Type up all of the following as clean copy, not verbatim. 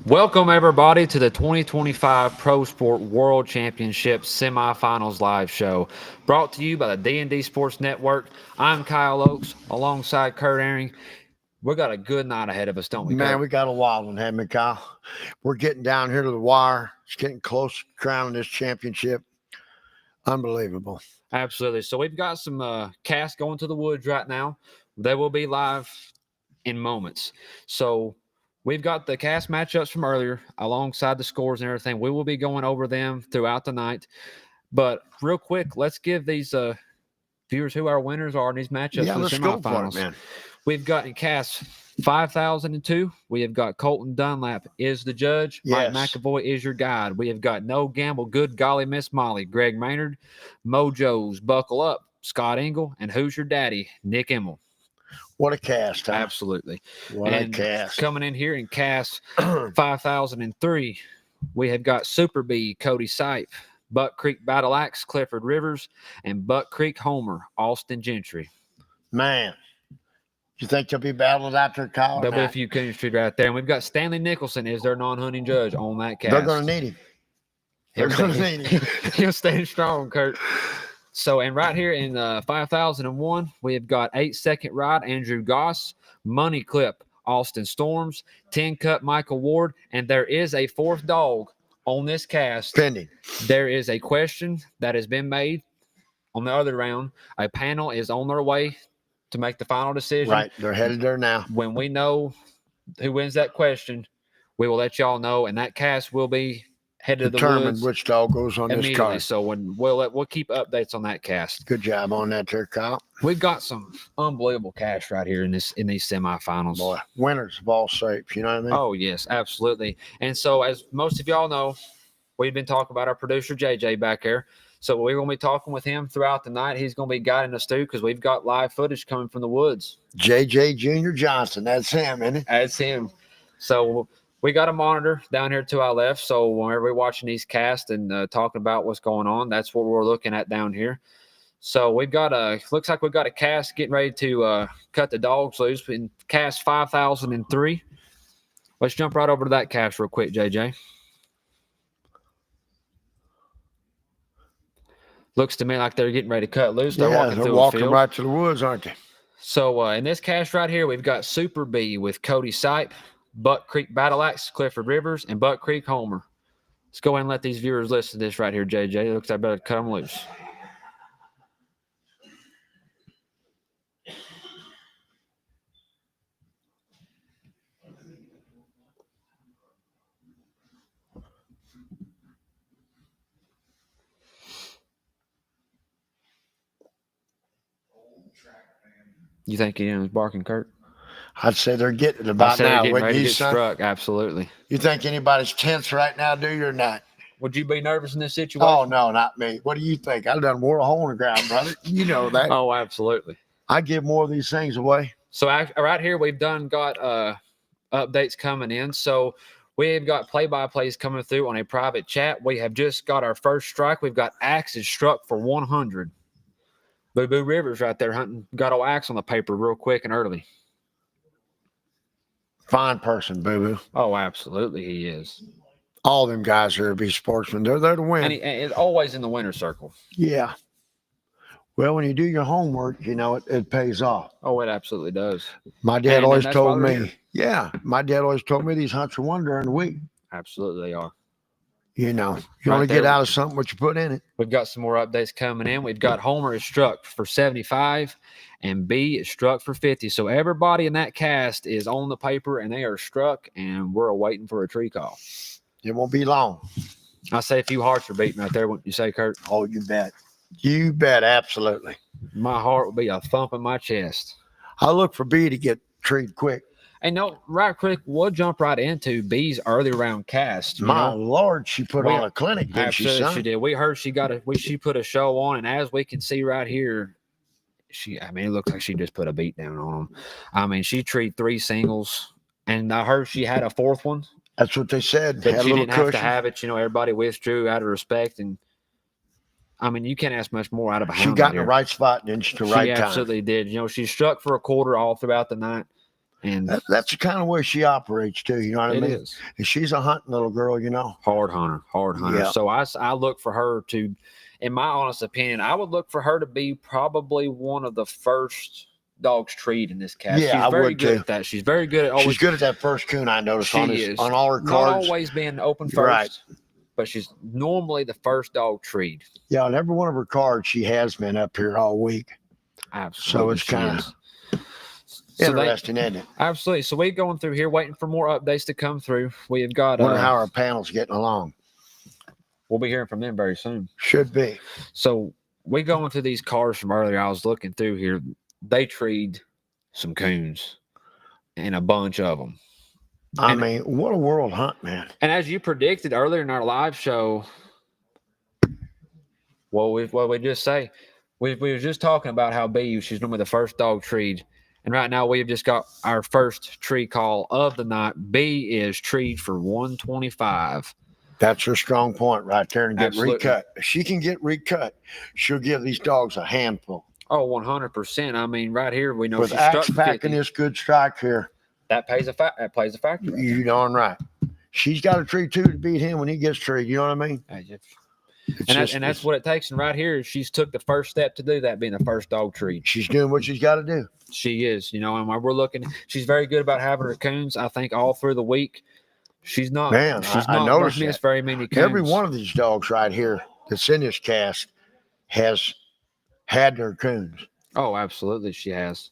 Welcome, everybody, to the 2025 Pro Sport World Championship Semifinals Live Show, brought to you by the D&D Sports Network. I'm Kyle Oakes, alongside Kurt Ehring. We got a good night ahead of us, don't we, Kurt? Man, we got a wild one, haven't we, Kyle? We're getting down here to the wire. It's getting close to crowning this championship. Unbelievable. Absolutely. So we've got some casts going to the woods right now. They will be live in moments. So we've got the cast matchups from earlier alongside the scores and everything. We will be going over them throughout the night. But real quick, let's give these viewers who our winners are in these matchups Yeah, for the let's go for semifinals. it, man. We've got in cast 5002. We have got Colton Dunlap is the judge. Yes. Mike McAvoy is your guide. We have got No Gamble, Good Golly Miss Molly, Greg Maynard, Mojo's Buckle Up, Scott Engel, and Who's Your Daddy, Nick Emmel. What a cast, huh? Absolutely. What a cast. Coming in here in cast 5003, we have got Super B, Cody Sipe, Buck Creek Battle Axe, Clifford Rivers, and Buck Creek Homer, Austin Gentry. Man, you think they'll be battled out there, Kyle? There'll be a few chemistry right there. And we've got Stanley Nicholson is their non-hunting judge on that cast. They're going to need him. They're going to need him. He'll stay strong, Kurt. So, and right here in 5001, we have got 8-second ride, Andrew Goss, Money Clip, Austin Storms, 10 Cut, Michael Ward, and there is a fourth dog on this cast. Pending. There is a question that has been made on the other round. A panel is on their way to make the final decision. Right, they're headed there now. When we know who wins that question, we will let y'all know, and that cast will be headed to the Determine woods which dog goes on this immediately. card. So when we'll keep updates on that cast. Good job on that there, Kyle. We've got some unbelievable casts right here in these semifinals. Boy, winners of all shapes, you know what I mean? Oh yes, absolutely. And so as most of y'all know, we've been talking about our producer JJ back there. So we're going to be talking with him throughout the night. He's going to be guiding us through because we've got live footage coming from the woods. JJ Jr. Johnson, that's him, isn't it? That's him. So we got a monitor down here to our left. So whenever we're watching these casts and talking about what's going on, that's what we're looking at down here. So we've got looks like we've got a cast getting ready to cut the dogs loose in cast 5003. Let's jump right over to that cast real quick, JJ. Looks to me like they're getting ready to cut loose. They're walking right to the woods, aren't they? So in this cast right here, we've got Super B with Cody Sipe, Buck Creek Battle Axe, Clifford Rivers, and Buck Creek Homer. Let's go ahead and let these viewers listen to this right here, JJ. It looks like I better cut them loose. You think he was barking, Kurt? I'd say they're getting it about now. Getting ready to get struck. Absolutely. You think anybody's tense right now, do you, or not? Would you be nervous in this situation? Oh, no, not me. What do you think? I've done more a hole in the ground, brother. You know that. Oh, absolutely. I give more of these things away. So right here, we've got updates coming in. So we've got play-by-plays coming through on a private chat. We have just got our first strike. We've got axes struck for 100. Boo Boo Rivers right there hunting. Got an axe on the paper real quick and early. Fine person, Boo Boo. Oh, absolutely he is. All them guys are to be sportsmen. They're there to win. And it's always in the winner's circle. Yeah. Well, when you do your homework, you know, it pays off. Oh, it absolutely does. My dad always told me, my dad always told me these hunts are one during the week. Absolutely they are. You know, you only get out of something what you put in it. We've got some more updates coming in. We've got Homer is struck for 75 and B is struck for 50. So everybody in that cast is on the paper and they are struck and we're waiting for a tree call. It won't be long. I say a few hearts are beating right there. Wouldn't you say, Kurt? Oh, you bet. You bet. Absolutely. My heart will be a thump in my chest. I look for B to get treed quick. And no, right quick, we'll jump right into B's early round cast. My Lord, she put on a clinic, didn't she, son? She did. We heard she put a show on, and as we can see right here, it looks like she just put a beat down on them. I mean, she treated 3 singles, and I heard she had a 4th one. That's what they said. But she didn't have to have it. Everybody withdrew out of respect, and I mean, you can't ask much more out of a hound. She got in the right spot, didn't she? The right time. She absolutely did. She struck for a quarter all throughout the night. And That's the kind of way she operates too. You know what I it mean? is. And she's a hunting little girl, you know. Hard hunter. Yeah. So I look for her to, in my honest opinion, I would look for her to be probably one of the first dogs treed in this cast. Yeah, She's I very would good too. at that. She's very good at always. She's good at that first coon I noticed She on is on all her not cards. always being open first, Right. but she's normally the first dog treed. Yeah, on every one of her cards, she has been up here all week. Absolutely. So it's she kind is. of So they- interesting, isn't it? absolutely. So we're going through here, waiting for more updates to come through. We have got. Wonder how our panel's getting along. We'll be hearing from them very soon. Should be. So we going through these cars from earlier. I was looking through here. They treed some coons and a bunch of them. I mean, what a world hunt, man. And as you predicted earlier in our live show, what we just say, we were just talking about how B, she's normally the first dog treed. And right now we've just got our first tree call of the night. B is treed for 125. That's her strong point right there, and get Absolutely. recut. If she can get recut, she'll give these dogs a handful. Oh, 100%. I mean, right here we know With she's axe struck packing 50. this good strike here, That plays a factor. Right you darn right. She's got a tree too to beat him when he gets treed. You know what I mean? there. It's And that's what it takes. And right here, she's took the first step to do that, being the first dog treed. she's doing what she's got to do. She is, and we're looking. She's very good about having her coons. I think all through the week, she's not. Man, she's I not noticed missed that. very many coons. Every one of these dogs right here that's in this cast has had their coons. Oh, absolutely, she has.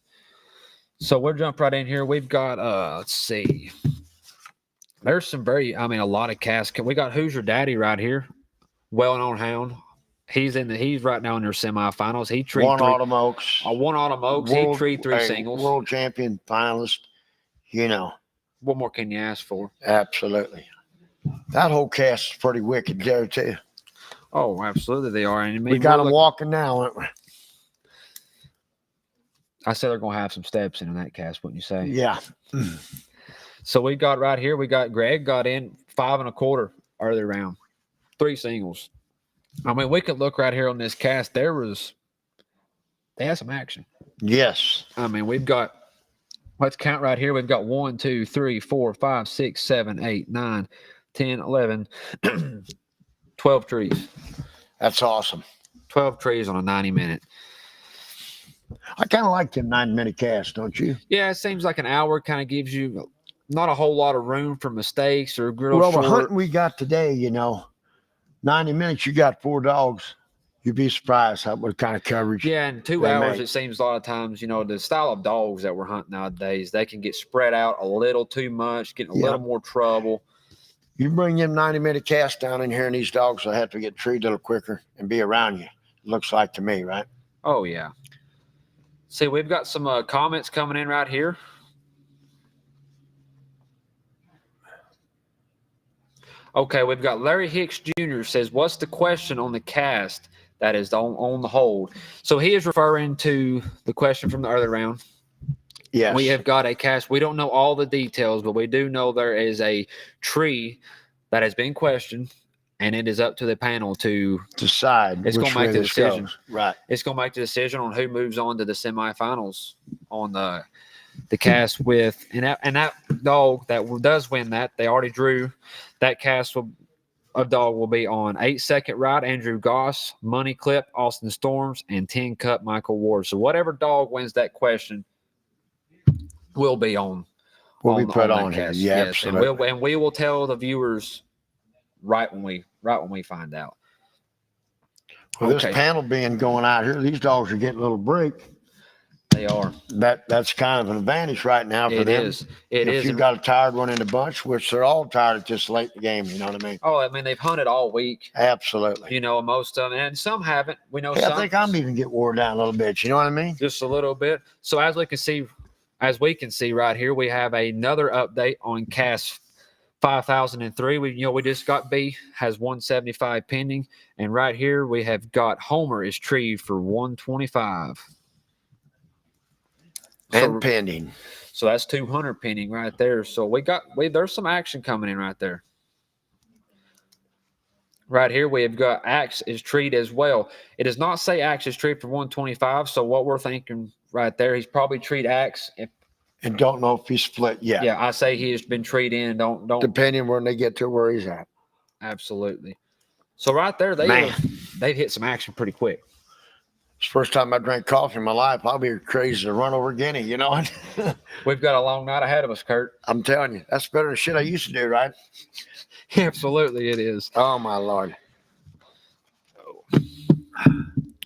So we'll jump right in here. We've got let's see. There's some a lot of casts. We got Who's Your Daddy right here, well-known hound. He's right now in their semifinals. He treated One Autumn Oaks. One Autumn Oaks. He treated 3 singles. World champion finalist. You know, What more can you ask for? absolutely. That whole cast is pretty wicked there too. Oh, absolutely, they are. And I mean, We got we're them walking now, aren't we? I said they're going to have some steps in that cast, wouldn't you say? Yeah. So we got right here, we got Greg got in 5 1/4 earlier round, 3 singles. I mean, we could look right here on this cast. They had some action. Yes. I mean, we've got, let's count right here. We've got 1, 2, 3, 4, 5, 6, 7, 8, 9, 10, 11, 12 trees. That's awesome. 12 trees on a 90-minute. I kind of like them 9-minute casts, don't you? Yeah, it seems like an hour kind of gives you not a whole lot of room for mistakes or real Well, the short. hunting we got today, 90 minutes, you got 4 dogs. You'd be surprised what kind of coverage. Yeah, in 2 they hours, make. it seems a lot of times, the style of dogs that we're hunting nowadays, they can get spread out a little too much, get in a little more trouble. You bring them 90-minute casts down in here, and these dogs will have to get treated a little quicker and be around you. Looks like to me, right? Oh, yeah. See, we've got some comments coming in right here. Okay, we've got Larry Hicks Jr. says, what's the question on the cast that is on the hold? So he is referring to the question from the earlier round. Yes. We have got a cast. We don't know all the details, but we do know there is a tree that has been questioned, and it is up to the panel to decide. It's going to make the decision. Goes. Right. It's going to make the decision on who moves on to the semifinals on the cast with, and that dog that does win that, they already drew that cast of dog will be on 8 Second Ride, Andrew Goss, Money Clip, Austin Storms, and 10 Cup, Michael Ward. So whatever dog wins that question will be on. Will be put on that here. cast. Yeah, Yes, absolutely. and we will tell the viewers right when we find out. Well, this panel being going out here, these dogs are getting a little break. They are. That's kind of an advantage right now for them. It is. If you've got a tired one in the bunch, which they're all tired at this late in the game, you know what I mean? Oh, I mean, they've hunted all week. Absolutely. Most of them, and some haven't. We know Hey, some. I think I'm even get wore down a little bit. You know what I mean? Just a little bit. So as we can see right here, we have another update on cast 5003. We just got B has 175 pending, and right here we have got Homer is treed for 125. And pending. So that's 200 pending right there. So there's some action coming in right there. Right here, we have got Axe is treed as well. It does not say Axe is treed for 125. So what we're thinking right there, he's probably treat Axe and don't know if he's split yet. Yeah, I say he has been treed in. Don't Depending when they get to where he's at. Absolutely. So right there, they've hit some action pretty quick. It's the first time I drank coffee in my life. I'll be crazy to run over Guinea, you know. We've got a long night ahead of us, Kurt. I'm telling you, that's better than shit I used to do, right? Absolutely, it is. Oh my Lord.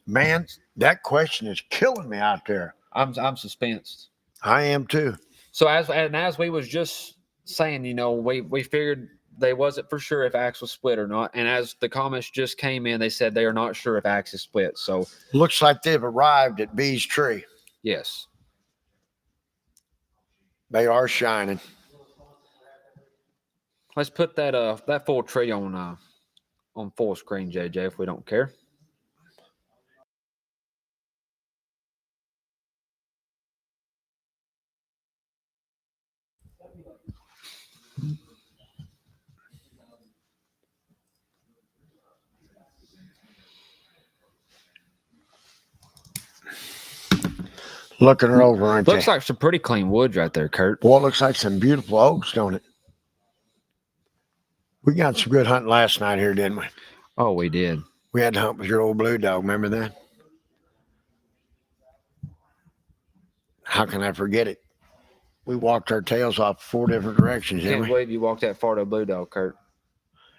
Man, that question is killing me out there. I'm suspensed. I am too. So as we was just saying, you know, we figured they wasn't for sure if Axe was split or not. And as the comments just came in, they said they are not sure if Axe is split. So looks like they've arrived at B's tree. Yes. They are shining. Let's put that full tree on full screen, JJ, if we don't care. Looking her over, aren't Looks they? like some pretty clean woods right there, Kurt. Well, it looks like some beautiful oaks, don't it? We got some good hunting last night here, didn't we? Oh, we did. We had to hunt with your old blue dog. Remember that? How can I forget it? We walked our tails off 4 different directions, didn't Can't we? believe you walked that far to a blue dog, Kurt.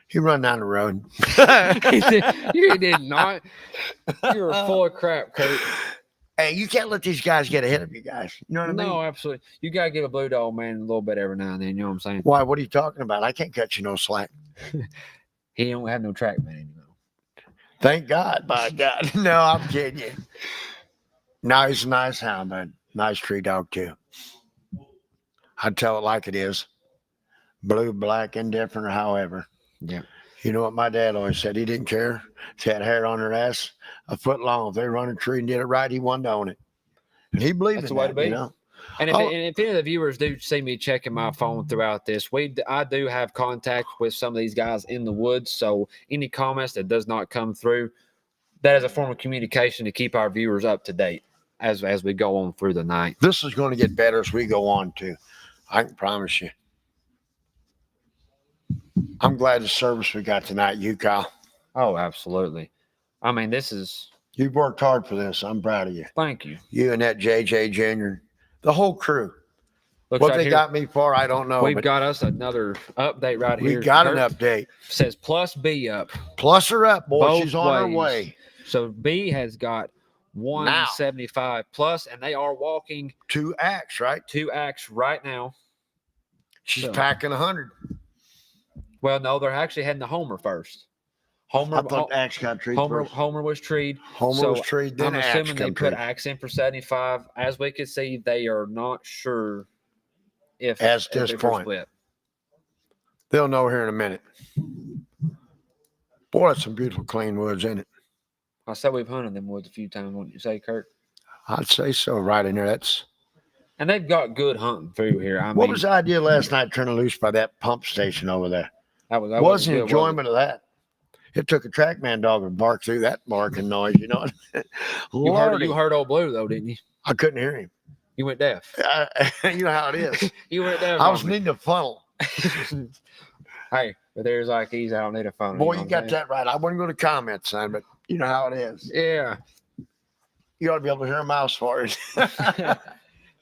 He run down the road. You did not. You were full of crap, Kurt. Hey, you can't let these guys get ahead of you guys. You know what I mean? No, absolutely. You got to give a blue dog man a little bit every now and then. You know what I'm saying? Why? What are you talking about? I can't cut you no slack. He don't have no track man anymore. Thank God, by God. No, I'm kidding you. No, he's a nice hound, man. Nice tree dog, too. I'd tell it like it is. Blue, black, indifferent, or however. Yeah. You know what my dad always said? He didn't care. If they had hair on their ass a foot long. If they run a tree and did it right, he wanted to own it. And he believed That's in the way that, to be. you know? And if any of the viewers do see me checking my phone throughout this, I do have contact with some of these guys in the woods. So any comments that does not come through, that is a form of communication to keep our viewers up to date as we go on through the night. This is going to get better as we go on, too. I can promise you. I'm glad the service we got tonight, you, Kyle. Oh, absolutely. I mean, You've worked hard for this. I'm proud of you. Thank you. You and that JJ Jr., the whole crew. Looks what like they got me for, I don't know. We've got us another update right here. We got an update. Says plus B up. Plus her up, boy. Both She's on her ways. way. So B has got 175 plus, and they are walking 2 acts, right? 2 acts right now. She's packing 100. Well, no, they're actually heading to Homer first. Homer, I thought Axe got treed first. Homer was treed. Homer was treed, then I'm assuming they put treed. Axe in for 75. As we can see, they are not sure if at this point. Split. They'll know here in a minute. Boy, that's some beautiful clean woods, ain't it? I said we've hunted them woods a few times, wouldn't you say, Kurt? I'd say so, right in there. And they've got good hunting through here. What was the idea last night turning loose by that pump station over there? That was the enjoyment of that. It took a TrackMan dog to bark through that barking noise, you know. You heard old Blue, though, didn't you? I couldn't hear him. You went deaf. You know how it is. You went deaf. I was needing a funnel. Hey, but there's like easy. I don't need a funnel. Boy, you got that right. I wasn't going to comment, son, but you know how it is. Yeah. You ought to be able to hear a mouse fart.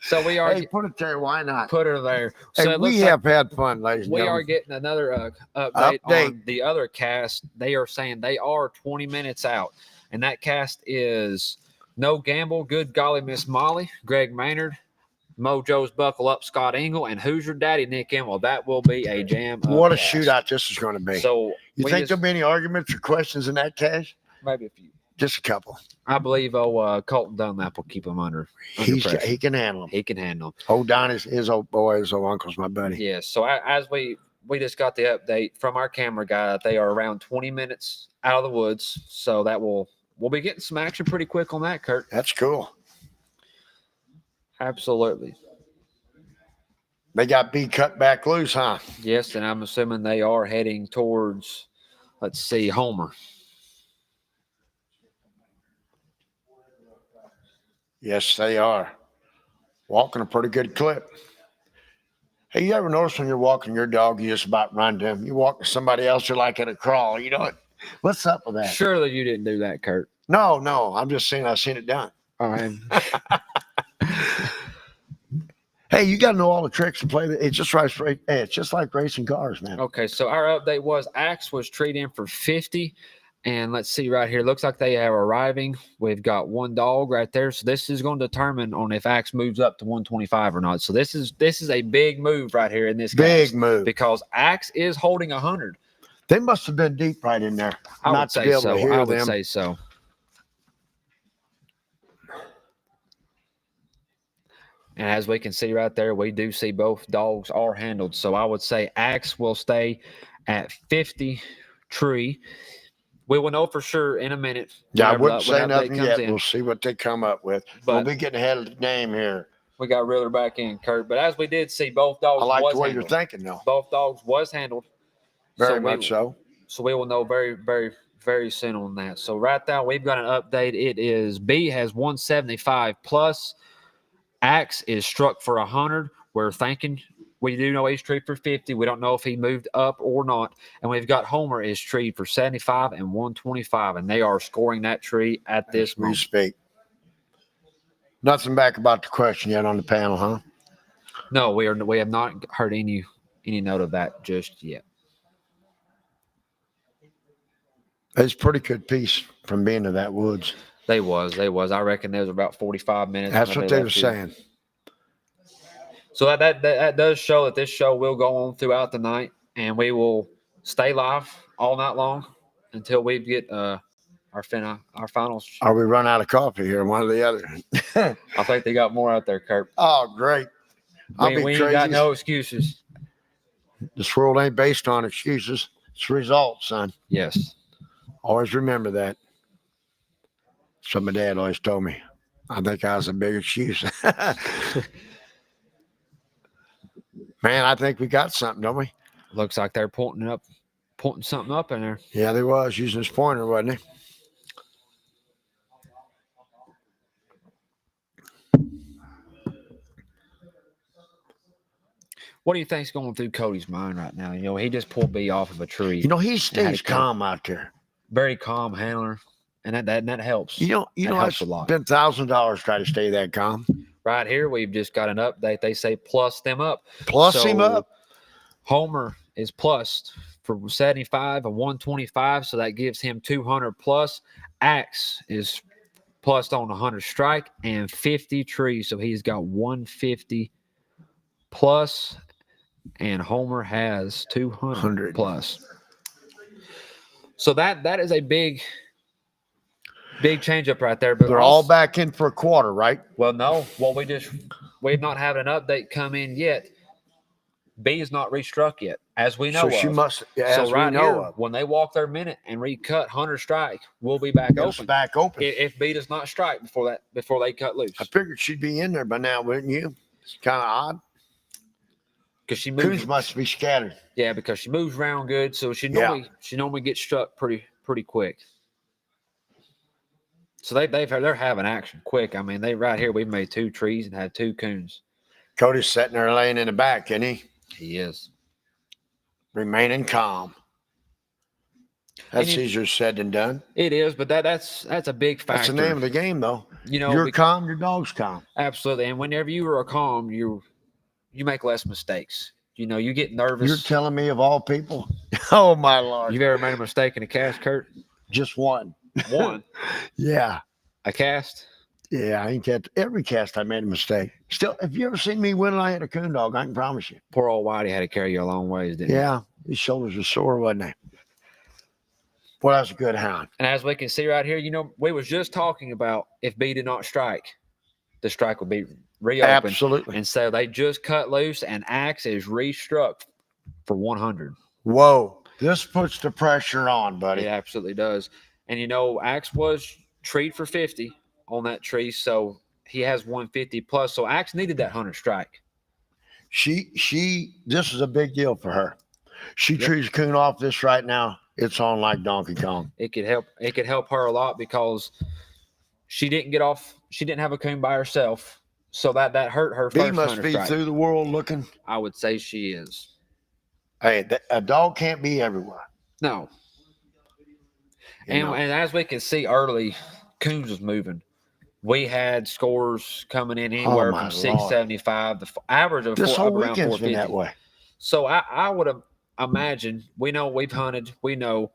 So we are. Hey, put it there. Why not? Put her there. Hey, so we have had fun, ladies and gentlemen. We are getting another update on the other cast. They are saying they are 20 minutes out, and that cast is No Gamble, Good Golly Miss Molly, Greg Maynard, Mojo's Buckle Up, Scott Engel, and Who's Your Daddy, Nick Emmel. That will be a jam. What a shootout this is going to be. So you think there'll be any arguments or questions in that cast? Maybe a few. Just a couple. I believe Colton Dunlap will keep him under pressure. He can handle them. He can handle them. Old Don is his old boy, his old uncle's my buddy. Yes. So as we just got the update from our camera guy, they are around 20 minutes out of the woods. So that we'll be getting some action pretty quick on that, Kurt. That's cool. Absolutely. They got B cut back loose, huh? Yes, and I'm assuming they are heading towards, let's see, Homer. Yes, they are. Walking a pretty good clip. Hey, you ever notice when you're walking your dog, you just about run to him? You walk to somebody else, you're like in a crawl. You know what? What's up with that? Surely you didn't do that, Kurt. No, I'm just saying I've seen it done. All right. Hey, you got to know all the tricks to play. It's just right. Hey, it's just like racing cars, man. Okay, so our update was Axe was treated in for 50. And let's see right here. Looks like they are arriving. We've got one dog right there. So this is going to determine on if Axe moves up to 125 or not. So this is a big move right here in this big move because Axe is holding 100. They must have been deep right in there. I not would to say be able so. to hear I would them. say so. And as we can see right there, we do see both dogs are handled. So I would say Axe will stay at 50 tree. We will know for sure in a minute. Yeah, I wouldn't say nothing yet. In. We'll see what they come up with. But we'll be getting ahead of the game here. We got Reeler back in, Kurt. But as we did see, both dogs I like was the way handled. you're thinking, though. Both dogs was handled. Very much so. So we will know very, very, very soon on that. So right now, we've got an update. It is B has 175 plus. Axe is struck for 100. We're thinking we do know he's treed for 50. We don't know if he moved up or not. And we've got Homer is treed for 75 and 125. And they are scoring that tree at this moment. Speak. Nothing back about the question yet on the panel, huh? No, we have not heard any note of that just yet. It's a pretty good piece from being to that woods. They was. I reckon there was about 45 minutes. That's what they were saying. So that does show that this show will go on throughout the night, and we will stay live all night long until we get our finals. Or we run out of coffee here, one or the other. I think they got more out there, Kurt. Oh, great. We ain't got no excuses. This world ain't based on excuses. It's results, son. Yes. Always remember that. So my dad always told me. I think I was a big excuse. Man, I think we got something, don't we? Looks like they're pointing something up in there. Yeah, they was using his pointer, wasn't he? What do you think's going through Cody's mind right now? You know, he just pulled B off of a tree. You know, he stays calm out there. Very calm handler, and that helps. You know, helps a lot. Spent $1,000 trying to stay that calm. Right here, we've just got an update. They say plus them up. Plus him up. Homer is plus for 75 and 125, so that gives him 200 plus. Axe is plus on 100 strike and 50 tree, so he's got 150 plus, and Homer has 200 plus. So that is a big change up right there. But they're all back in for a quarter, right? Well, no. Well, we've not had an update come in yet. B is not restruck yet, as we know. So she must. Yeah, so as right we know here, of. When they walk their minute and recut 100 strike, we'll be back open. Back open. If B does not strike before they cut loose. I figured she'd be in there by now, wouldn't you? It's kind of odd. Because she moves. Coons must be scattered. Yeah, because she moves around good, so she normally gets struck pretty quick. So they're having action quick. I mean, right here we've made 2 trees and had 2 coons. Cody's sitting there laying in the back, isn't he? He is. Remaining calm. That's easier said than done. It is, but that's a big factor. That's the name of the game, though. You know, you're calm, your dog's calm. Absolutely, and whenever you are calm, you make less mistakes. You know, you get nervous. You're telling me of all people? Oh my Lord! You've ever made a mistake in a cast, Kurt? Just one. One. Yeah. A cast? Yeah, I ain't kept every cast. I made a mistake. Still, have you ever seen me when I had a coon dog? I can promise you. Poor old Whitey had to carry you a long ways, didn't he? Yeah, his shoulders were sore, wasn't they? Boy, that was a good hound. And as we can see right here, you know, we was just talking about if B did not strike, the strike would be reopened. Absolutely. And so they just cut loose, and Axe is restruck for 100. Whoa, this puts the pressure on, buddy. It absolutely does. And you know, Axe was treed for 50 on that tree, so he has 150 plus. So Axe needed that 100 strike. This is a big deal for her. She trees a coon off this right now. It's on like Donkey Kong. It could help her a lot because she didn't get off. She didn't have a coon by herself. So that hurt her B first must hunter be strike. through the world looking. I would say she is. Hey, a dog can't be everywhere. No. You know. And as we can see early, Coons was moving. We had scores coming in anywhere my from Lord. 675, the average of This whole up around weekend's been 450. that way. So I would have imagined, we know we've hunted, we know,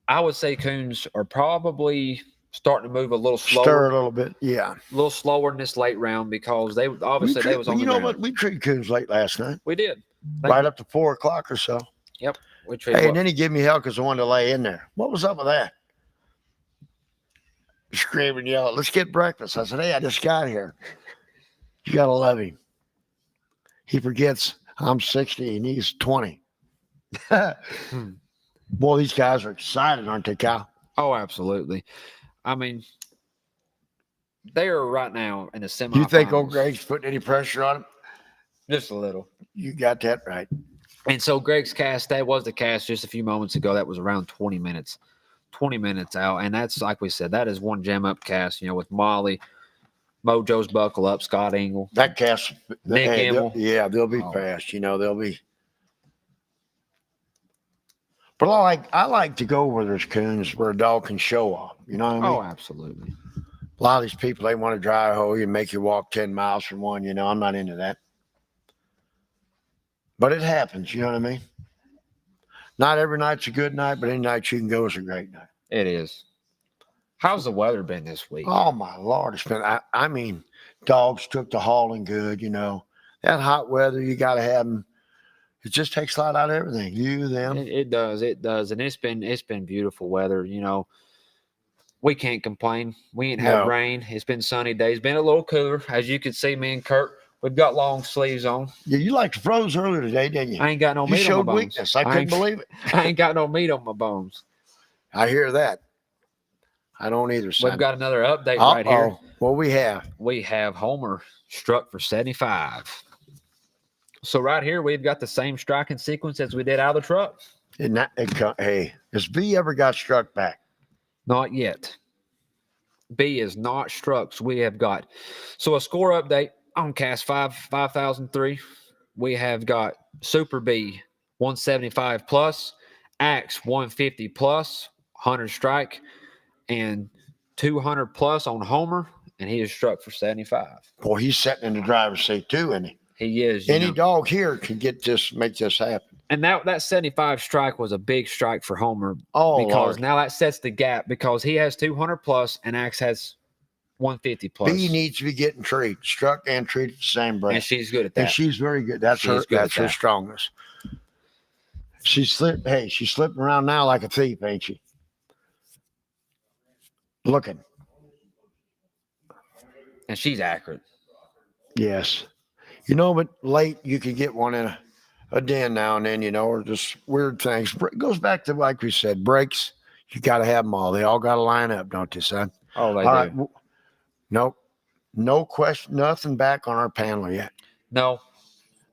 I would say coons are probably starting to move a little slower. Stir a little bit, yeah. A little slower in this late round because they obviously they was on the ground. What? We treated coons late last night. We did. Right up to 4 o'clock or so. Yep. We treated Hey, and then he gave me hell because I wanted to lay in there. What was up with that? Screaming and yelling, let's get breakfast. I said, hey, I just got here. You got to love him. He forgets I'm 60 and he's 20. Boy, these guys are excited, aren't they, Kyle? Oh, absolutely. I mean, they are right now in the semifinals. You think old Greg's putting any pressure on him? Just a little. You got that right. And so Greg's cast, that was the cast just a few moments ago. That was around 20 minutes. 20 minutes out. And that's, like we said, that is one gem up cast, with Molly, Mojo's Buckle Up, Scott Engel. That cast. Nick Engel. They'll be fast. They'll be. But I like to go where there's coons, where a dog can show off. You know what I mean? Oh, absolutely. A lot of these people, they want to dry hoe you and make you walk 10 miles from one. I'm not into that. But it happens, you know what I mean? Not every night's a good night, but any night you can go is a great night. It is. How's the weather been this week? Oh, my Lord. It's been, I mean, dogs took to hauling good, That hot weather, you got to have them. It just takes a lot out of everything. You, them. It does. It does. And it's been beautiful weather, We can't complain. We ain't had rain. It's been sunny days. Been a little cooler. As you can see, me and Kurt, we've got long sleeves on. Yeah, you like froze earlier today, didn't you? I ain't got no meat on my bones. Weakness. I couldn't believe it. I ain't got no meat on my bones. I hear that. I don't either, son. We've got another update right here. What we have? We have Homer struck for 75. So right here, we've got the same striking sequence as we did out of the truck. Hey, has B ever got struck back? Not yet. B is not struck. So we have got. So a score update on cast 5003. We have got Super B 175 plus, Axe 150 plus, Hunter strike, and 200 plus on Homer, and he is struck for 75. Boy, he's sitting in the driver's seat too, isn't he? He is. Any dog here can make this happen. And that 75 strike was a big strike for Homer. Oh, because Lord. Now that sets the gap because he has 200 plus and Axe has 150 plus. B needs to be getting treated, struck and treated the same breath. And she's good at that. And she's very good. That's her strongest. She's slipping around now like a thief, ain't she? Looking. And she's accurate. Yes. But late you can get one in a den now and then, or just weird things. It goes back to, like we said, breaks. You got to have them all. They all got to line up, don't they, son? Oh, they all do. Right. Nope. No question. Nothing back on our panel yet. No.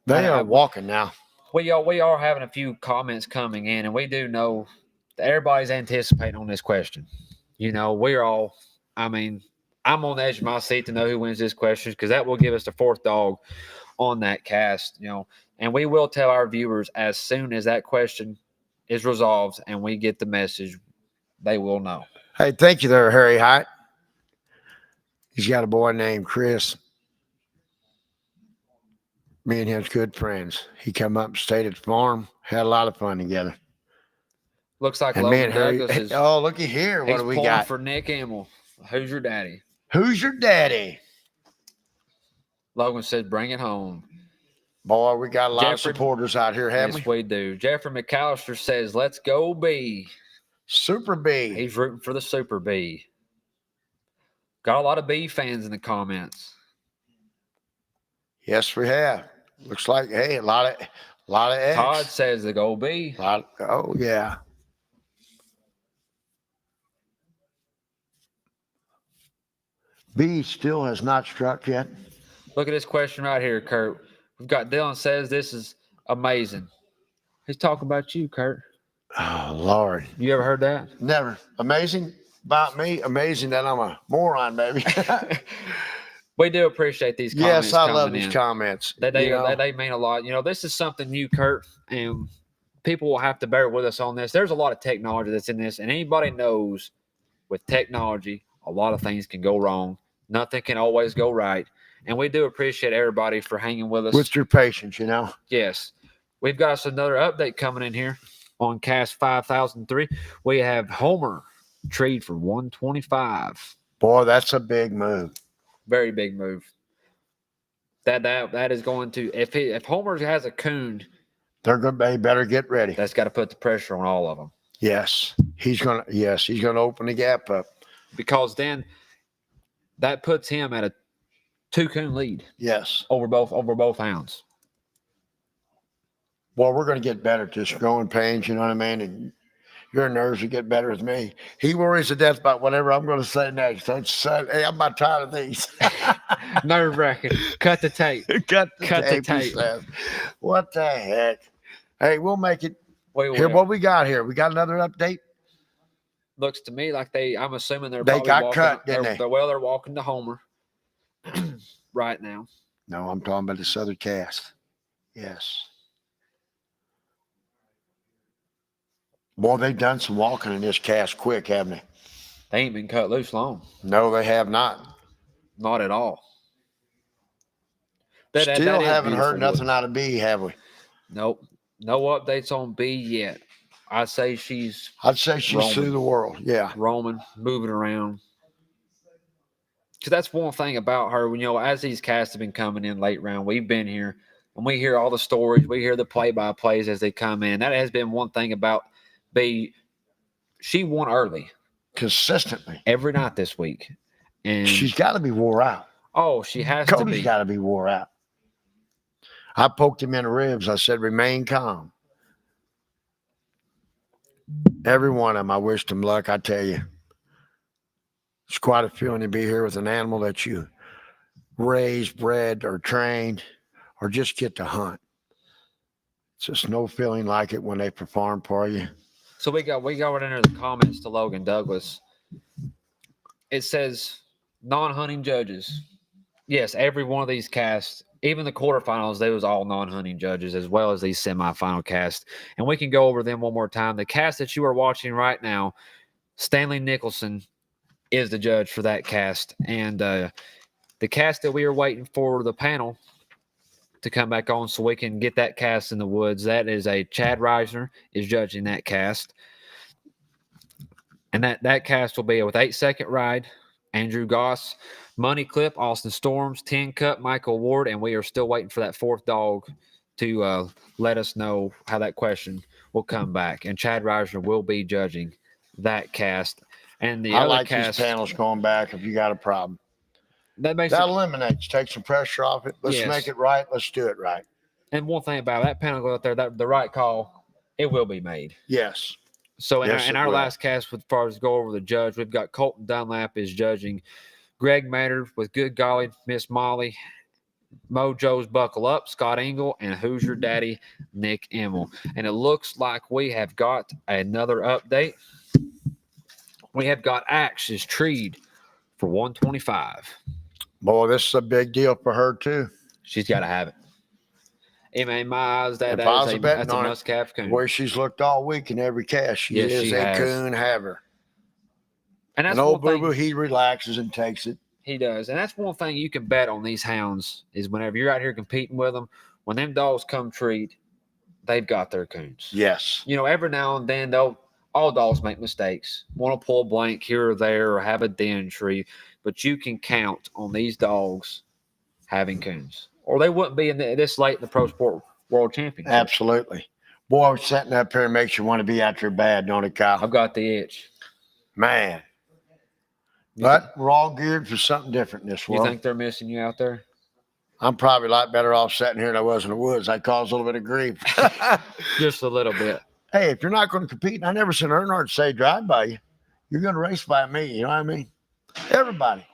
They are walking now. We are having a few comments coming in, and we do know that everybody's anticipating on this question. We're all, I'm on the edge of my seat to know who wins this question because that will give us the fourth dog on that cast, and we will tell our viewers as soon as that question is resolved and we get the message, they will know. Hey, thank you there, Harry Height. He's got a boy named Chris. Me and him's good friends. He come up and stayed at the farm, had a lot of fun together. Looks like and Logan Douglas is. Oh, looky here. What do we got? For Nick Emil. Who's your daddy? Who's your daddy? Logan said, bring it home. Boy, we got a lot of supporters out here, haven't we? Yes, we do. Jeffrey McAllister says, let's go B. Super B. He's rooting for the Super B. Got a lot of B fans in the comments. Yes, we have. Looks like, hey, a lot of X. Todd says the go B. Oh, yeah. B still has not struck yet. Look at this question right here, Kurt. We've got Dylan says this is amazing. He's talking about you, Kurt. Oh, Lord. You ever heard that? Never. Amazing about me. Amazing that I'm a moron, baby. We do appreciate these comments. Yes, I coming love these in. comments. They mean a lot. This is something new, Kurt, and people will have to bear with us on this. There's a lot of technology that's in this, and anybody knows with technology, a lot of things can go wrong. Nothing can always go right. And we do appreciate everybody for hanging with us. With your patience, Yes. We've got us another update coming in here on Cast 5003. We have Homer treed for 125. Boy, that's a big move. Very big move. That is going to if Homer has a coon, They better get ready. that's got to put the pressure on all of them. Yes, he's gonna open the gap up, because then that puts him at a 2-coon lead. Yes, over both hounds. Well, we're gonna get better at this growing pains. You know what I mean? And your nerves will get better with me. He worries to death about whatever I'm going to say next. Hey, I'm about tired of these. Nerve wracking. Cut the tape. Cut the tape. What the heck? Hey, we'll make it. Here, what we got here? We got another update. Looks to me like I'm assuming they got walking, cut, didn't they? They're walking to Homer right now. No, I'm talking about this other cast. Yes. Boy, they've done some walking in this cast quick, haven't they? They ain't been cut loose long. No, they have not. Not at all. Still haven't heard nothing out of B, have we? Nope. No updates on B yet. I'd say she's roaming through the world. Yeah. Roaming, moving around. Because that's one thing about her. As these casts have been coming in late round, we've been here and we hear all the stories. We hear the play-by-plays as they come in. That has been one thing about B. She won early. Consistently. Every night this week. And she's got to be wore out. Oh, she has to be. Cody's got to be wore out. I poked him in the ribs. I said, remain calm. Every one of them, I wished him luck. I tell you, it's quite a feeling to be here with an animal that you raised, bred, or trained, or just get to hunt. It's just no feeling like it when they perform for you. So we got right into the comments to Logan Douglas. It says non-hunting judges. Yes, every one of these casts, even the quarterfinals, they was all non-hunting judges, as well as these semifinal casts. And we can go over them one more time. The cast that you are watching right now, Stanley Nicholson is the judge for that cast. And the cast that we are waiting for the panel to come back on so we can get that cast in the woods, that is a Chad Reisner is judging that cast. And that cast will be with 8-second ride, Andrew Goss, Money Clip, Austin Storms, 10 Cut, Michael Ward, and we are still waiting for that fourth dog to let us know how that question will come back. And Chad Reisner will be judging that cast. And the I other like cast, these panels going back if you got a problem. That eliminates, take some pressure off it. Let's make it right. Let's do it right. And one thing about that panel out there, the right call, it will be made. Yes. So in our last cast, as far as go over the judge, we've got Colton Dunlap is judging, Greg Matter with Good Golly, Miss Molly, Mojo's Buckle Up, Scott Engel, and Who's Your Daddy, Nick Emmel. And it looks like we have got another update. We have got Axe's treed for 125. Boy, this is a big deal for her, too. She's got to have it. In my eyes, that's a must-have coon. Where she's looked all week in every cast, she is a coon haver. And that's old boo-boo, he relaxes and takes it. He does. And that's one thing you can bet on these hounds is whenever you're out here competing with them, when them dogs come treat, they've got their coons. Yes. Every now and then, all dogs make mistakes. Want to pull a blank here or there or have a den tree, but you can count on these dogs having coons. Or they wouldn't be this late in the Pro Sport World Championship. Absolutely. Boy, setting up here makes you want to be out there bad, don't it, Kyle? I've got the itch. Man. But we're all geared for something different in this world. You think they're missing you out there? I'm probably a lot better off sitting here than I was in the woods. I caused a little bit of grief. Just a little bit. Hey, if you're not going to compete, and I never seen Earnhardt say drive by you, you're going to race by me. You know what I mean? Everybody.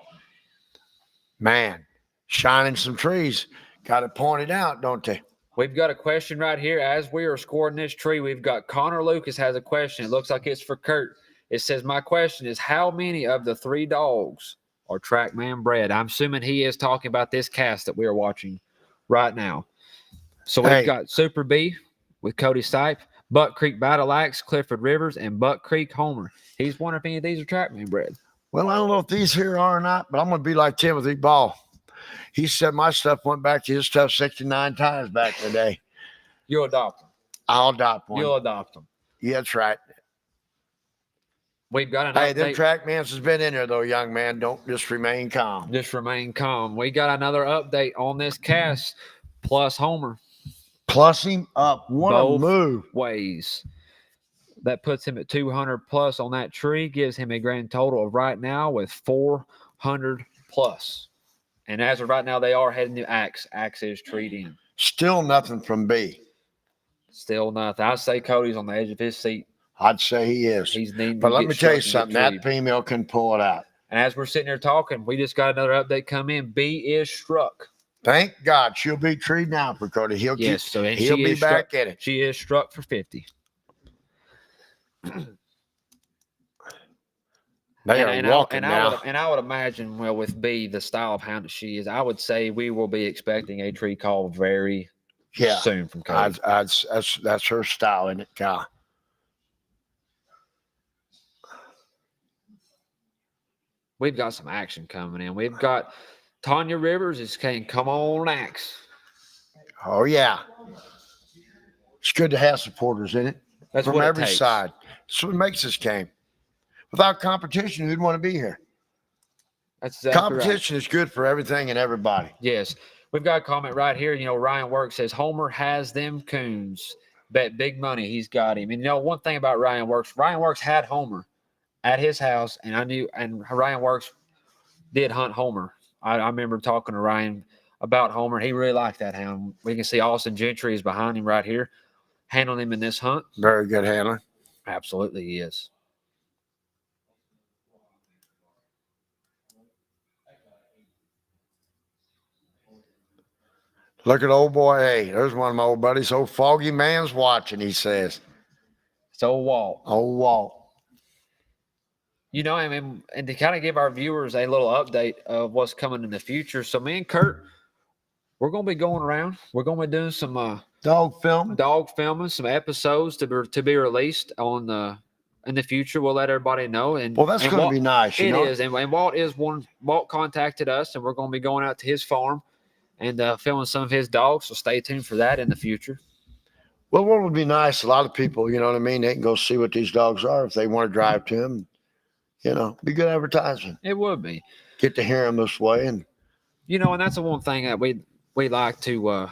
Man, shining some trees. Got it pointed out, don't they? We've got a question right here. As we are scoring this tree, we've got Connor Lucas has a question. It looks like it's for Kurt. It says, my question is, how many of the 3 dogs or Trackman bred. I'm assuming he is talking about this cast that we are watching right now. So we've got Super B with Cody Stipe, Buck Creek Battle Axe, Clifford Rivers, and Buck Creek Homer. He's wondering if any of these are Trackman bred. Well, I don't know if these here are or not, but I'm going to be like Timothy Ball. He said my stuff went back to his stuff 69 times back in the day. You'll adopt them. I'll adopt one. You'll adopt them. Yeah, that's right. We've got an Hey, update. them Trackmans has been in there, though, young man. Don't just remain calm. Just remain calm. We got another update on this cast, plus Homer. Plus him up. What a move. Ways. That puts him at 200 plus on that tree, gives him a grand total of right now with 400 plus. And as of right now, they are heading to Axe. Axe is treed in. Still nothing from B. Still nothing. I say Cody's on the edge of his seat. I'd say he is. He's needing but to let get me tell you struck and something. get That treed. female can pull it out. And as we're sitting here talking, we just got another update come in. B is struck. Thank God she'll be treed now for Cody. He'll be back at it. She is struck for 50. They are walking now. I would imagine, well, with B, the style of hound that she is, I would say we will be expecting a tree call very soon from Cody. That's her style, isn't it, Kyle? We've got some action coming in. We've got Tanya Rivers is saying, come on, Axe. Oh, yeah. It's good to have supporters in it. That's from what it every takes. side. That's what makes this game. Without competition, who'd want to be here? That's exactly competition is good for everything and everybody. Yes. We've got a comment right here. Ryan Works says, Homer has them coons. Bet big money he's got him. And one thing about Ryan Works had Homer at his house, and Ryan Works did hunt Homer. I remember talking to Ryan about Homer. He really liked that hound. We can see Austin Gentry is behind him right here, handling him in this hunt. Very good handler. Absolutely, he is. Look at old boy. Hey, there's one of my old buddies. Old Foggy Man's watching, he says. It's old Walt. Old Walt. And to kind of give our viewers a little update of what's coming in the future. So me and Kurt, we're going to be going around. We're going to be doing some dog filming, some episodes to be released in the future. We'll let everybody know. And that's going to be nice. It is. And Walt contacted us, and we're going to be going out to his farm and filming some of his dogs. So stay tuned for that in the future. Well, what would be nice, a lot of people, you know what I mean? They can go see what these dogs are if they want to drive to them. Be good advertising. It would be. Get to hear them this way. And and that's the one thing that we like to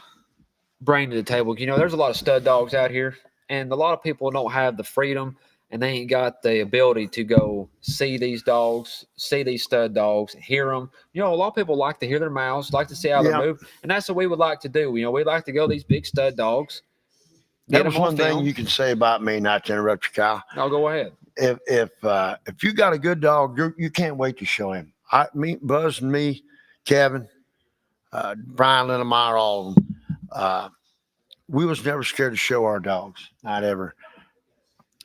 bring to the table. There's a lot of stud dogs out here, and a lot of people don't have the freedom, and they ain't got the ability to go see these dogs, see these stud dogs, hear them. A lot of people like to hear their mouths, like to see how they move, and that's what we would like to do. We like to go these big stud dogs. That was one thing you can say about me, not to interrupt you, Kyle. I'll go ahead. If you got a good dog, you can't wait to show him. Buzz and me, Kevin, Brian Linnemeyer, all of them. We was never scared to show our dogs, not ever.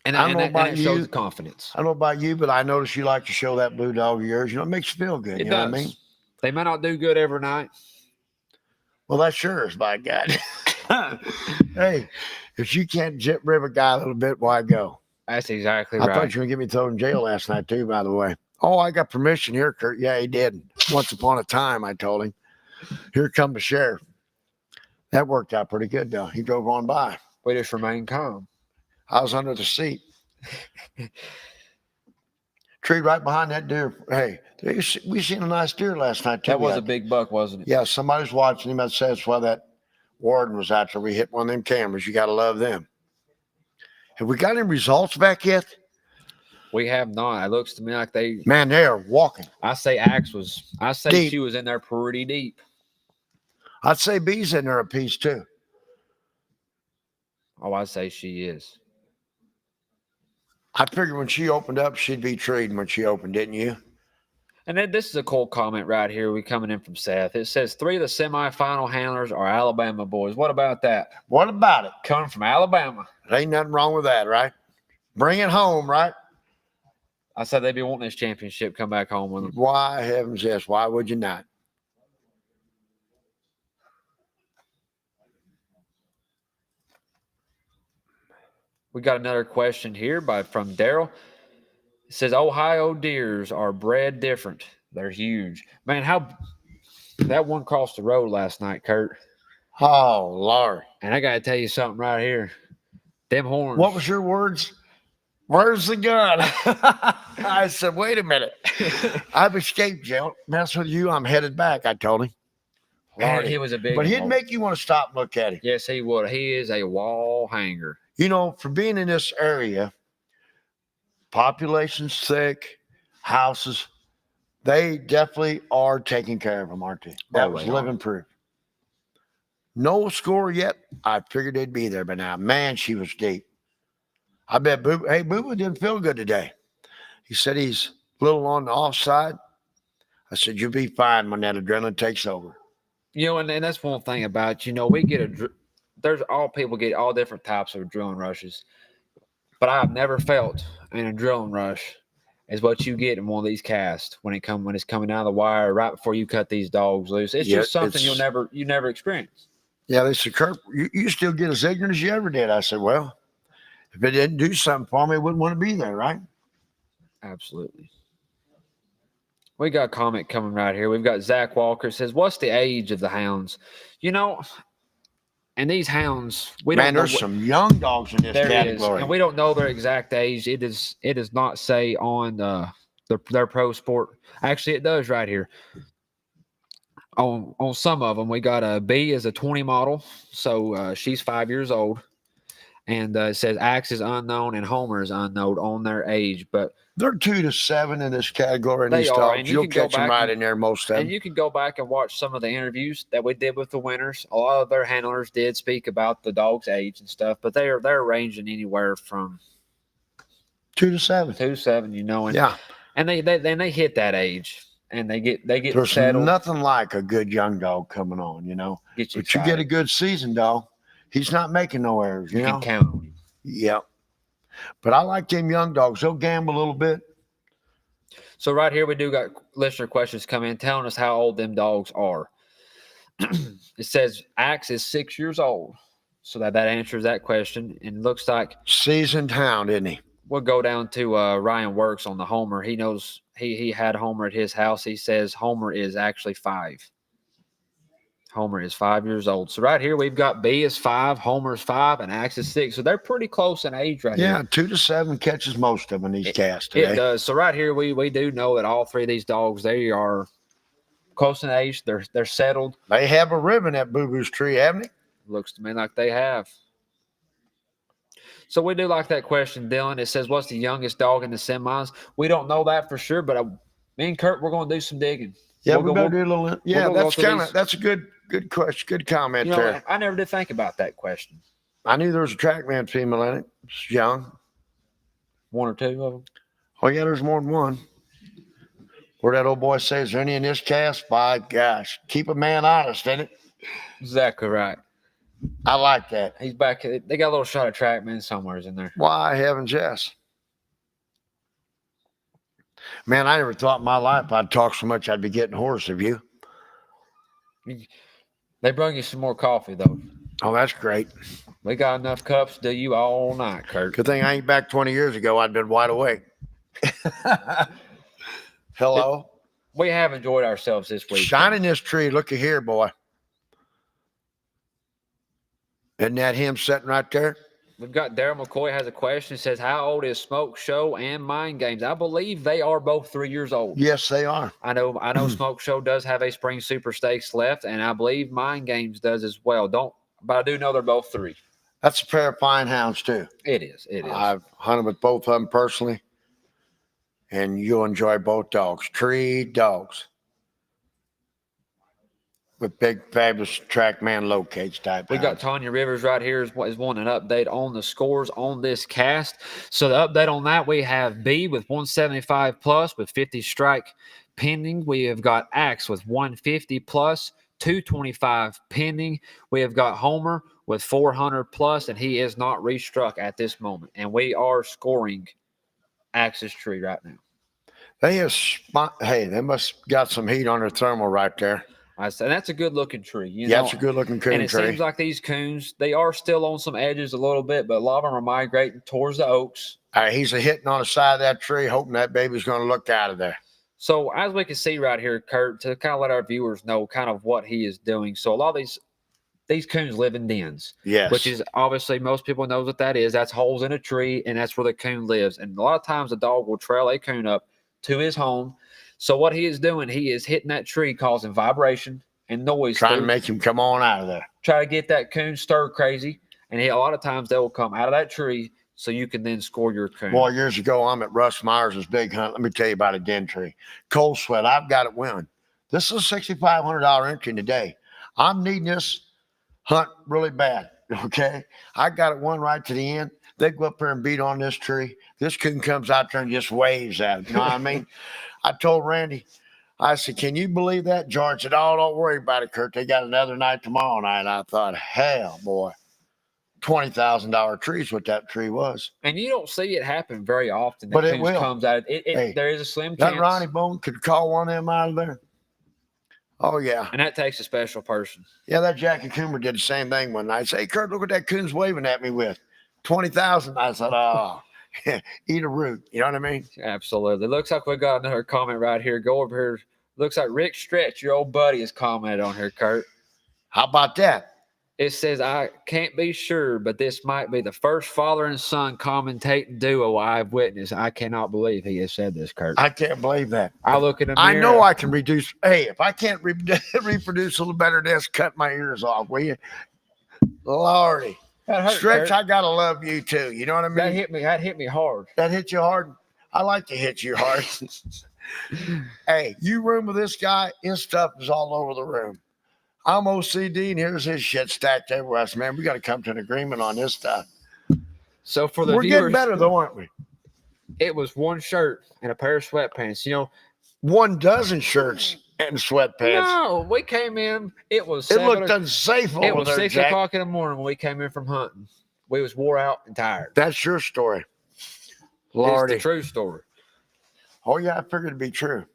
And that shows confidence. I don't know about you, but I noticed you like to show that blue dog of yours. It makes you feel good. It does. What I mean? They may not do good every night. Well, that sure is, by God. Hey, if you can't jet rib a guy a little bit, why go? That's exactly right. I thought you were going to get me thrown in jail last night, too, by the way. Oh, I got permission here, Kurt. Yeah, he did. Once upon a time, I told him. Here come the sheriff. That worked out pretty good, though. He drove on by. We just remain calm. I was under the seat. Tree right behind that deer. Hey, we seen a nice deer last night, too. That was a big buck, wasn't it? Yeah, somebody's watching him. That says, well, that warden was out there. We hit one of them cameras. You got to love them. Have we got any results back yet? We have not. It looks to me like they are walking. I say she was in there pretty deep. I'd say B's in there a piece too. Oh, I say she is. I figured when she opened up, she'd be treated when she opened, didn't you? And then this is a cool comment right here. We coming in from Seth. It says 3 of the semifinal handlers are Alabama boys. What about that? What about it? Coming from Alabama. There ain't nothing wrong with that, right? Bring it home, right? I said they'd be wanting this championship. Come back home with them. Why, heavens yes, why would you not? We got another question here from Daryl. It says Ohio deers are bred different. They're huge. Man, how that one crossed the road last night, Kurt. Oh, Lord. And I got to tell you something right here. Them horns. What was your words? Where's the gun? I said, wait a minute. I've escaped jail. Mess with you, I'm headed back, I told him. Man, he was a big But he'd one. make you want to stop and look at him. Yes, he would. He is a wall hanger. You know, for being in this area, population's thick, houses, they definitely are taking care of them, aren't they? That was living proof. No score yet. I figured they'd be there by now. Man, she was deep. I bet Boo didn't feel good today. He said he's a little on the offside. I said, you'll be fine when that adrenaline takes over. You know, and that's one thing about, we get there's all people get all different types of adrenaline rushes. But I've never felt an adrenaline rush as what you get in one of these casts when it's coming out of the wire right before you cut these dogs loose. It's just something you never experience. Yeah, they said, Kurt, you still get as ignorant as you ever did. I said, well, if it didn't do something for me, I wouldn't want to be there, right? Absolutely. We got a comment coming right here. We've got Zach Walker. It says, what's the age of the hounds? And these hounds, there's some young dogs in this category. And we don't know their exact age. It does not say on their pro sport. Actually, it does right here. On some of them, we got a B is a 20 model, so she's 5 years old, and it says Axe is unknown and Homer is unknown on their age, but they're 2 to 7 in this category. In these dogs, you'll catch them right in there most of them. And you can go back and watch some of the interviews that we did with the winners. A lot of their handlers did speak about the dog's age and stuff, but they're ranging anywhere from 2 to 7. 2 to 7, and they hit that age. And they get There's settled. Nothing like a good young dog coming on, But you get a good seasoned dog, he's not making no errors, you can count on him. Yep. But I like them young dogs. They'll gamble a little bit. So right here we do got listener questions come in telling us how old them dogs are. It says Axe is 6 years old. So that answers that question. And looks like seasoned hound, isn't he? We'll go down to Ryan Works on the Homer. He knows he had Homer at his house. He says Homer is actually 5. Homer is 5 years old. So right here we've got B is 5, Homer is 5, and Axe is 6. So they're pretty close in age here. Yeah, 2 to 7 catches most of them in these casts today. It does. So right here we do know that all three of these dogs, they are close in age. They're settled. They have a ribbon at Boo Boo's tree, haven't they? Looks to me like they have. So we do like that question, Dylan. It says, what's the youngest dog in the semis? We don't know that for sure, but me and Kurt, we're going to do some digging. Yeah, we better do a little. Yeah, that's a good question, good comment there. I never did think about that question. I knew there was a TrackMan female in it. It's young. 1 or 2 of them? Oh, yeah, there's more than one. Where that old boy says, is there any in this cast? By gosh, keep a man honest, ain't it? Exactly right. I like that. He's back. They got a little shot of TrackMan somewhere in there. Why, heavens, yes. Man, I never thought in my life I'd talk so much I'd be getting hoarse of you. They bring you some more coffee, though. Oh, that's great. We got enough cups to do you all night, Kurt. Good thing I ain't back 20 years ago. I'd been wide awake. Hello? We have enjoyed ourselves this week. Shining this tree. Looky here, boy. Isn't that him sitting right there? We've got Daryl McCoy has a question. It says, how old is Smoke Show and Mind Games? I believe they are both 3 years old. Yes, they are. I know Smoke Show does have a spring super stakes left, and I believe Mind Games does as well. But I do know they're both 3. That's a pair of fine hounds, too. It is. I've hunted with both of them personally, and you'll enjoy both dogs. Tree dogs. With big, fabulous TrackMan locates type. We got Tanya Rivers right here is wanting an update on the scores on this cast. So the update on that, we have B with 175 plus with 50 strike pending. We have got Axe with 150 plus, 225 pending. We have got Homer with 400 plus, and he is not restruck at this moment. And we are scoring Axe's tree right now. They must got some heat on their thermal right there. I said that's a good looking tree. Yeah, it's a good looking And coon it tree. seems like these coons, they are still on some edges a little bit, but a lot of them are migrating towards the oaks. He's hitting on the side of that tree, hoping that baby's going to look out of there. So as we can see right here, Kurt, to kind of let our viewers know kind of what he is doing. So a lot of these coons live in dens. Yes. Which is obviously most people know what that is. That's holes in a tree, and that's where the coon lives. And a lot of times the dog will trail a coon up to his home. So what he is doing, he is hitting that tree, causing vibration and noise. Trying to make him come on out of there. Try to get that coon stir crazy. And a lot of times they will come out of that tree so you can then score your coon. Boy, years ago, I'm at Russ Myers' big hunt. Let me tell you about a den tree. Cold sweat. I've got it winning. This is a $6,500 entry today. I'm needing this hunt really bad. Okay. I got it one right to the end. They go up there and beat on this tree. This coon comes out there and just waves at it. You know what I mean? I told Randy, I said, can you believe that? George said, oh, don't worry about it, Kurt. They got another night tomorrow night. I thought, hell, boy. $20,000 trees, what that tree was. And you don't see it happen very often. But it will. Comes out. Hey, there is a slim chance. That Ronnie Bone could call one of them out of there. Oh, yeah. And that takes a special person. Yeah, that Jackie Coomer did the same thing one night. Say, Kurt, look what that coon's waving at me with. 20,000. I said, oh, eat a root. You know what I mean? Absolutely. Looks like we got another comment right here. Go over here. Looks like Rick Stretch, your old buddy, has commented on here, Kurt. How about that? It says, I can't be sure, but this might be the first father and son commentating duo I've witnessed. I cannot believe he has said this, Kurt. I can't believe that. I look in the mirror. I know I can reduce. Hey, if I can't reproduce a little better than this, cut my ears off, will you? Lordy. That hurt, Stretch, Kurt. I got to love you too. You know what I mean? That hit me hard. That hit you hard? I like to hit you hard. Hey, you room with this guy, his stuff is all over the room. I'm OCD, and here's his shit stacked everywhere. I said, man, we got to come to an agreement on this stuff. So for the We're viewers, getting better, though, aren't we? It was one shirt and a pair of sweatpants. 12 shirts and sweatpants. No, we came in. It looked unsafe over there, It was 6 Jack. o'clock in the morning when we came in from hunting. We was wore out and tired. That's your story. Lordy. It's the true story. Oh, yeah, I figured it'd be true.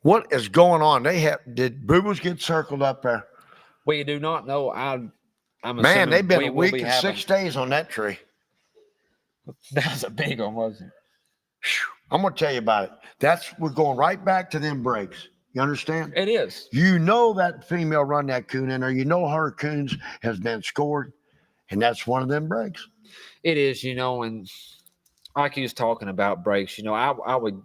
What is going on? Did boo-boos get circled up there? We do not know. I'm Man, they've been a will week and 6 days on that tree. That was a big one, wasn't it? I'm going to tell you about it. We're going right back to them breaks. You understand? It is. You know that female run that coon in there. You know her coons has been scored, and that's one of them breaks. It is, and like he was talking about breaks, I would,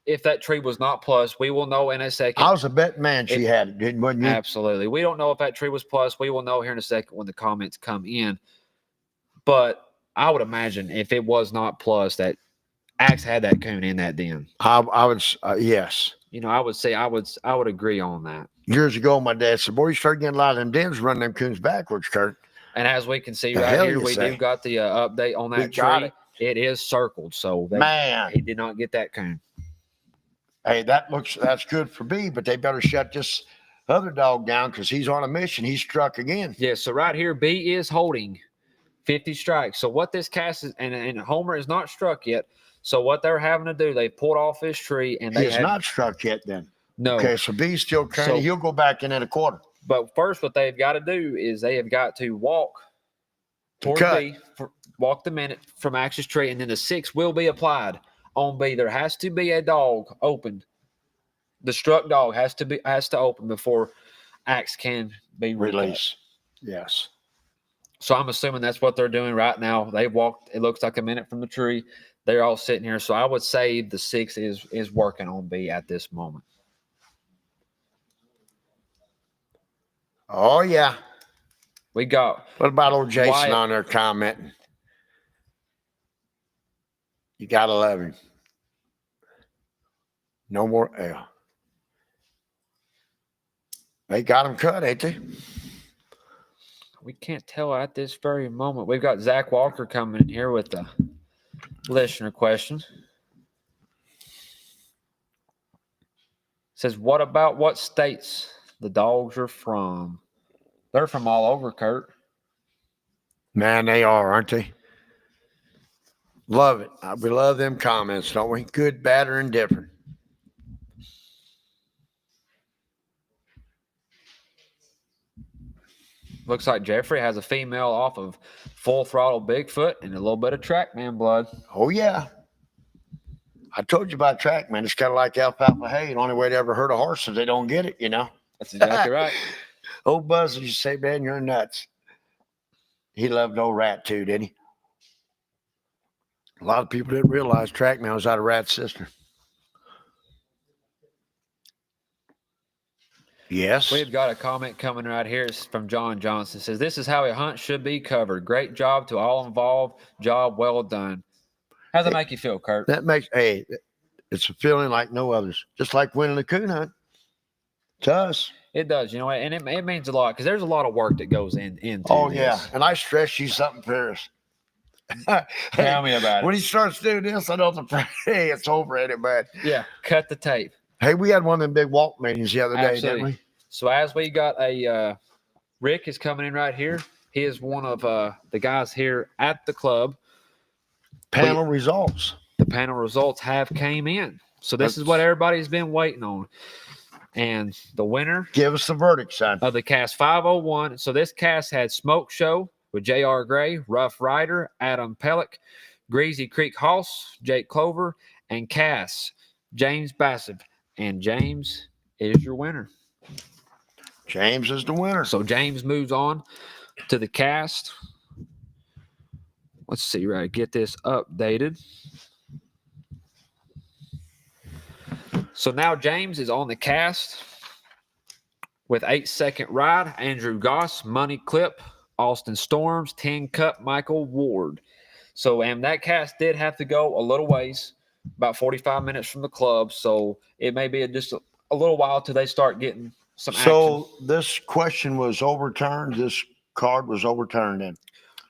if that tree was not plus, we will know in a second. I was a bet man she had it, wasn't you? Absolutely. We don't know if that tree was plus. We will know here in a second when the comments come in. But I would imagine if it was not plus, that Axe had that coon in that den. I would, yes. I would say I would agree on that. Years ago, my dad said, boy, you start getting a lot of them dens running them coons backwards, Kurt. And as we can see right here, we do got the update on that tree. It is circled, so man, he did not get that coon. Hey, that's good for B, but they better shut this other dog down because he's on a mission. He struck again. Yeah, so right here, B is holding 50 strikes. So what this cast is, and Homer is not struck yet. So what they're having to do, they pulled off his tree, and he's not struck yet. Then no. Okay, so B's still currently. So, he'll go back in at a quarter. But first, what they've got to do is they have got to walk toward B, walk the minute from Axe's tree, and then the 6 will be applied on B. There has to be a dog opened. The struck dog has to open before Axe can be released. Yes. So I'm assuming that's what they're doing right now. They've walked, it looks like a minute from the tree. They're all sitting here. So I would say the 6 is working on B at this moment. Oh, yeah. We got. What about old Jason Wyatt on there commenting? You got to love him. No more L. They got him cut, ain't they? We can't tell at this very moment. We've got Zach Walker coming in here with the listener question. Says, what about what states the dogs are from? They're from all over, Kurt. Man, they are, aren't they? Love it. We love them comments, don't we? Good, bad, or indifferent. Looks like Jeffrey has a female off of Full Throttle Bigfoot and a little bit of Trackman blood. Oh, yeah. I told you about track, man. It's kind of like alfalfa hay. The only way to ever hurt a horse is they don't get it, you know? That's exactly right. Old Buzz used to say, man, you're nuts. He loved old Rat, too, didn't he? A lot of people didn't realize Trackman was out of Rat's sister. Yes. We've got a comment coming right here. It's from John Johnson. It says, this is how a hunt should be covered. Great job to all involved. Job well done. How does it make you feel, Kurt? That makes, hey, it's a feeling like no others. Just like winning a coon hunt. To us. It does, you know, and it means a lot because there's a lot of work that goes into Oh, this. yeah. And I stress you something, Paris. Tell me about it. When he starts doing this, I know hey, it's over at it, but yeah, cut the tape. Hey, we had one of them big walk meetings the other day, Absolutely. didn't we? So as we got Rick is coming in right here. He is one of the guys here at the club. Panel results. The panel results have came in. So this is what everybody's been waiting on. And the winner. Give us the verdict, son. Of the cast 501. So this cast had Smoke Show with J.R. Gray, Rough Rider, Adam Pellick, Greasy Creek Hoss, Jake Clover, and Cass, James Bassett. And James is your winner. James is the winner. So James moves on to the cast. Let's see, right? Get this updated. So now James is on the cast with 8-second ride. Andrew Goss, Money Clip, Austin Storms, 10 Cup, Michael Ward. So, and that cast did have to go a little ways, about 45 minutes from the club. So it may be just a little while till they start getting some action. So this question was overturned. This card was overturned then.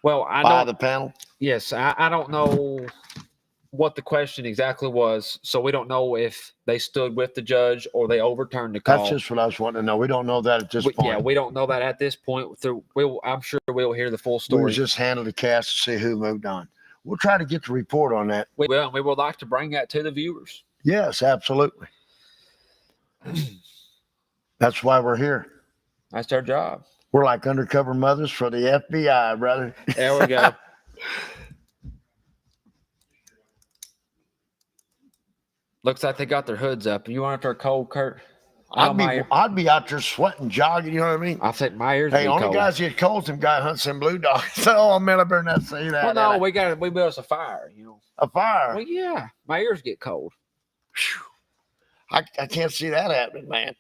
Well, by the panel. Yes, I don't know what the question exactly was, so we don't know if they stood with the judge or they overturned the call. That's just what I was wanting to know. We don't know that at this point. Yeah, we don't know that at this point. I'm sure we'll hear the full story. We'll just handle the cast to see who moved on. We'll try to get the report on that. We will. We would like to bring that to the viewers. Yes, absolutely. That's why we're here. That's our job. We're like undercover mothers for the FBI, brother. There we go. Looks like they got their hoods up. You want after a cold, Kurt? I'd be out there sweating, jogging. You know what I mean? I think my ears. Hey, only cold. guys get cold. Some guy hunts them blue dogs. Oh man, I better not say that. Well, no, we built us a fire. You know, a fire. Well, yeah, my ears get cold. I can't see that happening, man.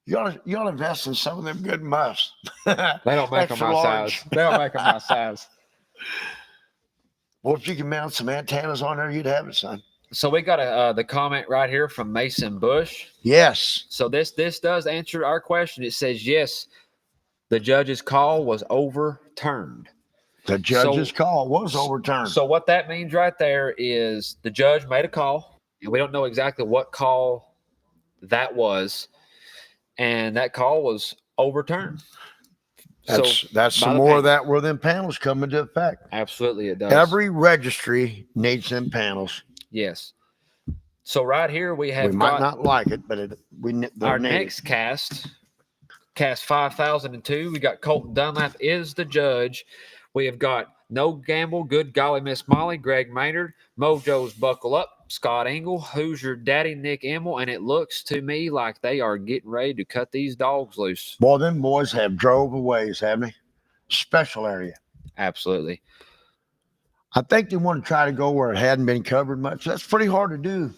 You ought to invest in some of them good muffs. They don't make them my size. They don't make them my size. Well, if you can mount some antennas on there, you'd have it, son. So we got the comment right here from Mason Bush. Yes. So this does answer our question. It says, yes, the judge's call was overturned. The judge's call was overturned. So what that means right there is the judge made a call, and we don't know exactly what call that was, and that call was overturned. That's some more of that where them panels come into effect. Absolutely, it does. Every registry needs them panels. Yes. So right here we have. We might not like it, but our next cast 5002. We got Colton Dunlap is the judge. We have got No Gamble, Good Golly Miss Molly, Greg Maynard, Mojo's Buckle Up, Scott Engel, Who's Your Daddy, Nick Emmel, and it looks to me like they are getting ready to cut these dogs loose. Boy, them boys have drove a ways, haven't they? Special area. Absolutely. I think they want to try to go where it hadn't been covered much. That's pretty hard to do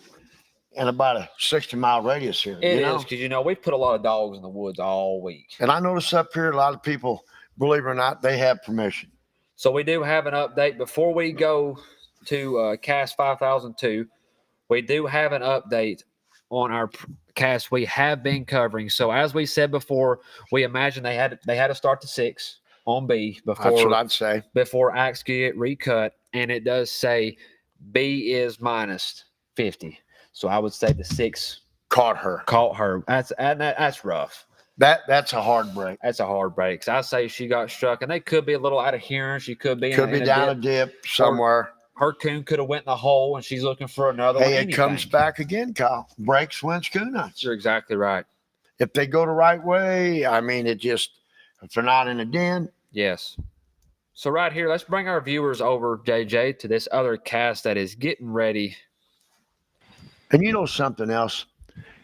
in about a 60-mile radius here. It is, because, we've put a lot of dogs in the woods all week. And I notice up here, a lot of people, believe it or not, they have permission. So we do have an update. Before we go to Cast 5002, we do have an update on our cast we have been covering. So as we said before, we imagine they had to start the 6 on B before. That's what I'd say. Before axe get recut, and it does say B is minus 50. So I would say the 6 caught her. That's rough. That's a hard break. That's a hard break. So I say she got struck, and they could be a little out of hearing. She could be down a dip somewhere. her coon could have went in the hole, and she's looking for another one. Hey, it comes back again, Kyle. Breaks wins coon hunts. You're exactly right. If they go the right way, I mean, if they're not in a den. Yes. So right here, let's bring our viewers over, JJ, to this other cast that is getting ready. And you know something else?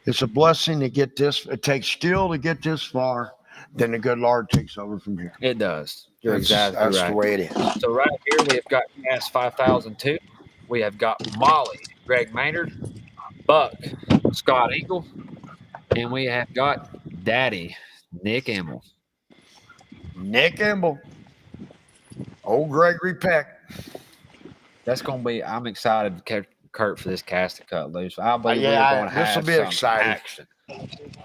It's a blessing to get this. It takes skill to get this far. Then the good Lord takes over from here. It does. You're exactly right. That's the way it is. So right here, we have got Cast 5002. We have got Molly, Greg Maynard, Buck, Scott Eagle, and we have got Daddy, Nick Emmel. Nick Emmel. Old Gregory Peck. That's going to be, I'm excited to catch Kurt for this cast to cut loose. I believe we're going to have this will be some exciting. action.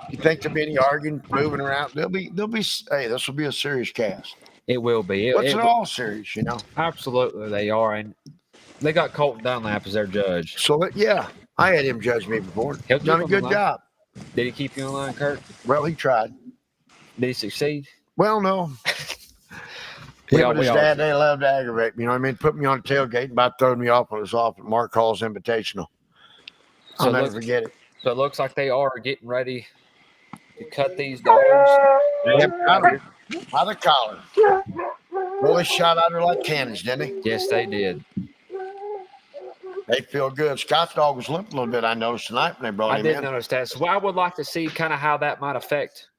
You think there'll be any arguing, moving around? They'll be. Hey, this will be a serious cast. It will be. It's all serious, you know. Absolutely, they are, and they got Colton Dunlap as their judge. So I had him judge me before. He'll Done a good job. Did he keep you in line, Kurt? Well, he tried. Did he succeed? Well, no. Him and his dad, they love to aggravate me. You know what I mean? Put me on a tailgate and about throwed me off when it was off at Mark Hall's Invitational. I'll never forget it. So it looks like they are getting ready to cut these dogs. Yep, by the collar. Well, they shot out her like cannons, didn't they? Yes, they did. They feel good. Scott's dog was limping a little bit, I noticed tonight when they brought him in. I did notice that. So I would like to see kind of how that might affect.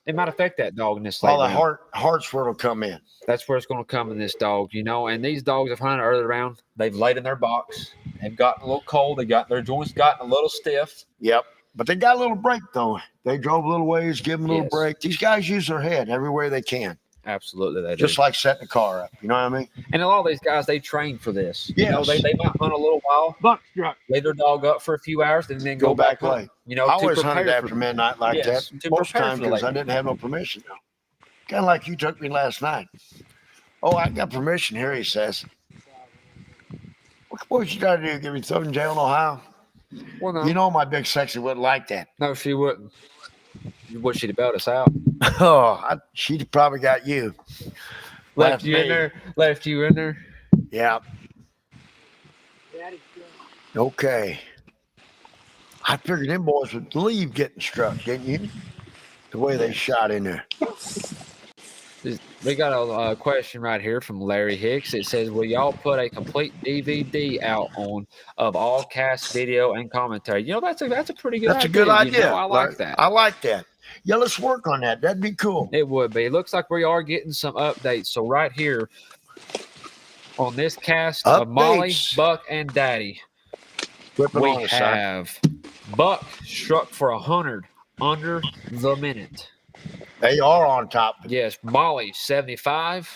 It might affect that dog in this late round. The heart's where it'll come in. That's where it's going to come in this dog, you know. And these dogs have hunted early round. They've laid in their box. They've gotten a little cold. Their joints gotten a little stiff. Yep. But they got a little break, though. They drove a little ways, give them a little break. These guys use their head everywhere they can. Absolutely, they do. Just like setting the car up. You know what I mean? And a lot of these guys, they train for this. Yes. You know, they might hunt a little while, lay their dog up for a few hours, and then go back late. You know, I always hunted after midnight like that. Most times because I didn't have no permission. Kind of like you took me last night. Oh, I got permission here, he says. What would you try to do? Get me thrown in jail in Ohio? Well, no. You know my big sexy wouldn't like that. No, she wouldn't. Would she'd have bailed us out? Oh, she'd probably got you. Left you in there. Yeah. Okay. I figured them boys would leave getting struck, didn't you? The way they shot in there. We got a question right here from Larry Hicks. It says, will y'all put a complete DVD out of all cast video and commentary? You know, that's a pretty good idea. That's a good idea. You know, I like that. I like that. Yeah, let's work on that. That'd be cool. It would be. It looks like we are getting some updates. So right here on this cast of Molly, Buck, and Daddy, we have Buck struck for 100 under the minute. They are on top. Yes, Molly 75,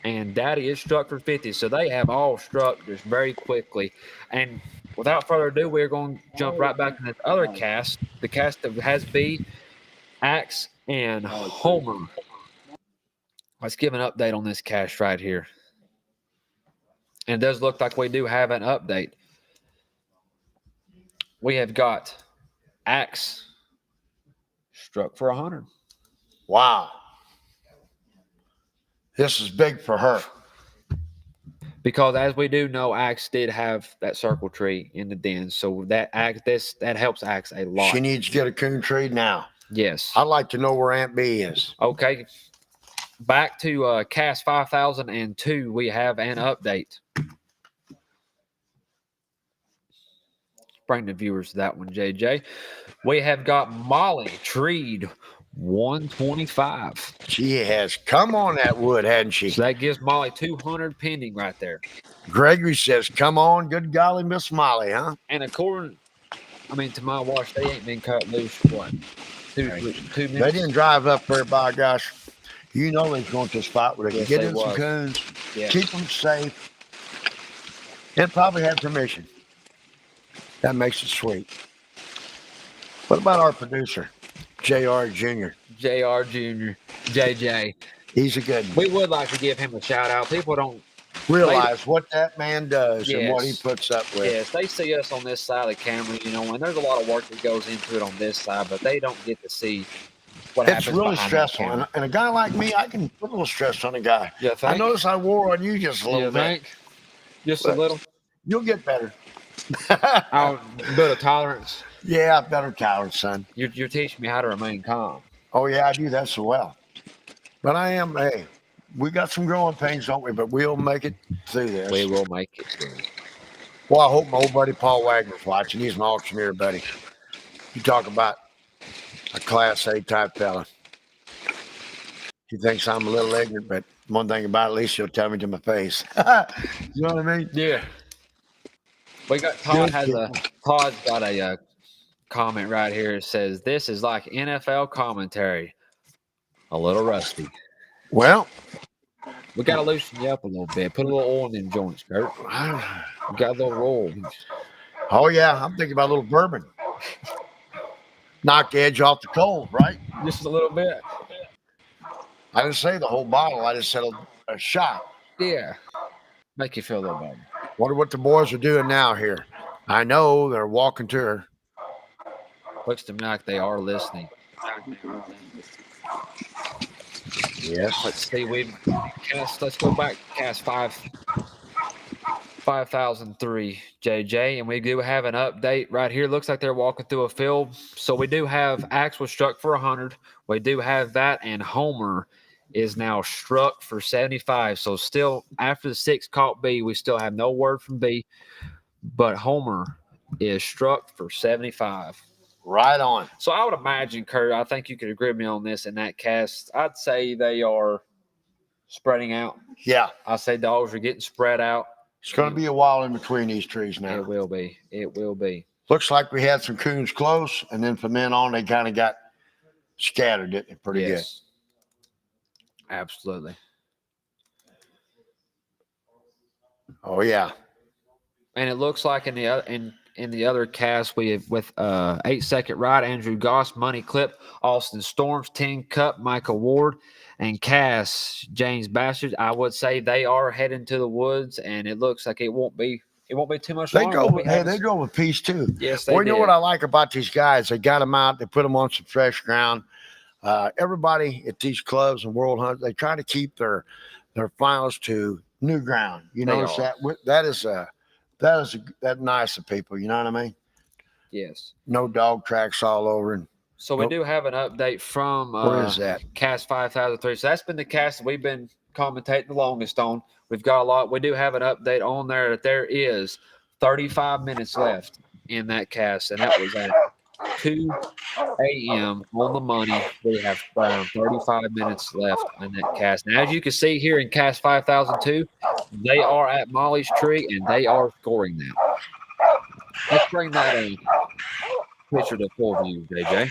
and Daddy is struck for 50. So they have all struck just very quickly. And without further ado, we're going to jump right back in this other cast, the cast that has B, Axe, and Homer. Let's give an update on this cast right here. And it does look like we do have an update. We have got Axe struck for 100. Wow. This is big for her. Because as we do know, Axe did have that circle tree in the den. So that helps Axe a lot. She needs to get a coon tree now. Yes. I'd like to know where Aunt B is. Okay. Back to Cast 5002, we have an update. Bring the viewers to that one, JJ. We have got Molly treed 125. She has come on that wood, hadn't she? So that gives Molly 200 pending right there. Gregory says, come on, good golly, Miss Molly, huh? And according, to my watch, they ain't been cut loose for what? Two minutes? They didn't drive up there, by gosh. You know they're going to a spot where they can get in some coons, keep them safe, and probably have permission. That makes it sweet. What about our producer? JR Jr. JJ. He's a good one. We would like to give him a shout out. People don't realize what that man does and what he puts up with. Yes, they see us on this side of the camera, and there's a lot of work that goes into it on this side, but they don't get to see what happens. It's really stressful. And a guy like me, I can put a little stress on a guy. Yeah, I notice I wore on you just a little bit. Just a little. You'll get better. I'll build a tolerance. Yeah, better tolerance, son. You're teaching me how to remain calm. Oh, yeah, I do that so well. But I am, hey, we got some growing pains, don't we? But we'll make it through this. We will make it through. Well, I hope my old buddy Paul Wagner's watching. He's my auctioneer buddy. You talk about a Class A type fella. He thinks I'm a little ignorant, but one thing about it, at least he'll tell me to my face. You know what I mean? Yeah. We got Todd's got a comment right here. It says, "This is like NFL commentary. A little rusty. Well, We got to loosen you up a little bit. Put a little oil in them joints, Kurt. We got a little roll. oh yeah, I'm thinking about a little bourbon. Knock the edge off the cold, right? Just a little bit. I didn't say the whole bottle. I just said a shot. Yeah. Make you feel a little better. Wonder what the boys are doing now here. I know they're walking to her. Looks to me like they are listening. Yes. Let's see. Let's go back to cast 5003, JJ, and we do have an update right here. Looks like they're walking through a field. So we do have Axe was struck for 100. We do have that, and Homer is now struck for 75. So still after the 6 caught B, we still have no word from B, but Homer is struck for 75. Right on. So I would imagine, Kurt, I think you could agree with me on this in that cast. I'd say they are spreading out. Yeah. I say dogs are getting spread out. It's going to be a while in between these trees now. It will be. It will be. Looks like we had some coons close, and then from then on, they kind of got scattered, didn't it? Pretty good. Absolutely. Oh, yeah. And it looks like in the other cast, we have with 8-second ride, Andrew Goss, Money Clip, Austin Storms, 10 Cup, Michael Ward, and Cass, James Bastard. I would say they are heading to the woods, and it looks like it won't be too much longer. They go with peace too. Yes, they Well, you did. know what I like about these guys? They got them out. They put them on some fresh ground. Everybody at these clubs and World Hunt, they try to keep their finals to new ground. You notice that? That's nice of people. You know what I mean? Yes. No dog tracks all over. And so we do have an update from where is that? Cast 5003. So that's been the cast that we've been commentating the longest on. We've got a lot. We do have an update on there that there is 35 minutes left in that cast, and that was at 2 a.m. on the money. We have 35 minutes left in that cast. Now, as you can see here in cast 5002, they are at Molly's tree, and they are scoring now. Let's bring that picture to full view, JJ.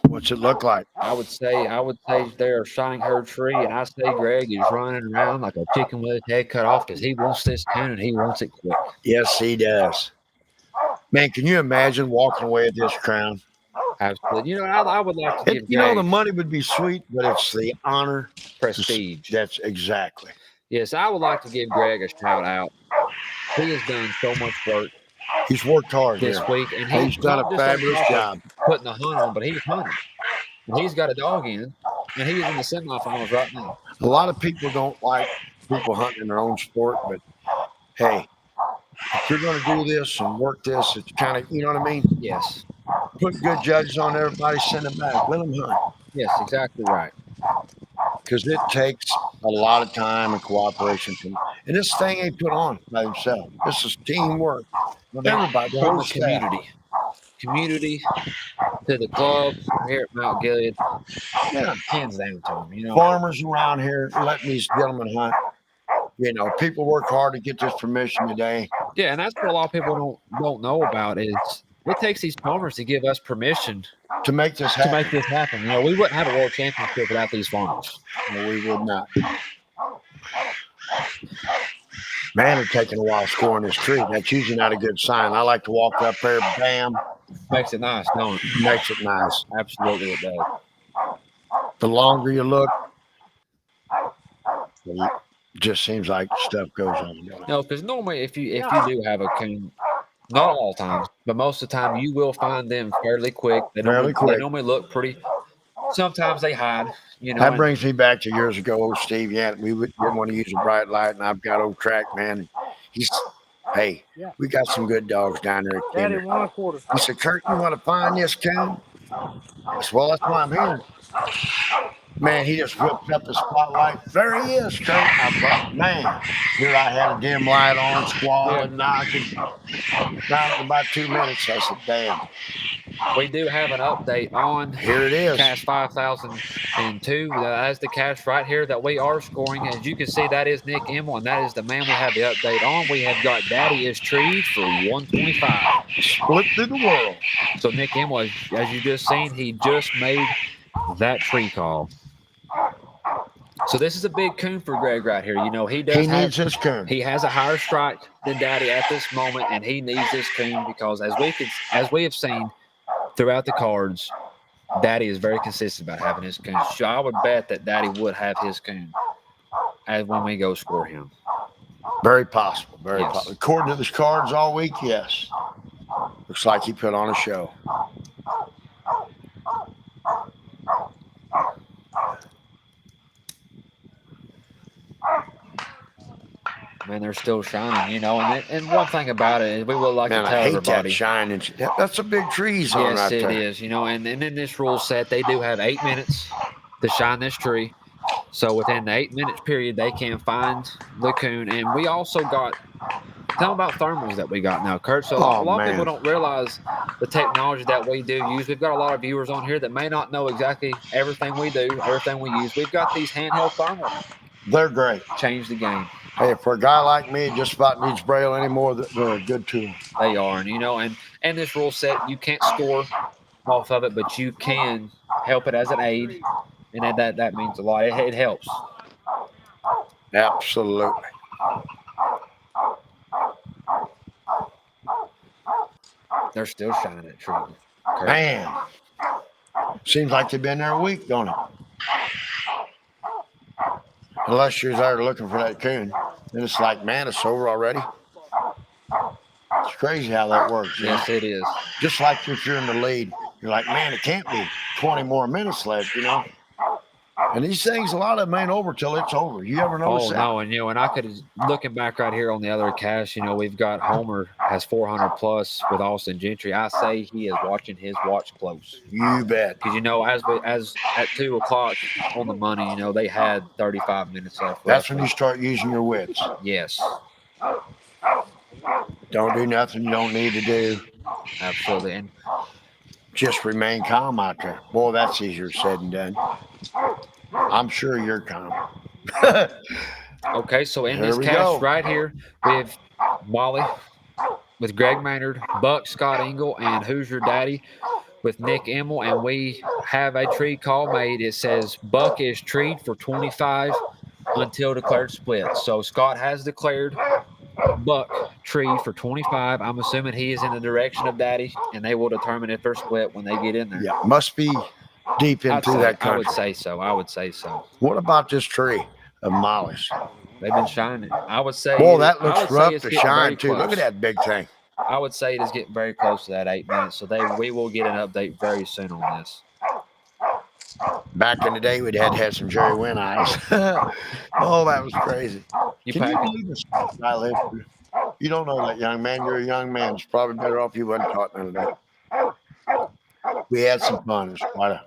What's it look like? I would say they're shining her tree, and I say Greg is running around like a chicken with his head cut off because he wants this tune and he wants it quick. Yes, he does. Man, can you imagine walking away with this crown? Absolutely. You know, I would like to give Greg, the money would be sweet, but it's the honor, prestige. That's exactly. Yes, I would like to give Greg a shout out. He has done so much work. He's worked hard this week, and he's done a fabulous job putting the hunt on, but he's hunting. And he's got a dog in, and he's in the semifinals right now. A lot of people don't like people hunting in their own sport, but hey, if you're going to do this and work this, it's kind of, you know what I mean? Yes. Put good judges on everybody, send them back, let them hunt. Yes, exactly right. Because it takes a lot of time and cooperation. And this thing ain't put on by himself. This is teamwork. Everybody, the whole community. community, to the club here at Mount Gilead, Yeah. hands down to them. You know, Farmers around here letting these gentlemen hunt. People work hard to get this permission today. yeah, and that's what a lot of people don't know about is it takes these farmers to give us permission to make this to happen. make this happen. You know, we wouldn't have a world championship without these farmers. No, we would not. Man, it's taking a while scoring this tree. That's usually not a good sign. I like to walk up there, bam. Makes it nice, don't it? Makes it nice. Absolutely, it does. The longer you look, it just seems like stuff goes on. No, because normally if you do have a coon, not all times, but most of the time you will find them fairly quick. They normally look pretty. Sometimes they hide. You know, that brings me back to years ago, old Steve. Yeah, we didn't want to use a bright light, and I've got old Track Man. Hey, we got some good dogs down there at Kinder. He said, Kurt, you want to find this coon? I said, well, that's why I'm here. Man, he just whipped up the spotlight. There he is, Kurt. I thought, man, here I had a dim light on, squalling, knocking. Down in about 2 minutes, I said, damn. We do have an update on here it is. Cache 5002. That's the cache right here that we are scoring. As you can see, that is Nick Emmel, and that is the man we have the update on. We have got Daddy is treed for 125. Split through the world. So Nick Emmel, as you just seen, he just made that tree call. So this is a big coon for Greg right here. You know, he needs this coon. He has a higher strike than Daddy at this moment, and he needs this coon because as we have seen throughout the cards, Daddy is very consistent about having his coon. So I would bet that Daddy would have his coon as when we go score him. Very possible. Very possible. According to the cards all week, yes. Looks like he put on a show. Man, they're still shining, you know. And one thing about it is we would like to tell everybody. That shining. That's a big tree zone right there. Yes, it is, you know. And in this rule set, they do have 8 minutes to shine this tree. So within the 8 minutes period, they can find the coon. And we also got, tell them about thermals that we got now, Kurt. So a lot of people don't realize the technology that we do use. We've got a lot of viewers on here that may not know exactly everything we do, everything we use. We've got these handheld thermals. They're great. Change the game. Hey, for a guy like me, just about needs braille anymore, they're a good tool. They are, and you know, and this rule set, you can't score off of it, but you can help it as an aid, and that means a lot. It helps. Absolutely. They're still shining at tree. Man, seems like they've been there a week, don't it? Unless you're there looking for that coon. Then it's like, man, it's over already. It's crazy how that works. Yes, it is. Just like if you're in the lead, you're like, man, it can't be 20 more minutes left, you know? And these things, a lot of them ain't over till it's over. You ever notice that? No, and you know, and I could, looking back right here on the other cache, you know, we've got Homer has 400 plus with Austin Gentry. I say he is watching his watch close. You bet. Because you know, as at 2 o'clock on the money, you know, they had 35 minutes left. That's when you start using your wits. Yes. Don't do nothing you don't need to do. Absolutely. And just remain calm out there. Boy, that's easier said than done. I'm sure you're calm. Okay, so in this cache right here, we have Molly with Greg Maynard, Buck, Scott Engel, and Who's Your Daddy with Nick Emmel, and we have a tree call made. It says Buck is treed for 25 until declared split. So Scott has declared Buck tree for 25. I'm assuming he is in the direction of Daddy, and they will determine if they're split when they get in there. Yeah, must be deep into that country. I would say so. What about this tree of Molly's? They've been shining. I would say. Boy, that looks rough to shine too. Look at that big thing. I would say it is getting very close to that 8 minutes. So we will get an update very soon on this. Back in the day, we'd had to have some Jerry Wynn eyes. Oh, that was crazy. Can you believe this I lived through? You don't know that, young man. You're a young man. It's probably better off you wasn't taught none of that. We had some fun. It was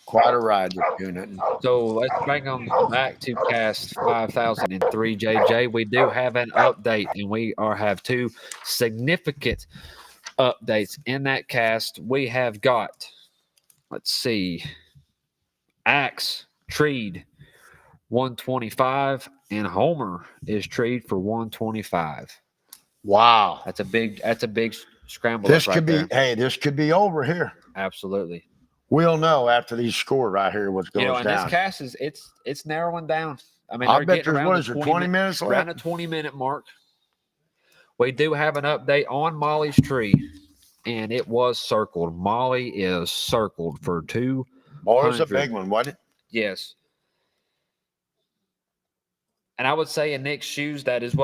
quite a ride just doing it. So let's bring them back to cast 5003, JJ. We do have an update, and we have two significant updates in that cast. We have got, let's see, Axe treed 125, and Homer is treed for 125. Wow. That's a big scramble This up right could be, there. hey, this could be over here. Absolutely. We'll know after these score right here what goes And down. this cast is it's narrowing down. I mean, I they're bet getting there's, around what the is there, 20 minutes around left? the 20-minute mark. We do have an update on Molly's tree, and it was circled. Molly is circled for 200. Boy, it was a big one, wasn't it? Yes. And I would say in Nick's shoes, that's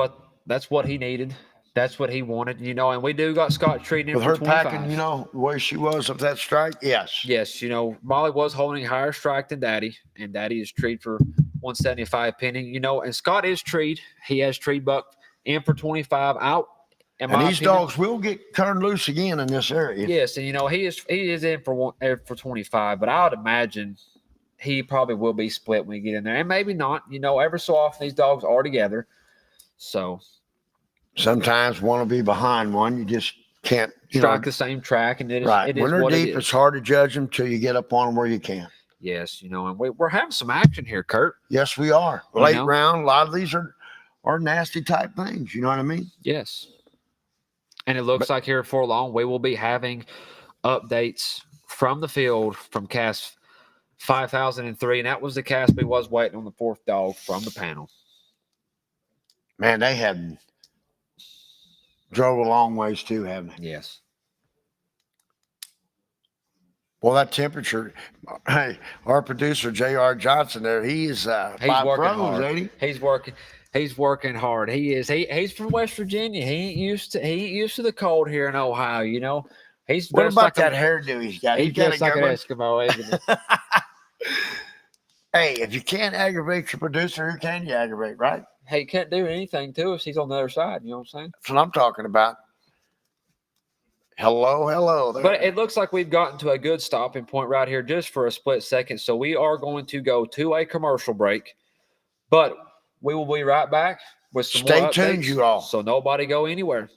what he needed. That's what he wanted, and we do got Scott treating him With for her 25. packing, the way she was with that strike, yes. Yes, Molly was holding a higher strike than Daddy, and Daddy is treed for 175 penny. And Scott is treed. He has treed buck in for 25 out. And these dogs will get turned loose again in this area. Yes, and he is in for 25, but I would imagine he probably will be split when we get in there, and maybe not. Every so often these dogs are together, so sometimes one will be behind one. You just can't strike the same track, and it is right. It When is they're what deep, it is. it's hard to judge them till you get up on them where you can. Yes, and we're having some action here, Kurt. Yes, we are. Late round, a lot of these are nasty type things. You know what I mean? Yes. And it looks like here for long we will be having updates from the field from cast 5003, and that was the cast we was waiting on the fourth dog from the panel. Man, they had drove a long ways too, haven't they? Yes. Well, that temperature. Hey, our producer J.R. Johnson there, he's working hard. ain't he? He's working hard. He is. He's from West Virginia. He ain't used to the cold here in Ohio. He's what dressed about like that hairdo he's got? He's dressed like an Eskimo, isn't he? Hey, if you can't aggravate your producer, who can you aggravate, right? Hey, he can't do anything to us. He's on the other side. You know what I'm saying? That's what I'm talking about. Hello there. But it looks like we've gotten to a good stopping point right here just for a split second. So we are going to go to a commercial break. But we will be right back with some more updates. Stay tuned, you all. So nobody go anywhere.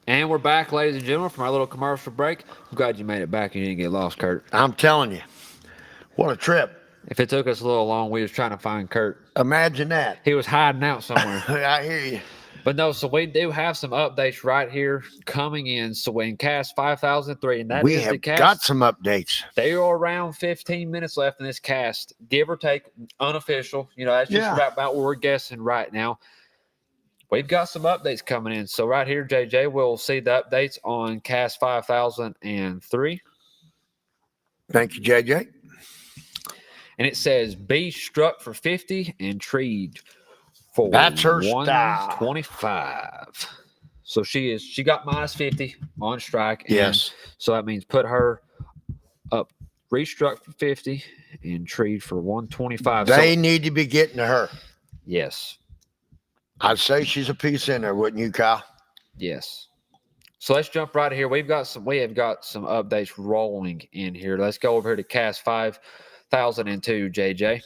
And we're back, ladies and gentlemen, from our little commercial break. I'm glad you made it back and you didn't get lost, Kurt. I'm telling you, what a trip. If it took us a little long, we was trying to find Kurt. Imagine that. He was hiding out somewhere. I hear you. But no, so we do have some updates right here coming in. So in cast 5003, and that We is the have cast. got some updates. They are around 15 minutes left in this cast, give or take, unofficial. That's just right about what we're guessing right now. We've got some updates coming in. So right here, JJ, we'll see the updates on cast 5003. Thank you, JJ. And it says B struck for 50 and treed for That's her style. 125. So she got minus 50 on strike. And Yes. so that means put her up, restruck for 50 and treed for 125. They need to be getting to her. Yes. I'd say she's a piece in there, wouldn't you, Kyle? Yes. So let's jump right here. We have got some updates rolling in here. Let's go over here to cast 5002, JJ.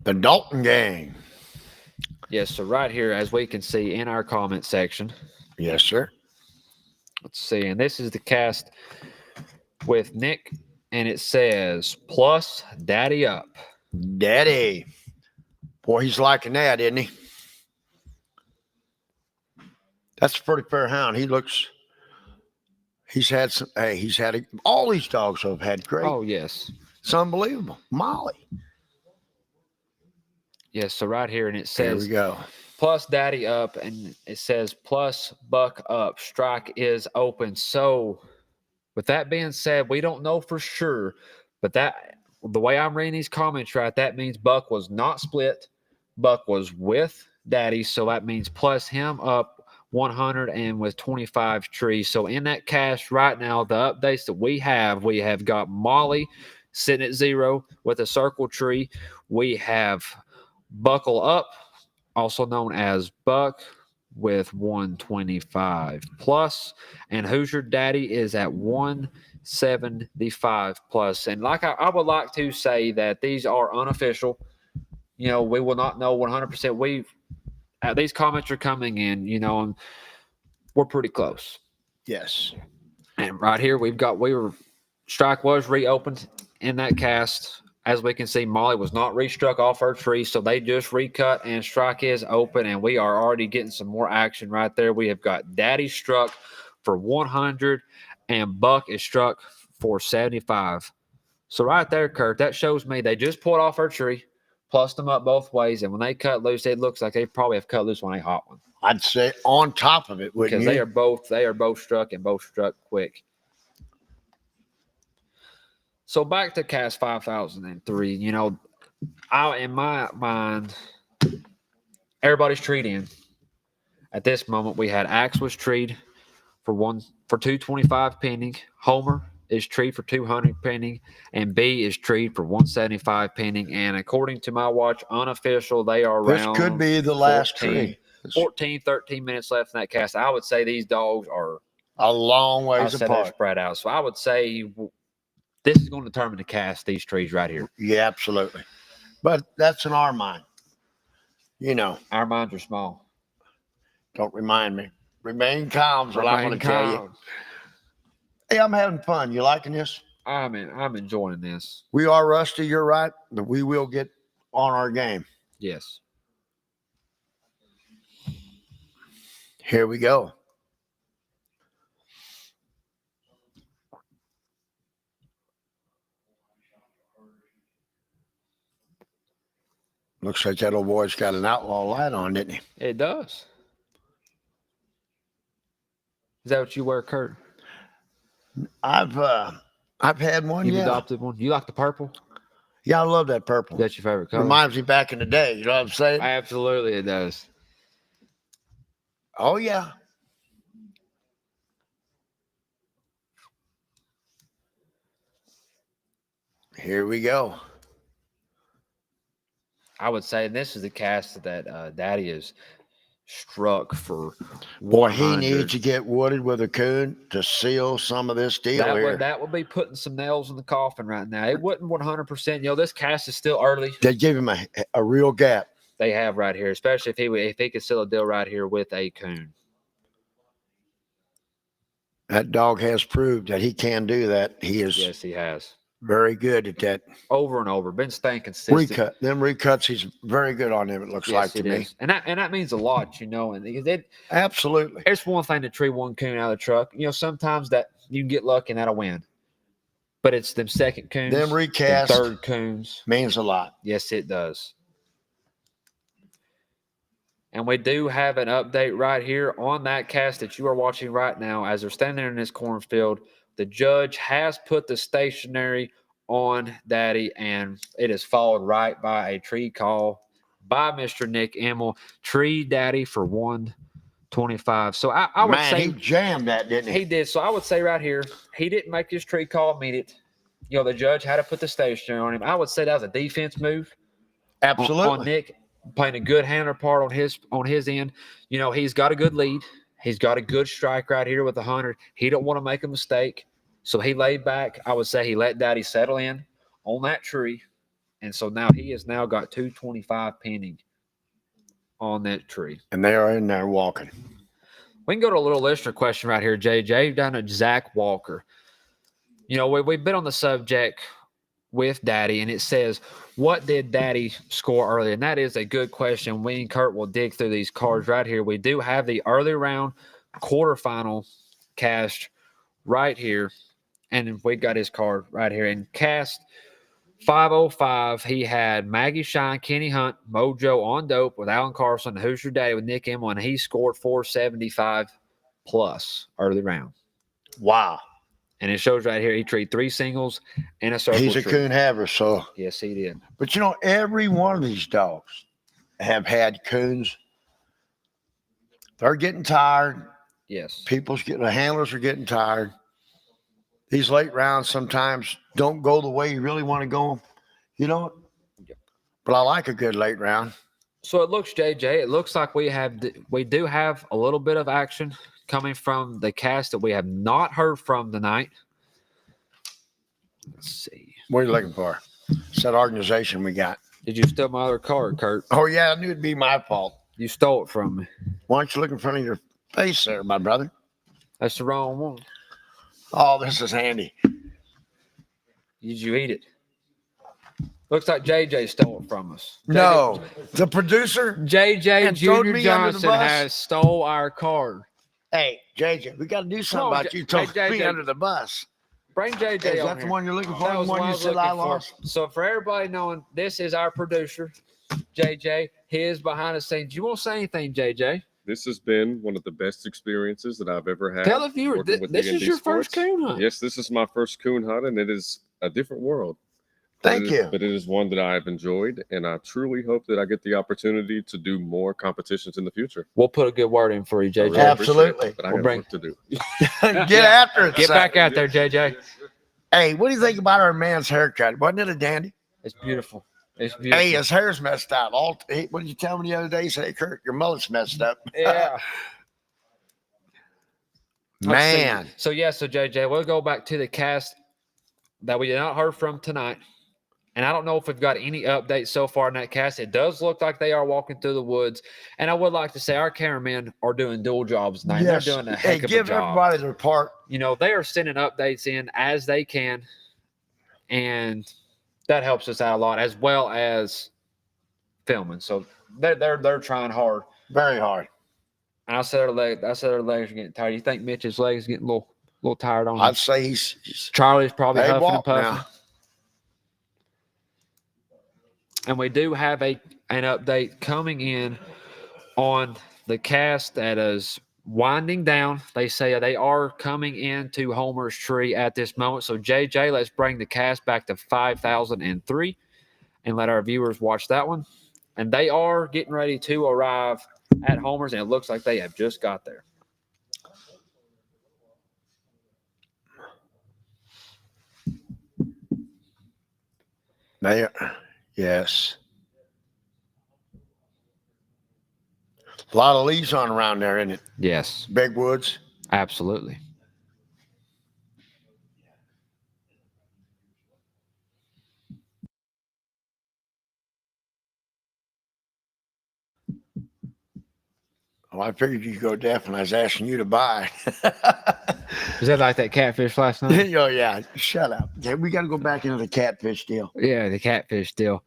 The Dalton gang. Yes, so right here, as we can see in our comment section. Yes, sir. Let's see, and this is the cast with Nick, and it says, plus daddy up. Daddy. Boy, he's liking that, isn't he? That's a pretty fair hound. He's had all these dogs have had great. Oh, yes. It's unbelievable. Molly. Yes, so right here, and it says, there we go. Plus daddy up, and it says plus buck up. Strike is open. So with that being said, we don't know for sure, but the way I'm reading these comments right, that means buck was not split. Buck was with daddy, so that means plus him up 100 and with 25 trees. So in that cast right now, the updates that we have got Molly sitting at 0 with a circle tree. We have Buckle Up, also known as Buck, with 125 plus, and Hoosier Daddy is at 175 plus. And like I would like to say that these are unofficial. We will not know 100%. These comments are coming in, and we're pretty close. Yes. And right here strike was reopened in that cast. As we can see, Molly was not restruck off her tree, so they just recut, and strike is open, and we are already getting some more action right there. We have got Daddy struck for 100, and Buck is struck for 75. So right there, Kurt, that shows me they just pulled off her tree, plussed them up both ways, and when they cut loose, it looks like they probably have cut loose on a hot one. I'd say on top of it, wouldn't you? Because they are both struck and both struck quick. So back to cast 5003, in my mind, everybody's treed in. At this moment, we had Axe was treed for 225 pending. Homer is treed for 200 pending, and B is treed for 175 pending. And according to my watch, unofficial, they are around. This could be the last 13 minutes left in that cast. I would say these dogs are a long ways apart, spread out. So I would say this is going to determine the cast, these trees right here. Yeah, absolutely. But that's in our mind. Our minds are small. Don't remind me. Remain calm is what I'm going to tell you. Hey, I'm having fun. You liking this? I'm enjoying this. We are rusty, you're right, but we will get on our game. Yes. Here we go. Looks like that old boy's got an outlaw light on, didn't he? It does. Is that what you wear, Kurt? I've had one. You've adopted one. You like the purple? Yeah, I love that purple. That's your favorite color. Reminds me back in the day. You know what I'm saying? Absolutely, it does. Oh yeah. Here we go. I would say this is the cast that Daddy is struck for. Boy, he needs to get wooded with a coon to seal some of this deal here. That would be putting some nails in the coffin right now. It wouldn't 100%. This cast is still early. They give him a real gap. They have right here, especially if he could seal a deal right here with a coon. That dog has proved that he can do that. He is Yes, he has. very good at that Over and over. Been staying consistent. recut. Them recuts, he's very good on them, it looks like to me. And that means a lot, you know. And Absolutely. it's one thing to tree one coon out of the truck. You know, sometimes that you can get lucky and that'll win. But it's them second coons, Them recast third coons. means a lot. Yes, it does. And we do have an update right here on that cast that you are watching right now. As they're standing there in this cornfield, the judge has put the stationary on Daddy, and it is followed right by a tree call by Mr. Nick Emmel. Tree Daddy for 125. So I would say he jammed that, didn't he? He did. So I would say right here, he didn't make his tree call immediate. You know, the judge had to put the stationary on him. I would say that was a defense move. Absolutely. On Nick, playing a good handler part on his end. You know, he's got a good lead. He's got a good strike right here with the 100. He don't want to make a mistake. So he laid back. I would say he let Daddy settle in on that tree. And so now he has now got 225 pending on that tree. And they are in there walking. We can go to a little listener question right here, JJ, down to Zach Walker. You know, we've been on the subject with Daddy, and it says, what did Daddy score early? And that is a good question. We and Kurt will dig through these cards right here. We do have the early round quarterfinal cast right here, and we got his card right here. And cast 505, he had Maggie Shine, Kenny Hunt, Mojo on dope with Alan Carson, Hoosier Day with Nick Emmel, and he scored 475 plus early round. Wow. And it shows right here he treated 3 singles and a circle. He's a coon haver, so. Yes, he did. But you know, every one of these dogs have had coons. They're getting tired. Yes. The handlers are getting tired. These late rounds sometimes don't go the way you really want to go. You know, but I like a good late round. So it looks, JJ, it looks like we do have a little bit of action coming from the cast that we have not heard from tonight. Let's see. What are you looking for? It's that organization we got. Did you steal my other card, Kurt? Oh, yeah, I knew it'd be my fault. You stole it from me. Why don't you look in front of your face there, my brother? That's the wrong one. Oh, this is handy. Did you eat it? Looks like JJ stole it from us. No, the producer, JJ Junior Johnson bus? has stole our card. Hey, JJ, we got to do something about you throwing me under the bus. Bring JJ Is on that the here. one you're looking for? That The was one what I you was said I looking for. lost? So for everybody knowing, this is our producer, JJ. He is behind the scenes. You won't say anything, JJ? This has been one of the best experiences that I've ever had. Tell the viewer, working with this D&D is your first Sports. coon hunt. Yes, this is my first coon hunt, and it is a different world. Thank you. But it is one that I've enjoyed, and I truly hope that I get the opportunity to do more competitions in the future. We'll put a good word in for you, I JJ. really Absolutely. appreciate it, but I We'll have bring- work to do. Get after it. Get son. back out there, JJ. Hey, what do you think about our man's haircut? Wasn't it a dandy? It's beautiful. It's beautiful. Hey, his hair's messed up. What did you tell me the other day? He said, hey, Kurt, your mullet's messed up. Yeah. Man. So JJ, we'll go back to the cast that we did not heard from tonight. And I don't know if we've got any updates so far in that cast. It does look like they are walking through the woods. And I would like to say our cameramen are doing dual jobs tonight. Yes. They're doing a heck of a give job. everybody their part. You know, they are sending updates in as they can. And that helps us out a lot, as well as filming. So they're trying hard. Very hard. And I said her legs are getting tired. You think Mitch's legs getting a little tired on him? I'd say he's Charlie's probably they huffing and walk puffing. now. And we do have an update coming in on the cast that is winding down. They say they are coming into Homer's tree at this moment. So, JJ, let's bring the cast back to 5003 and let our viewers watch that one. And they are getting ready to arrive at Homer's, and it looks like they have just got there. Yes. A lot of leaves on around there, isn't it? Yes, Big woods. absolutely. Well, I figured you'd go deaf when I was asking you to buy. Was that like that catfish last night? Oh, yeah. Shut up. Okay, we got to go back into the catfish deal. Yeah, the catfish deal.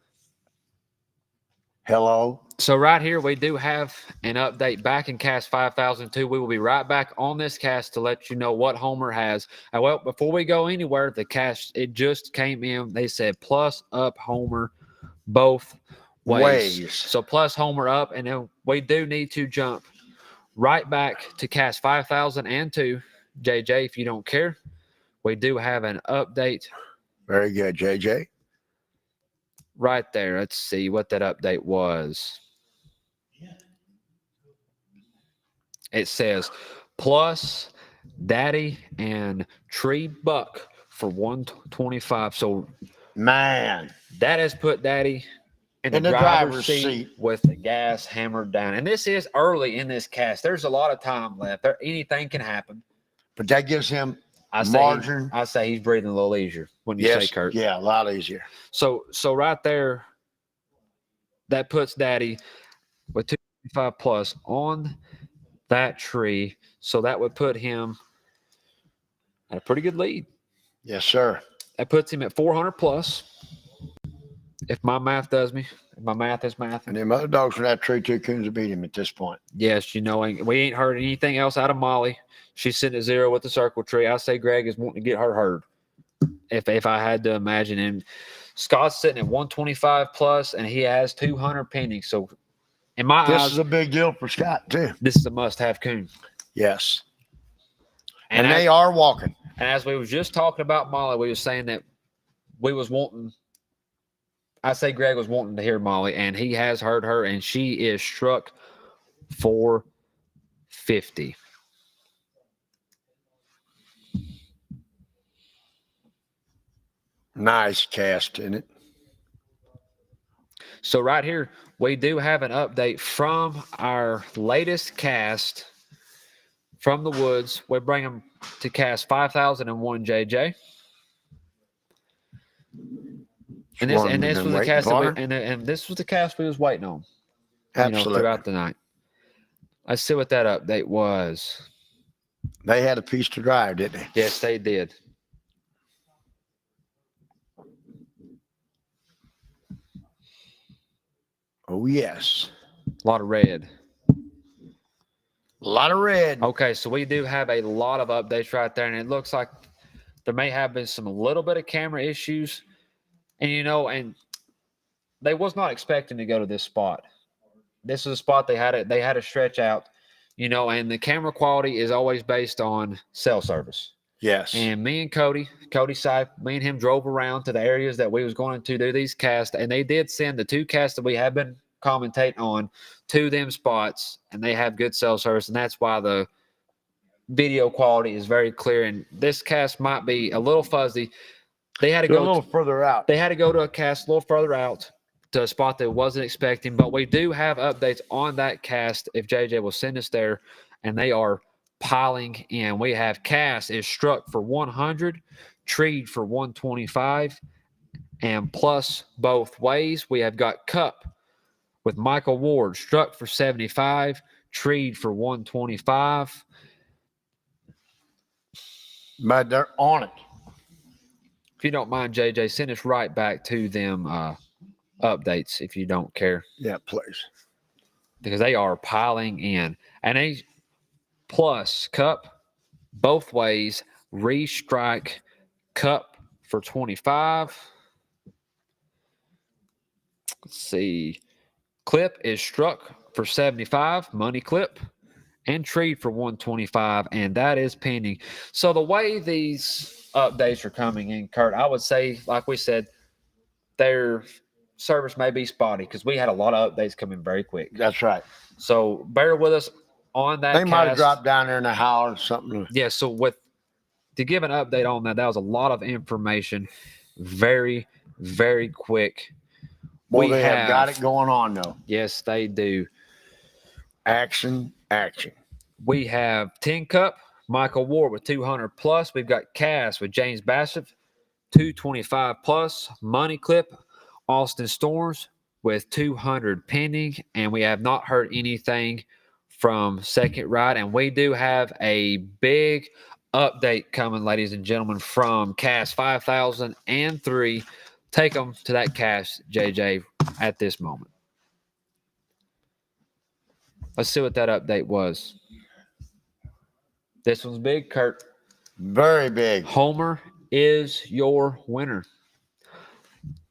Hello. So right here, we do have an update back in cast 5002. We will be right back on this cast to let you know what Homer has. And well, before we go anywhere, the cast, it just came in. They said plus up Homer both ways. So plus Homer up, and then we do need to jump right back to cast 5002. JJ, if you don't care, we do have an update. Very good, JJ. Right there. Let's see what that update was. It says plus Daddy and Tree Buck for 125. So man, that has put Daddy in the driver's seat with the gas hammered down. And this is early in this cast. There's a lot of time left. Anything can happen. But that gives him margin. I say he's breathing a little easier when you say Kurt. Yeah, a lot easier. So right there, that puts Daddy with 225 plus on that tree. So that would put him at a pretty good lead. Yes, sir. That puts him at 400 plus. If my math does me, if my math is math. And them other dogs from that tree, 2 coons will beat him at this point. Yes, you know, we ain't heard anything else out of Molly. She's sitting at 0 with the circle tree. I say Greg is wanting to get her herd. If I had to imagine him. Scott's sitting at 125 plus, and he has 200 pending. So in my eyes, this is a big deal for Scott, too. This is a must-have coon. Yes. And they are walking. And as we was just talking about Molly, we was saying that we was wanting, I say Greg was wanting to hear Molly, and he has heard her, and she is struck 450. Nice cast, isn't it? So right here, we do have an update from our latest cast from the woods. We bring them to cast 5001, JJ. And this was the cast and this was the cast we was waiting on. Absolutely. Throughout the night. Let's see what that update was. They had a piece to drive, didn't they? Yes, they did. Oh, yes. A lot of red. A lot of red. Okay, so we do have a lot of updates right there, and it looks like there may have been some little bit of camera issues. And, and they was not expecting to go to this spot. This is a spot they had to stretch out, and the camera quality is always based on cell service. Yes. And me and Cody Sype, me and him drove around to the areas that we was going to do these casts, and they did send the 2 casts that we have been commentating on to them spots, and they have good cell service, and that's why the video quality is very clear. And this cast might be a little fuzzy. They had to go a little further out. They had to go to a cast a little further out to a spot that wasn't expecting, but we do have updates on that cast if JJ will send us there, and they are piling in. We have cast is struck for 100, treed for 125, and plus both ways. We have got Cup with Michael Ward struck for 75, treed for 125. But they're on it. If you don't mind, JJ, send us right back to them updates if you don't care. Yeah, please. Because they are piling in. And a plus Cup both ways, restrike Cup for 25. Let's see. Clip is struck for 75, money clip, and treed for 125, and that is pending. So the way these updates are coming in, Kurt, I would say, like we said, their service may be spotty because we had a lot of updates coming very quick. That's right. So bear with us on that. They might have dropped down there in the howl or something. Yeah, so to give an update on that was a lot of information, very, very quick. Well, they have got it going on, though. Yes, they do. Action. We have 10 Cup, Michael Ward with 200 plus. We've got Cass with James Bassett, 225 plus. Money Clip, Austin Storms with 200 pending. And we have not heard anything from second ride. And we do have a big update coming, ladies and gentlemen, from cast 5003. Take them to that cast, JJ, at this moment. Let's see what that update was. This one's big, Kurt. Very big. Homer is your winner.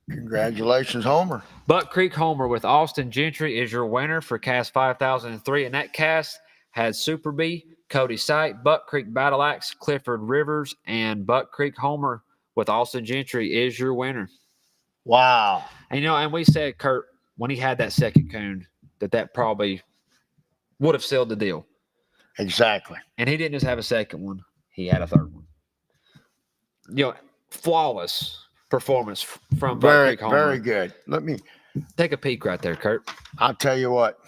Congratulations, Homer. Buck Creek Homer with Austin Gentry is your winner for cast 5003. And that cast had Super B, Cody Sight, Buck Creek Battle Axe, Clifford Rivers, and Buck Creek Homer with Austin Gentry is your winner. Wow. And, and we said, Kurt, when he had that second coon, that probably would have sealed the deal. Exactly. And he didn't just have a second one. He had a third one. Flawless performance from Buck Creek Homer. Very good. Let me take a peek right there, Kurt. I'll tell you what.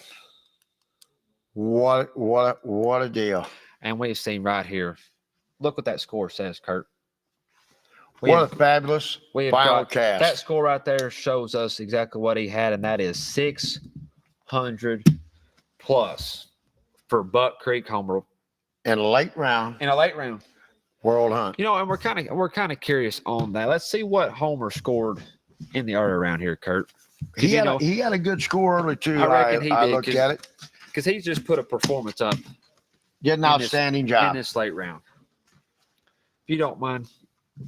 What a deal. And we've seen right here. Look what that score says, Kurt. What a fabulous final cast. That score right there shows us exactly what he had, and that is 600 plus for Buck Creek Homer. In a late round. World Hunt. And we're kind of curious on that. Let's see what Homer scored in the early round here, Kurt. He had a good score early too. I reckon he did. I looked at it because he's just put a performance up. Did an outstanding job in this late round. If you don't mind,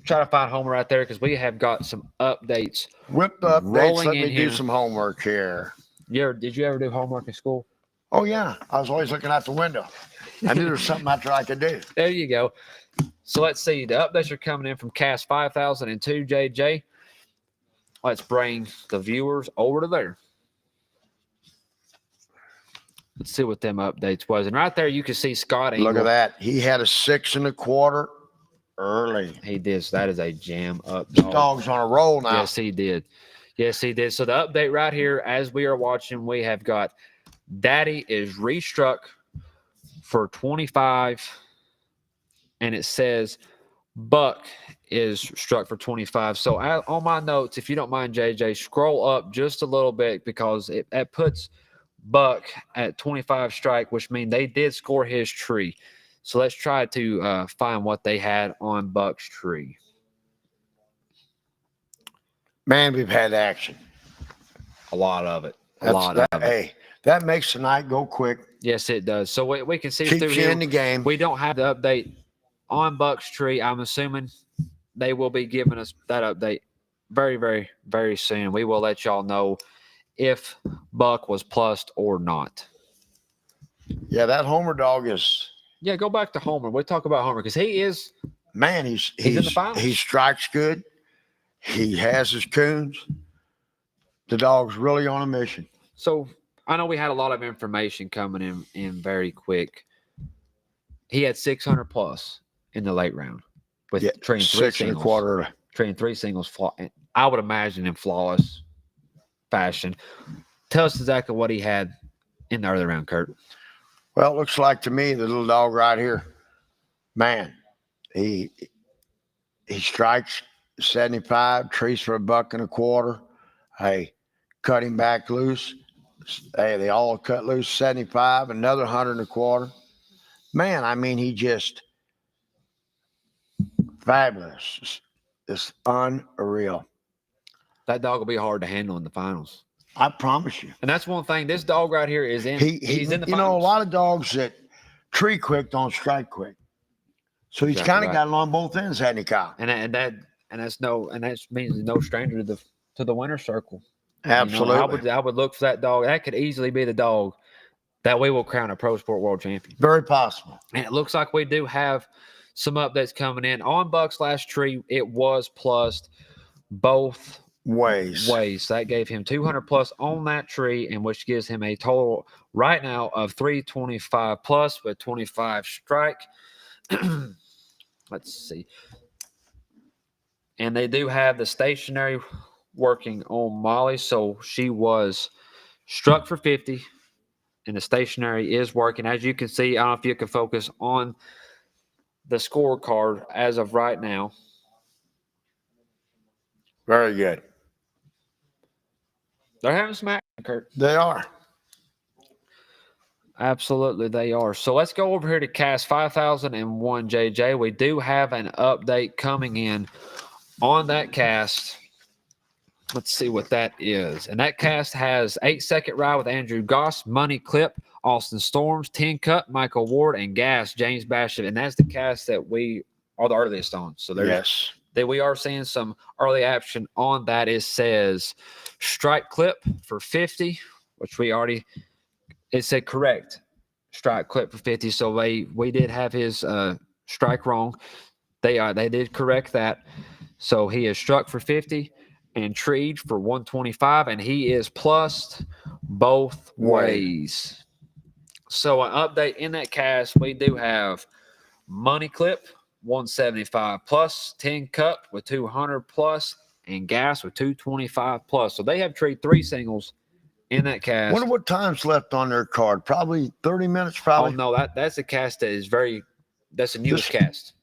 try to find Homer right there because we have got some updates. Whip updates. Let me do some homework here. Did you ever do homework in school? Oh yeah, I was always looking out the window. I knew there was something out there I could do. There you go. So let's see. The updates are coming in from cast 5002, JJ. Let's bring the viewers over to there. Let's see what them updates was. And right there, you can see Scott Engel. Look at that. He had a 6 1/4 early. He did. So that is a jam up dog. This dog's on a roll now. Yes, he did. So the update right here, as we are watching, we have got Daddy is restruck for 25. And it says Buck is struck for 25. So on my notes, if you don't mind, JJ, scroll up just a little bit because it puts Buck at 25 strike, which means they did score his tree. So let's try to find what they had on Buck's tree. Man, we've had action. A lot of it. Hey, that makes the night go quick. Yes, it does. So we can see Keeps through you here. in the game. We don't have the update on Buck's tree. I'm assuming they will be giving us that update very, very, very soon. We will let y'all know if Buck was plussed or not. Yeah, that Homer dog is. Yeah, go back to Homer. We'll talk about Homer because he is. Man, he's in the finals. He strikes good. He has his coons. The dog's really on a mission. So I know we had a lot of information coming in very quick. He had 600 plus in the late round with train 3 6 singles. 1/4. Train 3 singles. I would imagine in flawless fashion. Tell us exactly what he had in the early round, Kurt. Well, it looks like to me the little dog right here, man, he strikes 75, trees for $1.25. Hey, cut him back loose. Hey, they all cut loose 75, another 125. Man, I mean, he just fabulous. It's unreal. That dog will be hard to handle in the finals. I promise you. And that's one thing. This dog right here is in. He's in the finals. You know, a lot of dogs that tree quick don't strike quick. So he's kind of got it on both ends, hasn't he, Kyle? And that means no stranger to the winner's circle. Absolutely. I would look for that dog. That could easily be the dog that we will crown a Pro Sport World Champion. Very possible. And it looks like we do have some updates coming in. On Buck's last tree, it was plussed both ways. That gave him 200 plus on that tree, and which gives him a total right now of 325 plus with 25 strike. Let's see. And they do have the stationary working on Molly, so she was struck for 50, and the stationary is working. As you can see, I don't know if you can focus on the scorecard as of right now. Very good. They're having some action, Kurt. They are. Absolutely, they are. So let's go over here to cast 5001, JJ. We do have an update coming in on that cast. Let's see what that is. And that cast has 8-second ride with Andrew Goss, Money Clip, Austin Storms, 10 Cut, Michael Ward, and Gas, James Basham. And that's the cast that we are the earliest on. So there's Yes. that we are seeing some early action on that. It says strike clip for 50, which it said correct strike clip for 50. So we did have his strike wrong. They did correct that. So he is struck for 50 and treed for 125, and he is plussed both ways. So an update in that cast, we do have Money Clip 175 plus, 10 Cut with 200 plus, and Gas with 225 plus. So they have treed 3 singles in that cast. Wonder what time's left on their card. Probably 30 minutes, Oh probably. no, that's a cast that is that's a newest cast.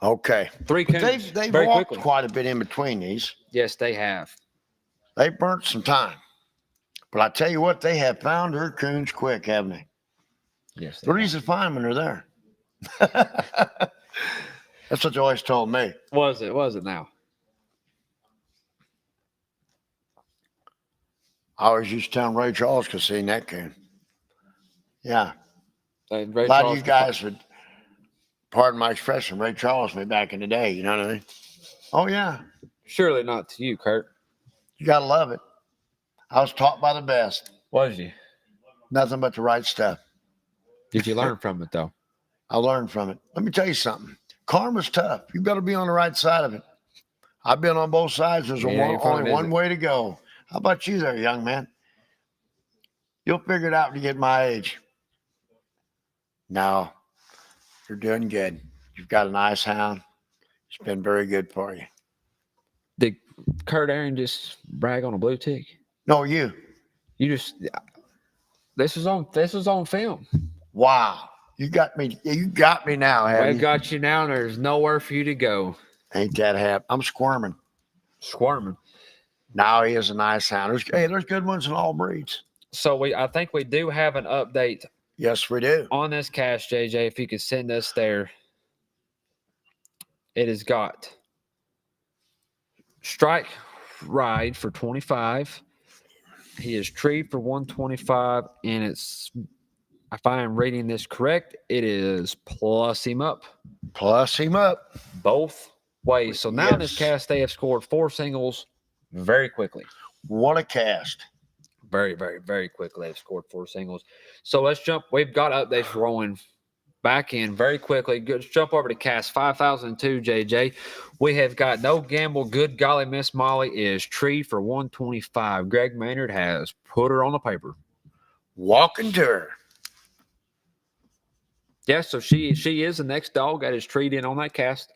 Okay. 3 But coons they've very walked quickly. quite a bit in between these. Yes, they have. They burnt some time. But I tell you what, they have found their coons quick, haven't they? Yes, they They're have. easy to find when they're there. That's what you always told me. Was it now? I always used to tell Ray Charles could see that coon. Yeah. A Ray lot Charles of you guys would, pardon my expression, Ray Charles me back in the day. You know what I mean? Oh, yeah. Surely not to you, Kurt. You got to love it. I was taught by the best. Was you? Nothing but the right stuff. Did you learn from it though? I learned from it. Let me tell you something. Karma's tough. You better be on the right side of it. I've been on both sides. There's only one way to go. How about you there, young man? You'll figure it out when you get my age. No, you're doing good. You've got a nice hound. It's been very good for you. Did Kurt Aaron just brag on a blue tick? No, you. You just this was on film. Wow. You got me. You got me now, I haven't you? got you now, and there's nowhere for you to go. Ain't that happy? I'm squirming. Squirming. Now he is a nice hound. There's good ones in all breeds. So I think we do have an update Yes, we do. on this cache, JJ. If you could send us there, it has got strike ride for 25. He is treed for 125, and it's, if I am reading this correct, it is plus him up Plus him up. both ways. So now in this Yes. cast, they have scored 4 singles very quickly. What a cast. Very, very, very quickly. They've scored 4 singles. So let's jump. We've got updates rolling back in very quickly. Let's jump over to cast 5002, JJ. We have got No Gamble, Good Golly Miss Molly is treed for 125. Greg Maynard has put her on the paper. Walking to her. Yeah, so she is the next dog that is treed in on that cast.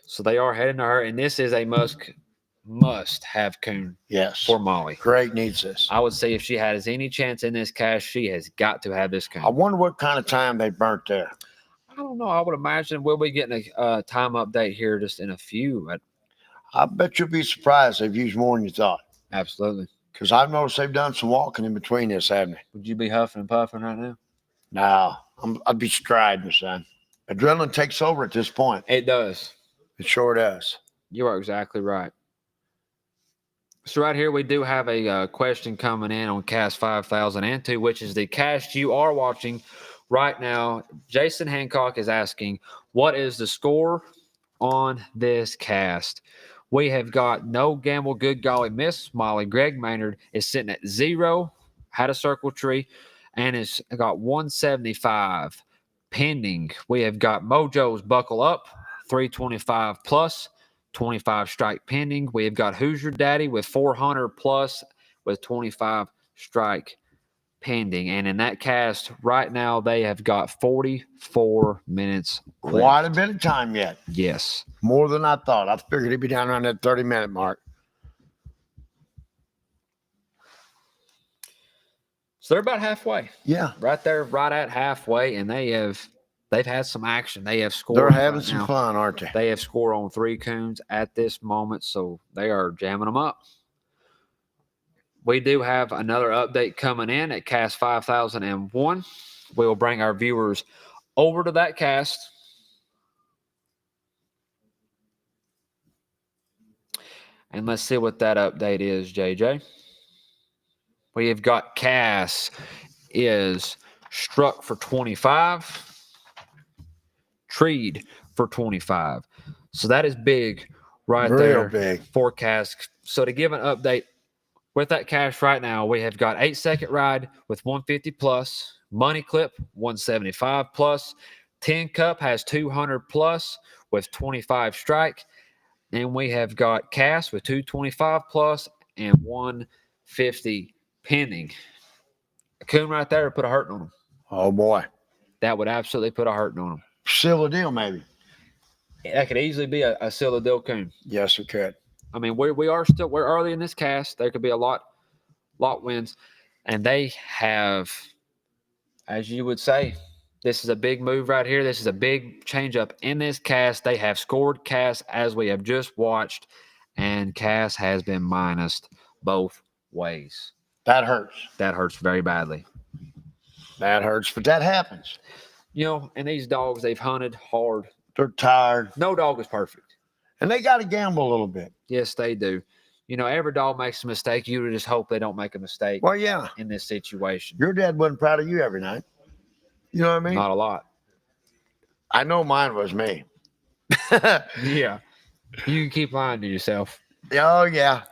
So they are heading to her, and this is a must have coon Yes. for Molly. Greg needs this. I would say if she has any chance in this cast, she has got to have this coon. I wonder what kind of time they burnt there. I don't know. I would imagine we'll be getting a time update here just in a few. But I bet you'll be surprised they've used more than you thought. absolutely. Because I've noticed they've done some walking in between this, haven't they? Would you be huffing and puffing right now? No, I'd be striding, son. Adrenaline takes over at this point. It does. It sure does. You are exactly right. So right here, we do have a question coming in on Cast 5002, which is the cast you are watching right now. Jason Hancock is asking, what is the score on this cast? We have got No Gamble, Good Golly Miss Molly. Greg Maynard is sitting at 0, had a circle tree, and it's got 175 pending. We have got Mojo's Buckle Up, 325 plus, 25 strike pending. We have got Hoosier Daddy with 400 plus with 25 strike pending. And in that cast right now, they have got 44 minutes left. Quite a bit of time yet. Yes. More than I thought. I figured he'd be down around that 30-minute mark. So they're about halfway. Yeah. Right there, right at halfway, and they've had some action. They have scored. They're having right some now. fun, aren't they? They have scored on 3 coons at this moment, so they are jamming them up. We do have another update coming in at Cast 5001, we will bring our viewers over to that cast. And let's see what that update is, JJ. We have got Cass is struck for 25. Treed for 25. So that is big right Real there big. for Cass. So to give an update with that cash right now, we have got 8-second ride with 150 plus, money clip 175 plus, 10 cup has 200 plus with 25 strike, and we have got Cass with 225 plus and 150 pending. A coon right there would put a hurting on him. Oh, boy. That would absolutely put a hurting on him. Seal the deal, maybe. That could easily be a Seal the Deal coon. Yes, it could. I mean, we're early in this cast. There could be a lot wins, and they have, as you would say, this is a big move right here. This is a big change up in this cast. They have scored Cass as we have just watched, and Cass has been minused both ways. That hurts. That hurts very badly. That hurts, but that happens. You know, and these dogs, they've hunted hard. They're tired. No dog is perfect. And they got to gamble a little bit. Yes, they do. You know, every dog makes a mistake. You just hope they don't make a mistake Well, yeah. in this situation. Your dad wasn't proud of you every night. You know what I mean? Not a lot. I know mine was me. Yeah. You can keep lying to yourself. Oh, yeah.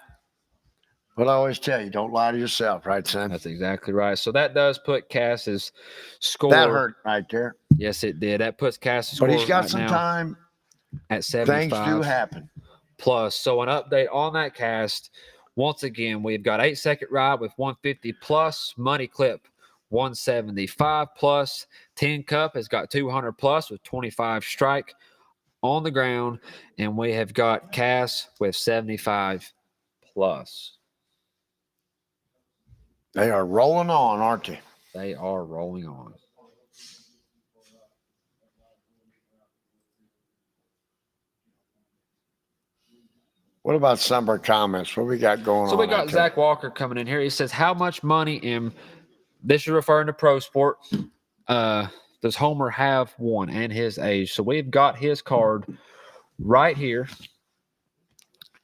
But I always tell you, don't lie to yourself, right, son? That's exactly right. So that does put Cass's score. That hurt right there. Yes, it did. That puts Cass's score But he's got right some now time. at 75 Things do happen. plus. So an update on that cast. Once again, we've got 8-second ride with 150 plus, money clip 175 plus, 10 cup has got 200 plus with 25 strike on the ground, and we have got Cass with 75 plus. They are rolling on, aren't they? They are rolling on. What about some of our comments? What we got going on? So we got out there? Zach Walker coming in here. He says, how much money in, this is referring to Pro Sport, does Homer have one and his age? So we've got his card right here.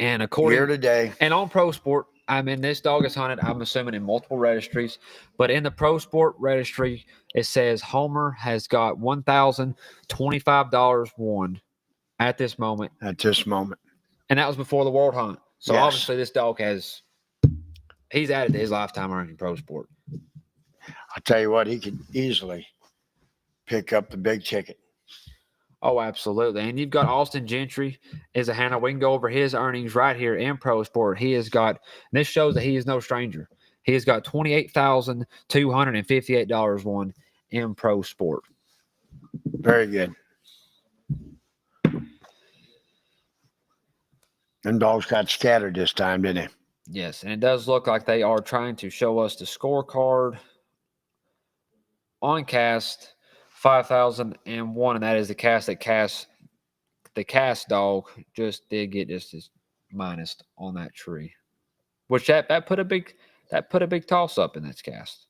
And according Year to day. and on Pro Sport, I mean, this dog is hunted, I'm assuming, in multiple registries. But in the Pro Sport registry, it says Homer has got $1,025 won at this moment. At this moment. And that was before the World Hunt. So Yes. obviously this dog he's added to his lifetime earning in Pro Sport. I'll tell you what, he could easily pick up the big ticket. Oh, absolutely. And you've got Austin Gentry as a handler. We can go over his earnings right here in Pro Sport. He has got, this shows that he is no stranger. He has got $28,258 won in Pro Sport. Very good. Them dogs got scattered this time, didn't they? Yes, and it does look like they are trying to show us the scorecard on cast 5,001, and that is the cast that the cast dog just did get just minus on that tree, which that put a big toss up in this cast.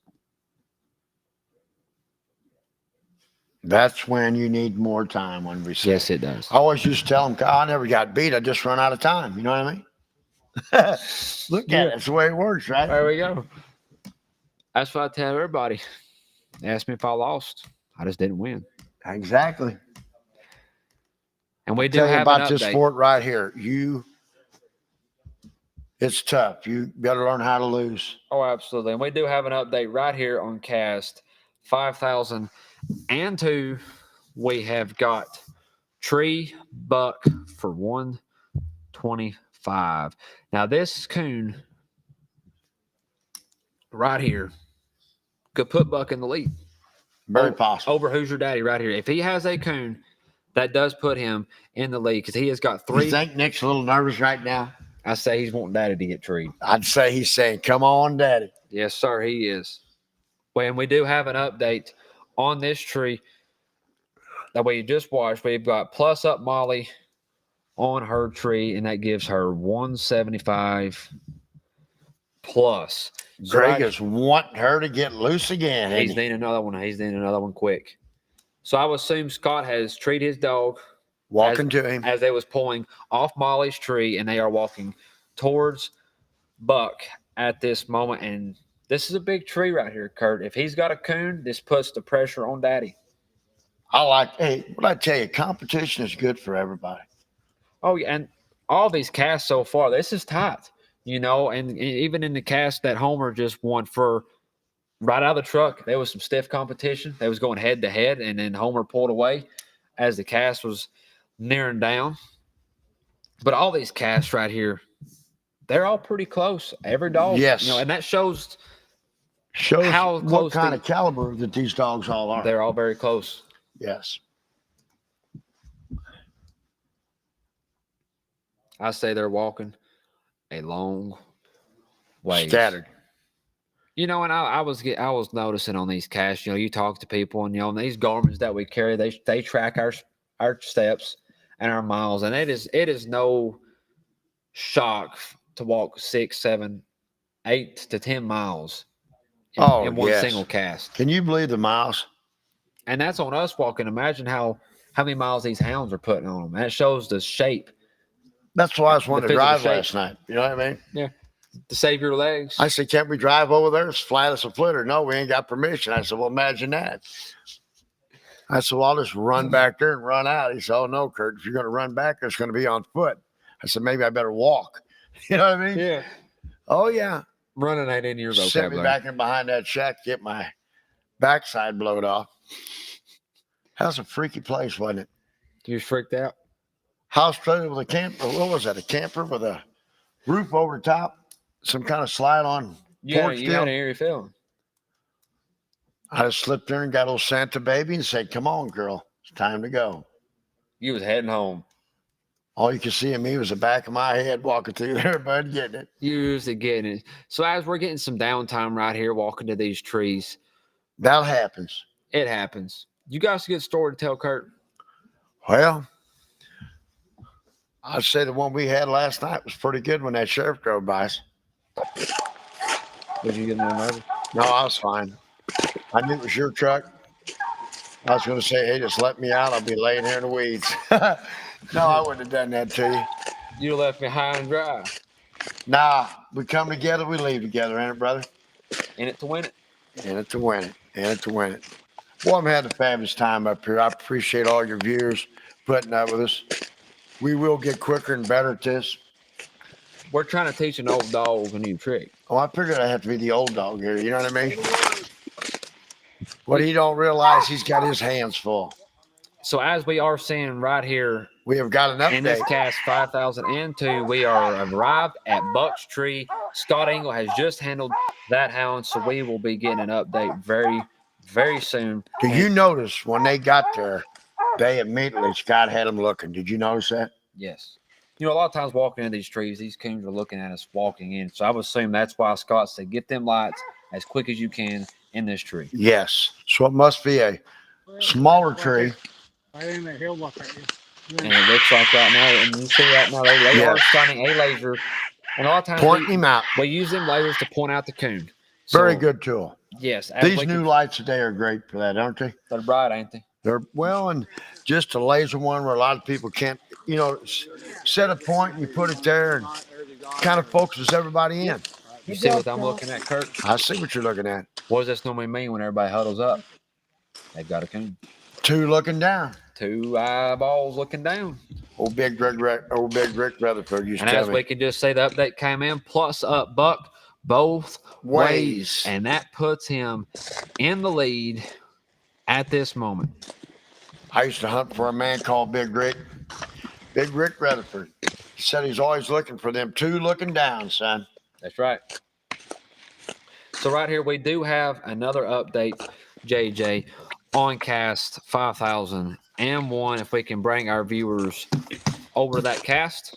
That's when you need more time when we say. Yes, it does. I always used to tell them, I never got beat. I just run out of time. You know what I mean? Look at it. It's the way it works, right? There we go. That's what I tell everybody. They ask me if I lost. I just didn't win. Exactly. And we do Tell you have about an this update. sport right here. It's tough. You better learn how to lose. Oh, absolutely. And we do have an update right here on cast 5,002. We have got Tree Buck for 125. Now this coon right here could put Buck in the lead. Very possible. Over Hoosier Daddy right here. If he has a coon, that does put him in the lead because he has got 3. You think Nick's a little nervous right now? I say he's wanting Daddy to get treed. I'd say he's saying, come on, Daddy. Yes, sir, he is. Well, and we do have an update on this tree that we just watched. We've got plus up Molly on her tree, and that gives her 175 plus. So Greg is wanting her to get loose again. he's Isn't he? needing another one. He's needing another one quick. So I would assume Scott has treated his dog Walking to him. as they was pulling off Molly's tree, and they are walking towards Buck at this moment. And this is a big tree right here, Kurt. If he's got a coon, this puts the pressure on Daddy. Hey, what I tell you, competition is good for everybody. Oh, yeah, and all these casts so far, this is tight, and even in the cast that Homer just won for right out of the truck, there was some stiff competition. They was going head to head, and then Homer pulled away as the cast was nearing down. But all these casts right here, they're all pretty close. Every dog, Yes. and that shows Shows how what close kind of caliber that these dogs all are. they're all very close. Yes. I say they're walking a long way. Scattered. And I was noticing on these casts, you talk to people, and these garments that we carry, they track our steps and our miles, and it is no shock to walk 6, 7, 8 to 10 miles in one yes. single cast. Can you believe the miles? And that's on us walking. Imagine how many miles these hounds are putting on them. That shows the shape. That's why I was wanting to drive shape. last night. You know what I mean? Yeah. To save your legs. I said, can't we drive over there? It's flat as a flitter. No, we ain't got permission. I said, well, imagine that. I said, well, I'll just run back there and run out. He said, oh, no, Kurt, if you're going to run back, it's going to be on foot. I said, maybe I better walk. You know what I mean? Yeah. Oh, yeah. Running ain't in your Set vocabulary. me back in behind that shack, get my backside blowed off. That's a freaky place, wasn't it? You was freaked out? House trailer with a camper. What was that? A camper with a roof over the top? Some kind of slide on porch you deal? had an eerie feeling. I just slipped there and got a little Santa baby and said, come on, girl. It's time to go. You was heading home. All you could see of me was the back of my head walking through there, bud, getting it. You was getting it. So as we're getting some downtime right here, walking to these trees, That happens. it happens. You got a good story to tell, Kurt? Well, I'd say the one we had last night was pretty good when that sheriff drove by us. Did you get no nervous? No, I was fine. I knew it was your truck. I was going to say, hey, just let me out. I'll be laying here in the weeds. No, I wouldn't have done that to you. You left me high and dry. Nah, we come together, we leave together, ain't it, brother? In it to win it. In it to win it. In it to win it. Boy, I'm having a fabulous time up here. I appreciate all your viewers putting up with us. We will get quicker and better at this. We're trying to teach an old dog a new trick. Oh, I figured I have to be the old dog here. You know what I mean? What he don't realize, he's got his hands full. So as we are seeing right here We have got an in this update. cast 5002, we are arrived at Buck's Tree. Scott Engel has just handled that hound, so we will be getting an update very, very soon. Did you notice when they got there, they immediately, Scott had them looking. Did you notice that? Yes. A lot of times walking into these trees, these coons are looking at us walking in. So I would assume that's why Scott said, get them lights as quick as you can in this tree. Yes. So it must be a smaller tree. Right in the hill look at you. And it looks like right now, and you see right now, they Yeah. are shining a laser. And a lot of times Pointing him out. we use them lasers to point out the coon. So, Very good tool. Yes. as These we new can- lights today are great for that, aren't they? They're bright, ain't they? They're well, and just a laser one where a lot of people can't, set a point and you put it there and kind of focuses everybody in. You see what I'm looking at, Kurt? I see what you're looking at. What does this normally mean when everybody huddles up? They've got a coon. Two looking down. 2 eyeballs looking down. Old Big Rick Rutherford used And to tell as me. we can just say, the update came in, plus up Buck both ways. And that puts him in the lead at this moment. I used to hunt for a man called Big Rick Rutherford. He said he's always looking for them two looking down, son. That's right. So right here, we do have another update, JJ, on cast 5001. If we can bring our viewers over to that cast.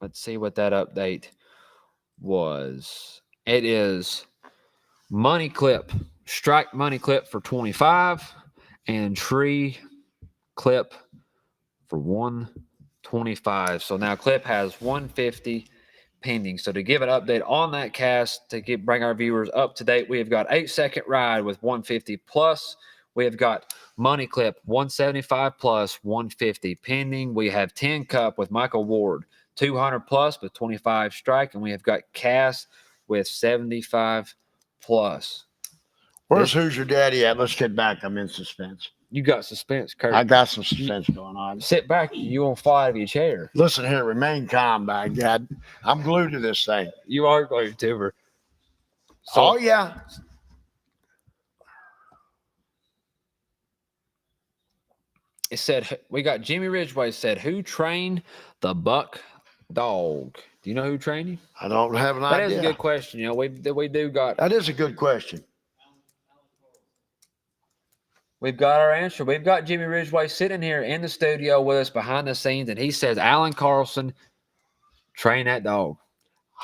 Let's see what that update was. It is money clip, strike money clip for 25 and tree clip for 1 25. So now Clip has 150 pending. So to give an update on that cast, to bring our viewers up to date, we have got 8-second ride with 150 plus. We have got Money Clip 175 plus 150 pending. We have 10 Cup with Michael Ward 200 plus with 25 strike, and we have got Cass with 75 plus. Where's Who's Your Daddy at? Let's get back. I'm in suspense. You got suspense, Kurt. I got some suspense going on. Sit back. You won't fly out of your chair. Listen here, remain calm, by God. I'm glued to this thing. You are going to. So, Oh, yeah. it said, we got Jimmy Ridgway said, who trained the buck dog? Do you know who trained him? I don't have an idea. That is a good question. You know, we do got. That is a good question. We've got our answer. We've got Jimmy Ridgway sitting here in the studio with us behind the scenes, and he says Alan Carlson trained that dog.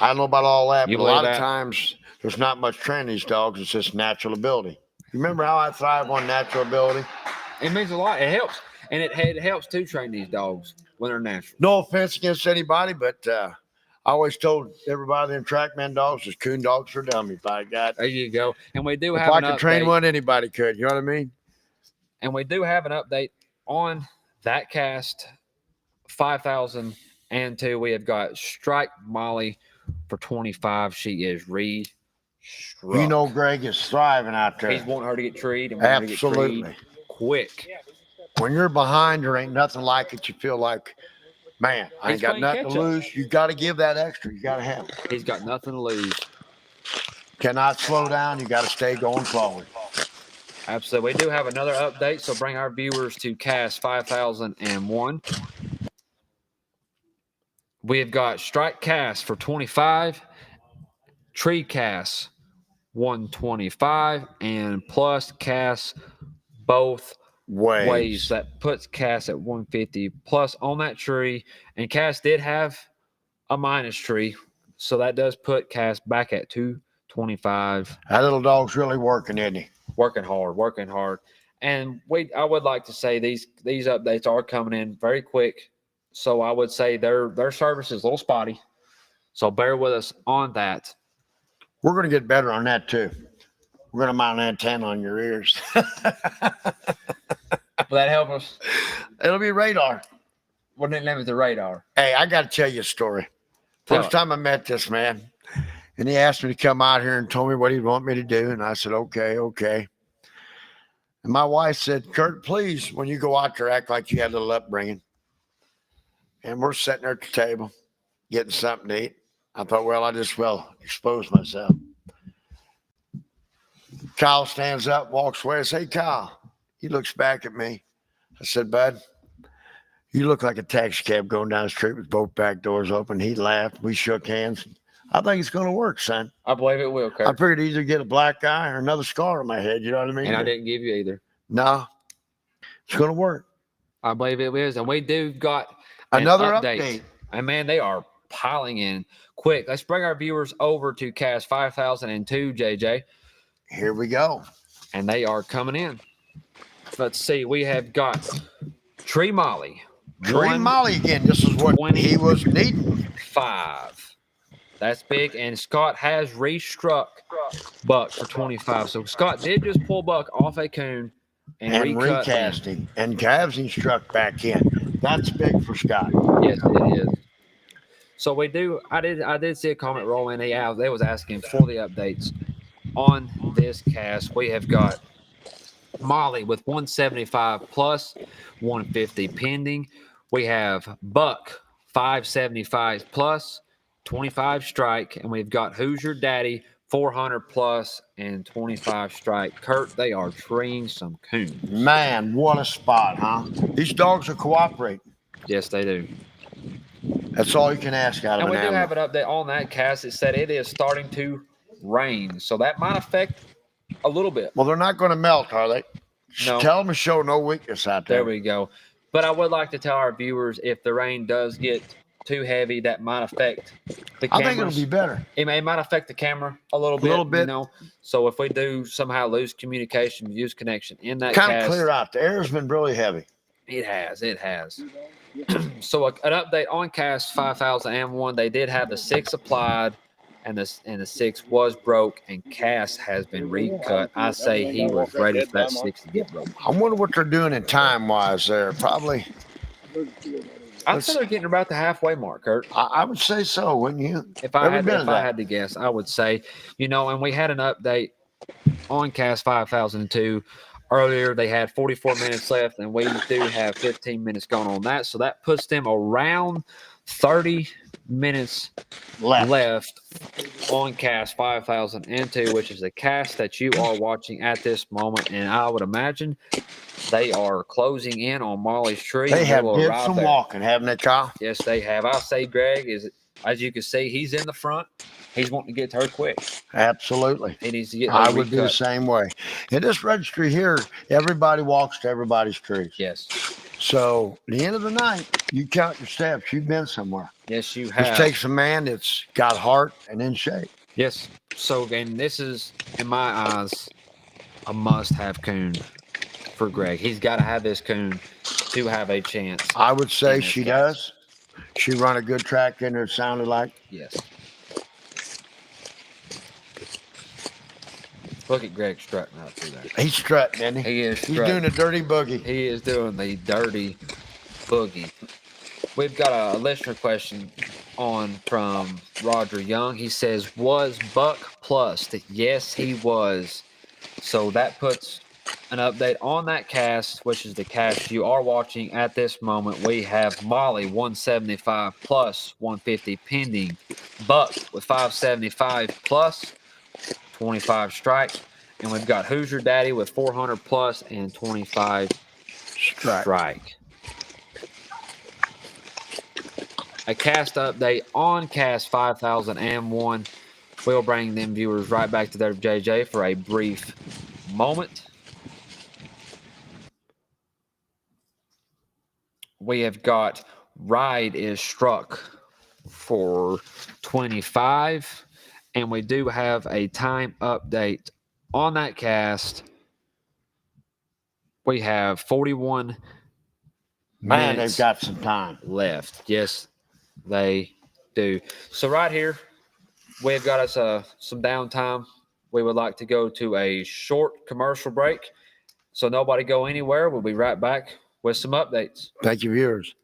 I don't know about all that, You but a lot believe of that? times there's not much training these dogs. It's just natural ability. Remember how I thrive on natural ability? It means a lot. It helps. And it helps to train these dogs when they're natural. No offense against anybody, but I always told everybody them trackman dogs is coon dogs for dummies, by God. There you go. And we do If have I an could update. train one, anybody could. You know what I mean? And we do have an update on that cast 5002. We have got Strike Molly for 25. She is re-struck. You know Greg is thriving out there. He's wanting her to get treed and wanting her to get Absolutely. treed quick. When you're behind, there ain't nothing like it. You feel like, man, I ain't He's got playing nothing to catch-up. lose. You got to give that extra. You got to have it. He's got nothing to lose. Cannot slow down. You got to stay going forward. Absolutely. We do have another update, so bring our viewers to Cast 5001. We have got Strike Cast for 25, Tree Cast 125, and Plus Cast both ways. That puts Cass at 150 plus on that tree. And Cass did have a minus tree, so that does put Cass back at 225. That little dog's really working, isn't he? Working hard. And I would like to say these updates are coming in very quick. So I would say their service is a little spotty. So bear with us on that. We're going to get better on that, too. We're going to mount an antenna on your ears. Will that help us? It'll be radar. What did it limit the radar? Hey, I got to tell you a story. Tell First it. time I met this man, and he asked me to come out here and told me what he'd want me to do. And I said, okay. And my wife said, Kurt, please, when you go out there, act like you had a little upbringing. And we're sitting there at the table, getting something to eat. I thought, well, I just expose myself. Kyle stands up, walks away. I say, hey, Kyle. He looks back at me. I said, bud, you look like a taxi cab going down the street with both back doors open. He laughed. We shook hands. I think it's going to work, son. I believe it will, Kurt. I figured either get a black eye or another scar on my head. You know what I mean? And I didn't give you either. No, it's going to work. I believe it is. And we do got Another update. And man, they are piling in quick. Let's bring our viewers over to Cast 5002, JJ. Here we go. And they are coming in. Let's see. We have got Tree Molly. Tree Molly again. This is what he was needing. 5. That's big. And Scott has re-struck Buck for 25. So Scott did just pull Buck off a coon and recasting. And Cavsing struck back in. That's big for Scott. Yes, it is. So we do. I did see a comment roll in. They was asking for the updates on this cast. We have got Molly with 175 plus 150 pending. We have Buck 575 plus 25 strike, and we've got Who's Your Daddy 400 plus and 25 strike. Kurt, they are treeing some coons. Man, what a spot, huh? These dogs will cooperate. Yes, they do. That's all you can ask out of And an we do animal. have an update on that cast. It said it is starting to rain, so that might affect a little bit. Well, they're not going to melt, are they? No. Tell them to show no weakness out there. There we go. But I would like to tell our viewers, if the rain does get too heavy, that might affect the I cameras. think it'll be better. It might affect the camera a little bit. bit. So if we do somehow lose communication, use connection in that Kind of cast, clear out. The air's been really heavy. It has. So an update on cast 5001. They did have the 6 applied, and the 6 was broke, and Cass has been recut. I say he was ready for that 6 to get broke. I wonder what they're doing in time wise there. Probably, I'd say they're getting about the halfway mark, Kurt. I would say so, wouldn't you? If I Every had bit if of I that. had to guess, I would say, and we had an update on cast 5002 earlier. They had 44 minutes left, and we do have 15 minutes gone on that. So that puts them around 30 minutes left on cast 5002, which is the cast that you are watching at this moment. And I would imagine they are closing in on Molly's tree. They have will did arrive some there. walking, haven't they, Kyle? Yes, they have. I say Greg is, as you can see, he's in the front. He's wanting to get to her quick. Absolutely. He needs to get her I would be the recut. same way. In this registry here, everybody walks to everybody's trees. Yes. So at the end of the night, you count your steps. You've been somewhere. Yes, you This have. takes a man that's got heart and in shape. Yes. So again, this is, in my eyes, a must-have coon for Greg. He's got to have this coon to have a chance. I would say in this she case. does. She run a good track in there, it sounded like. Yes. Look at Greg strutting out through there. He's strutting, isn't he? He is He's strutting. doing a dirty boogie. He is doing the dirty boogie. We've got a listener question on from Roger Young. He says, was Buck plus? Yes, he was. So that puts an update on that cast, which is the cast you are watching at this moment. We have Molly 175 plus 150 pending. Buck with 575 plus 25 strike. And we've got Hoosier Daddy with 400 plus and 25 strike. A cast update on cast 5001. We'll bring them viewers right back to their JJ for a brief moment. We have got Ride is struck for 25, and we do have a time update on that cast. We have 41 Man, minutes they've got some time left. Yes, they do. So right here, we've got us some downtime. We would like to go to a short commercial break. So nobody go anywhere. We'll be right back with some updates. Thank you, viewers.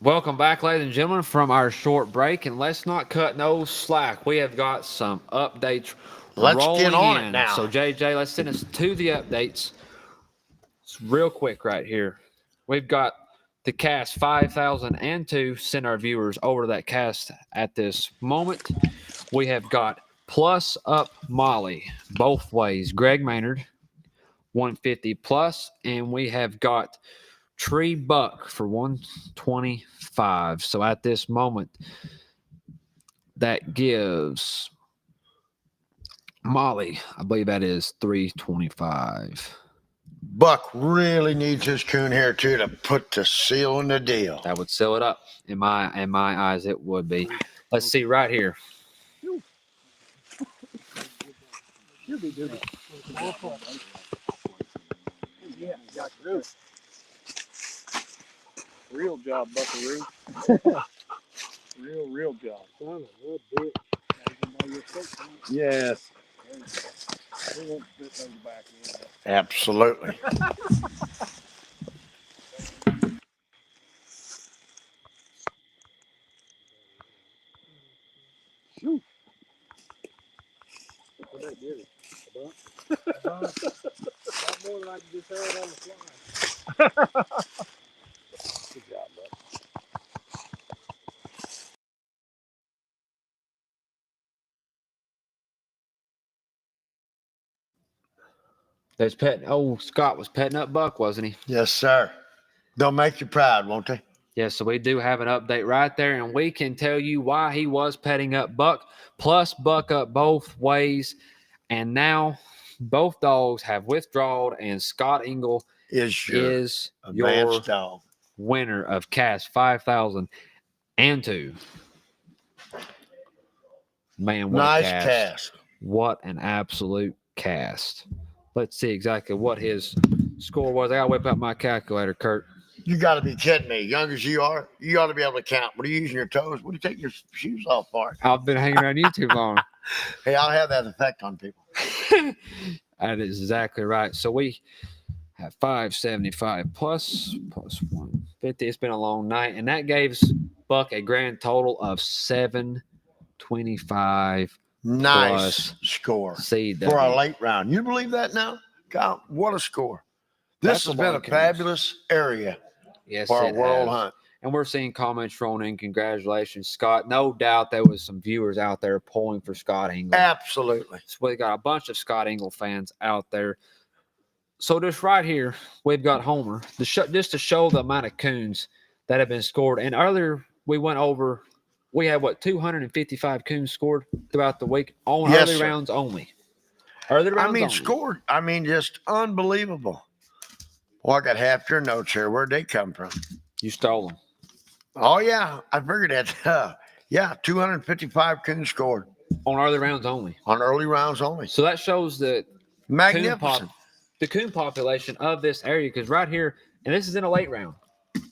Welcome back, ladies and gentlemen, from our short break, and let's not cut no slack. We have got some updates Let's rolling get on in. it now. So, JJ, let's send us to the updates. It's real quick right here. We've got the cast 5002. Send our viewers over to that cast at this moment. We have got Plus Up Molly both ways. Greg Maynard, 150 plus, and we have got Tree Buck for 125. So at this moment, that gives Molly, I believe that is 325. Buck really needs his coon here too to put the seal in the deal. That would seal it up. In my eyes, it would be. Let's see right here. Should be good. Yeah, got through. Real job, Buckaroo. real job. Son of a bitch. Yes. We won't fit those back in. Absolutely. Shoot. What that did? A lot more than I can just have on the fly. Good job, bud. There's Scott was petting up Buck, wasn't he? Yes, sir. They'll make you proud, won't they? Yes, so we do have an update right there, and we can tell you why he was petting up Buck, plus Buck up both ways. And now both dogs have withdrawn, and Scott Engel Is your is your advanced dog. winner of cast 5002. Man, what Nice a cast. What an absolute cast. Let's see exactly what his score was. I got to whip up my calculator, Kurt. You got to be kidding me. Young as you are, you ought to be able to count. What are you using your toes? What are you taking your shoes off for? I've been hanging around you too long. Hey, I'll have that effect on people. That is exactly right. So we have 575 plus 150. It's been a long night, and that gives Buck a grand total of 725 Nice score CW. for a late round. You believe that now? God, what a score. This That's has a been lot a of coons. fabulous area Yes, for a it world has. hunt. And we're seeing comments thrown in. Congratulations, Scott. No doubt there was some viewers out there pulling for Scott Engel. Absolutely. So we got a bunch of Scott Engel fans out there. So just right here, we've got Homer, just to show the amount of coons that have been scored. And earlier we went over, we had 255 coons scored throughout the week on Yes, early sir. rounds only. Early rounds only. Scored. Just unbelievable. Well, I got half your notes here. Where'd they come from? You stole them. Oh, yeah. I figured that. Yeah, 255 coons scored On early rounds only. on early rounds only. So that shows the Magnificent. the coon population of this area, because right here, and this is in a late round,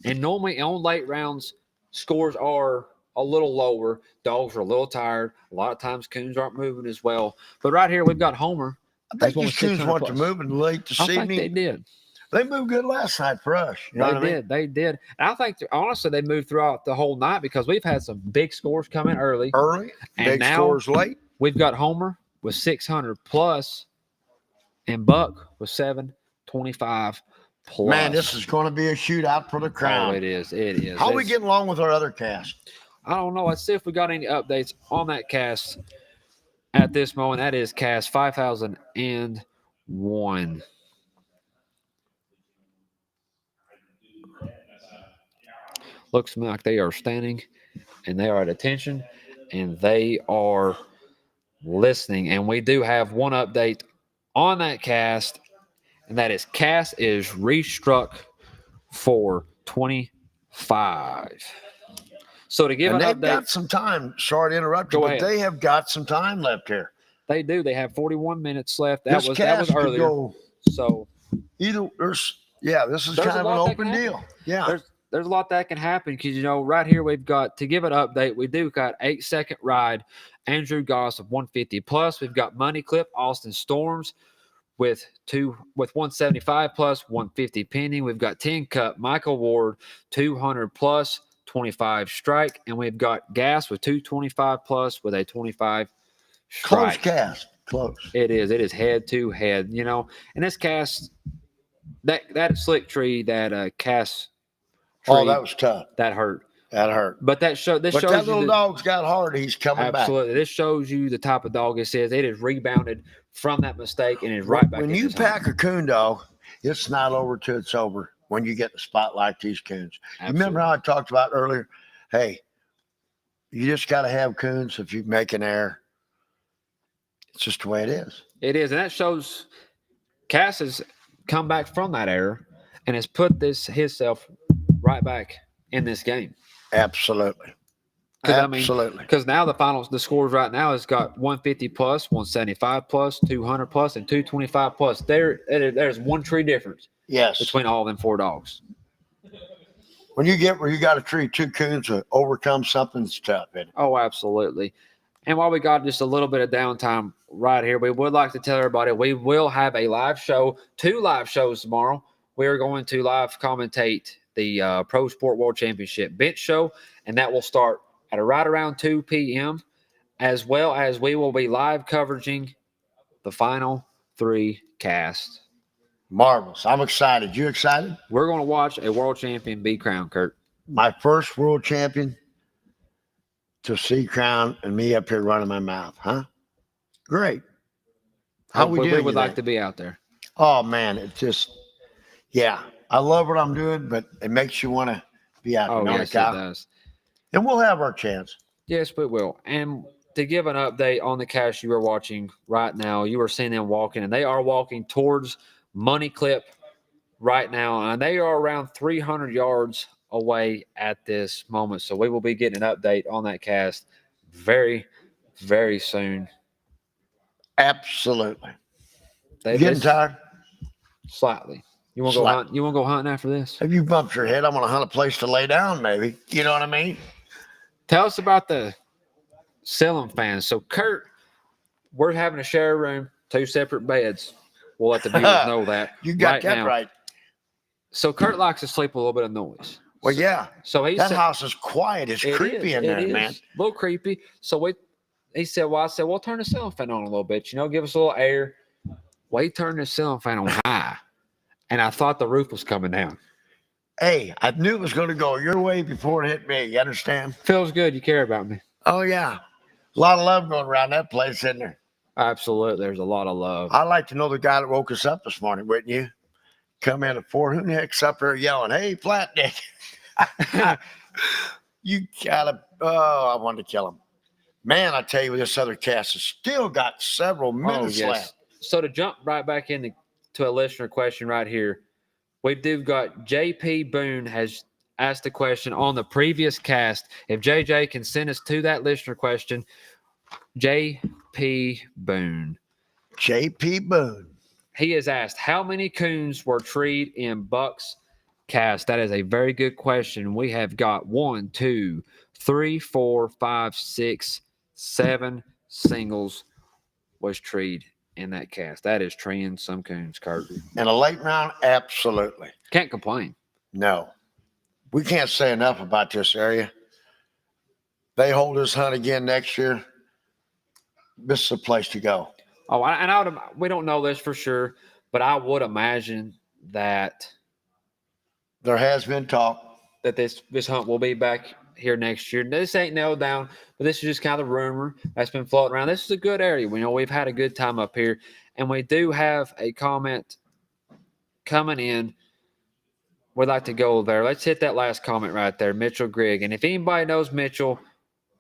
and normally on late rounds, scores are a little lower. Dogs are a little tired. A lot of times coons aren't moving as well. But right here, we've got Homer. I That's think these coons 600 went to plus. moving late this I think evening. they did. They moved good last night for us. You know what I mean? They did. And I think, honestly, they moved throughout the whole night because we've had some big scores come in early. Early, And big now- scores late. We've got Homer with 600 plus and Buck with 725 plus. Man, this is going to be a shootout for the crown. Oh, it is. It is. How are we It's- getting along with our other cast? I don't know. Let's see if we got any updates on that cast at this moment. That is cast 5001. Looks to me like they are standing and they are at attention and they are listening. And we do have one update on that cast, and that is cast is restruck for 25. So to give And an they've update, got some time. Sorry to interrupt you, Go but ahead. they have got some time left here. they do. They have 41 minutes left. This That cast was could earlier. go So either. This is There's kind a of an lot that open can deal. Yeah. there's a lot that can happen because, right here we've got, to give an update, we do got 8-second ride, Andrew Goss of 150 plus. We've got Money Clip, Austin Storms with 175 plus, 150 pending. We've got 10 Cup, Michael Ward, 200 plus, 25 strike, and we've got gas with 225 plus with a 25 Close strike. cast. Close. It is head to head, and this cast, that slick tree, that cast tree, Oh, that was tough. that hurt. That hurt. But this But shows that you little dog's got heart. He's coming absolutely. This shows you the type of dog it is. It is rebounded from that mistake and is back. right back. When in you his hunt. pack a coon dog, it's not over till it's over when you get in a spot like these coons. You remember how I talked about earlier? Hey, you just got to have coons if you make an error. It's just the way it is. It is, and that shows Cass has come back from that error and has put himself right back in this game. Absolutely. Absolutely. Because now the scores right now has got 150 plus, 175 plus, 200 plus, and 225 plus. There's one tree difference. Yes. Between all them 4 dogs. When you get where you got to treat 2 coons to overcome something that's tough, isn't it? Oh, absolutely. And while we got just a little bit of downtime right here, we would like to tell everybody we will have a live show, 2 live shows tomorrow. We are going to live commentate the Pro Sport World Championship bench show, and that will start at right around 2 p.m., as well as we will be live covering the final 3 casts. Marvelous. I'm excited. You excited? We're going to watch a world champion be crowned, Kurt. My first world champion to see crown and me up here running my mouth, huh? Great. How we doing? We would like to be out there. Oh, man. It just, yeah. I love what I'm doing, but it makes you want to be out there. Oh, yes, it does. And we'll have our chance. Yes, we will. And to give an update on the cast you are watching right now, you are seeing them walking, and they are walking towards Money Clip right now, and they are around 300 yards away at this moment. So we will be getting an update on that cast very, very soon. Absolutely. You getting tired? Slightly. You want to go hunt? You want to go hunting after this? If you bumped your head, I'm going to hunt a place to lay down, maybe. You know what I mean? Tell us about the Salem fans. So, Kurt, we're having to share a room, 2 separate beds. We'll let the viewers know that. You got that right. So, Kurt likes to sleep with a little bit of noise. Well, yeah. So that house is quiet. It's creepy in there, man. A little creepy. So he said, I said, well, turn the ceiling fan on a little bit. Give us a little air. Well, he turned the ceiling fan on high, and I thought the roof was coming down. Hey, I knew it was going to go your way before it hit me. You understand? Feels good. You care about me. Oh, yeah. A lot of love going around that place, isn't there? Absolutely. There's a lot of love. I'd like to know the guy that woke us up this morning, wouldn't you? Come in at 4. Who the heck's up there yelling, hey, flat dick? You gotta, I wanted to kill him. Man, I tell you, this other cast has still got several minutes left. So to jump right back into a listener question right here, we do got JP Boone has asked a question on the previous cast. If JJ can send us to that listener question, JP Boone. JP Boone. He has asked, how many coons were treed in Buck's cast? That is a very good question. We have got 1, 2, 3, 4, 5, 6, 7 singles was treed in that cast. That is treeing some coons, Kurt. In a late round, absolutely. Can't complain. No. We can't say enough about this area. They hold this hunt again next year. This is a place to go. Oh, and we don't know this for sure, but I would imagine that there has been talk that this hunt will be back here next year. This ain't nailed down, but this is just kind of a rumor that's been floating around. This is a good area. We've had a good time up here, and we do have a comment coming in. We'd like to go there. Let's hit that last comment right there, Mitchell Grigg. And if anybody knows Mitchell,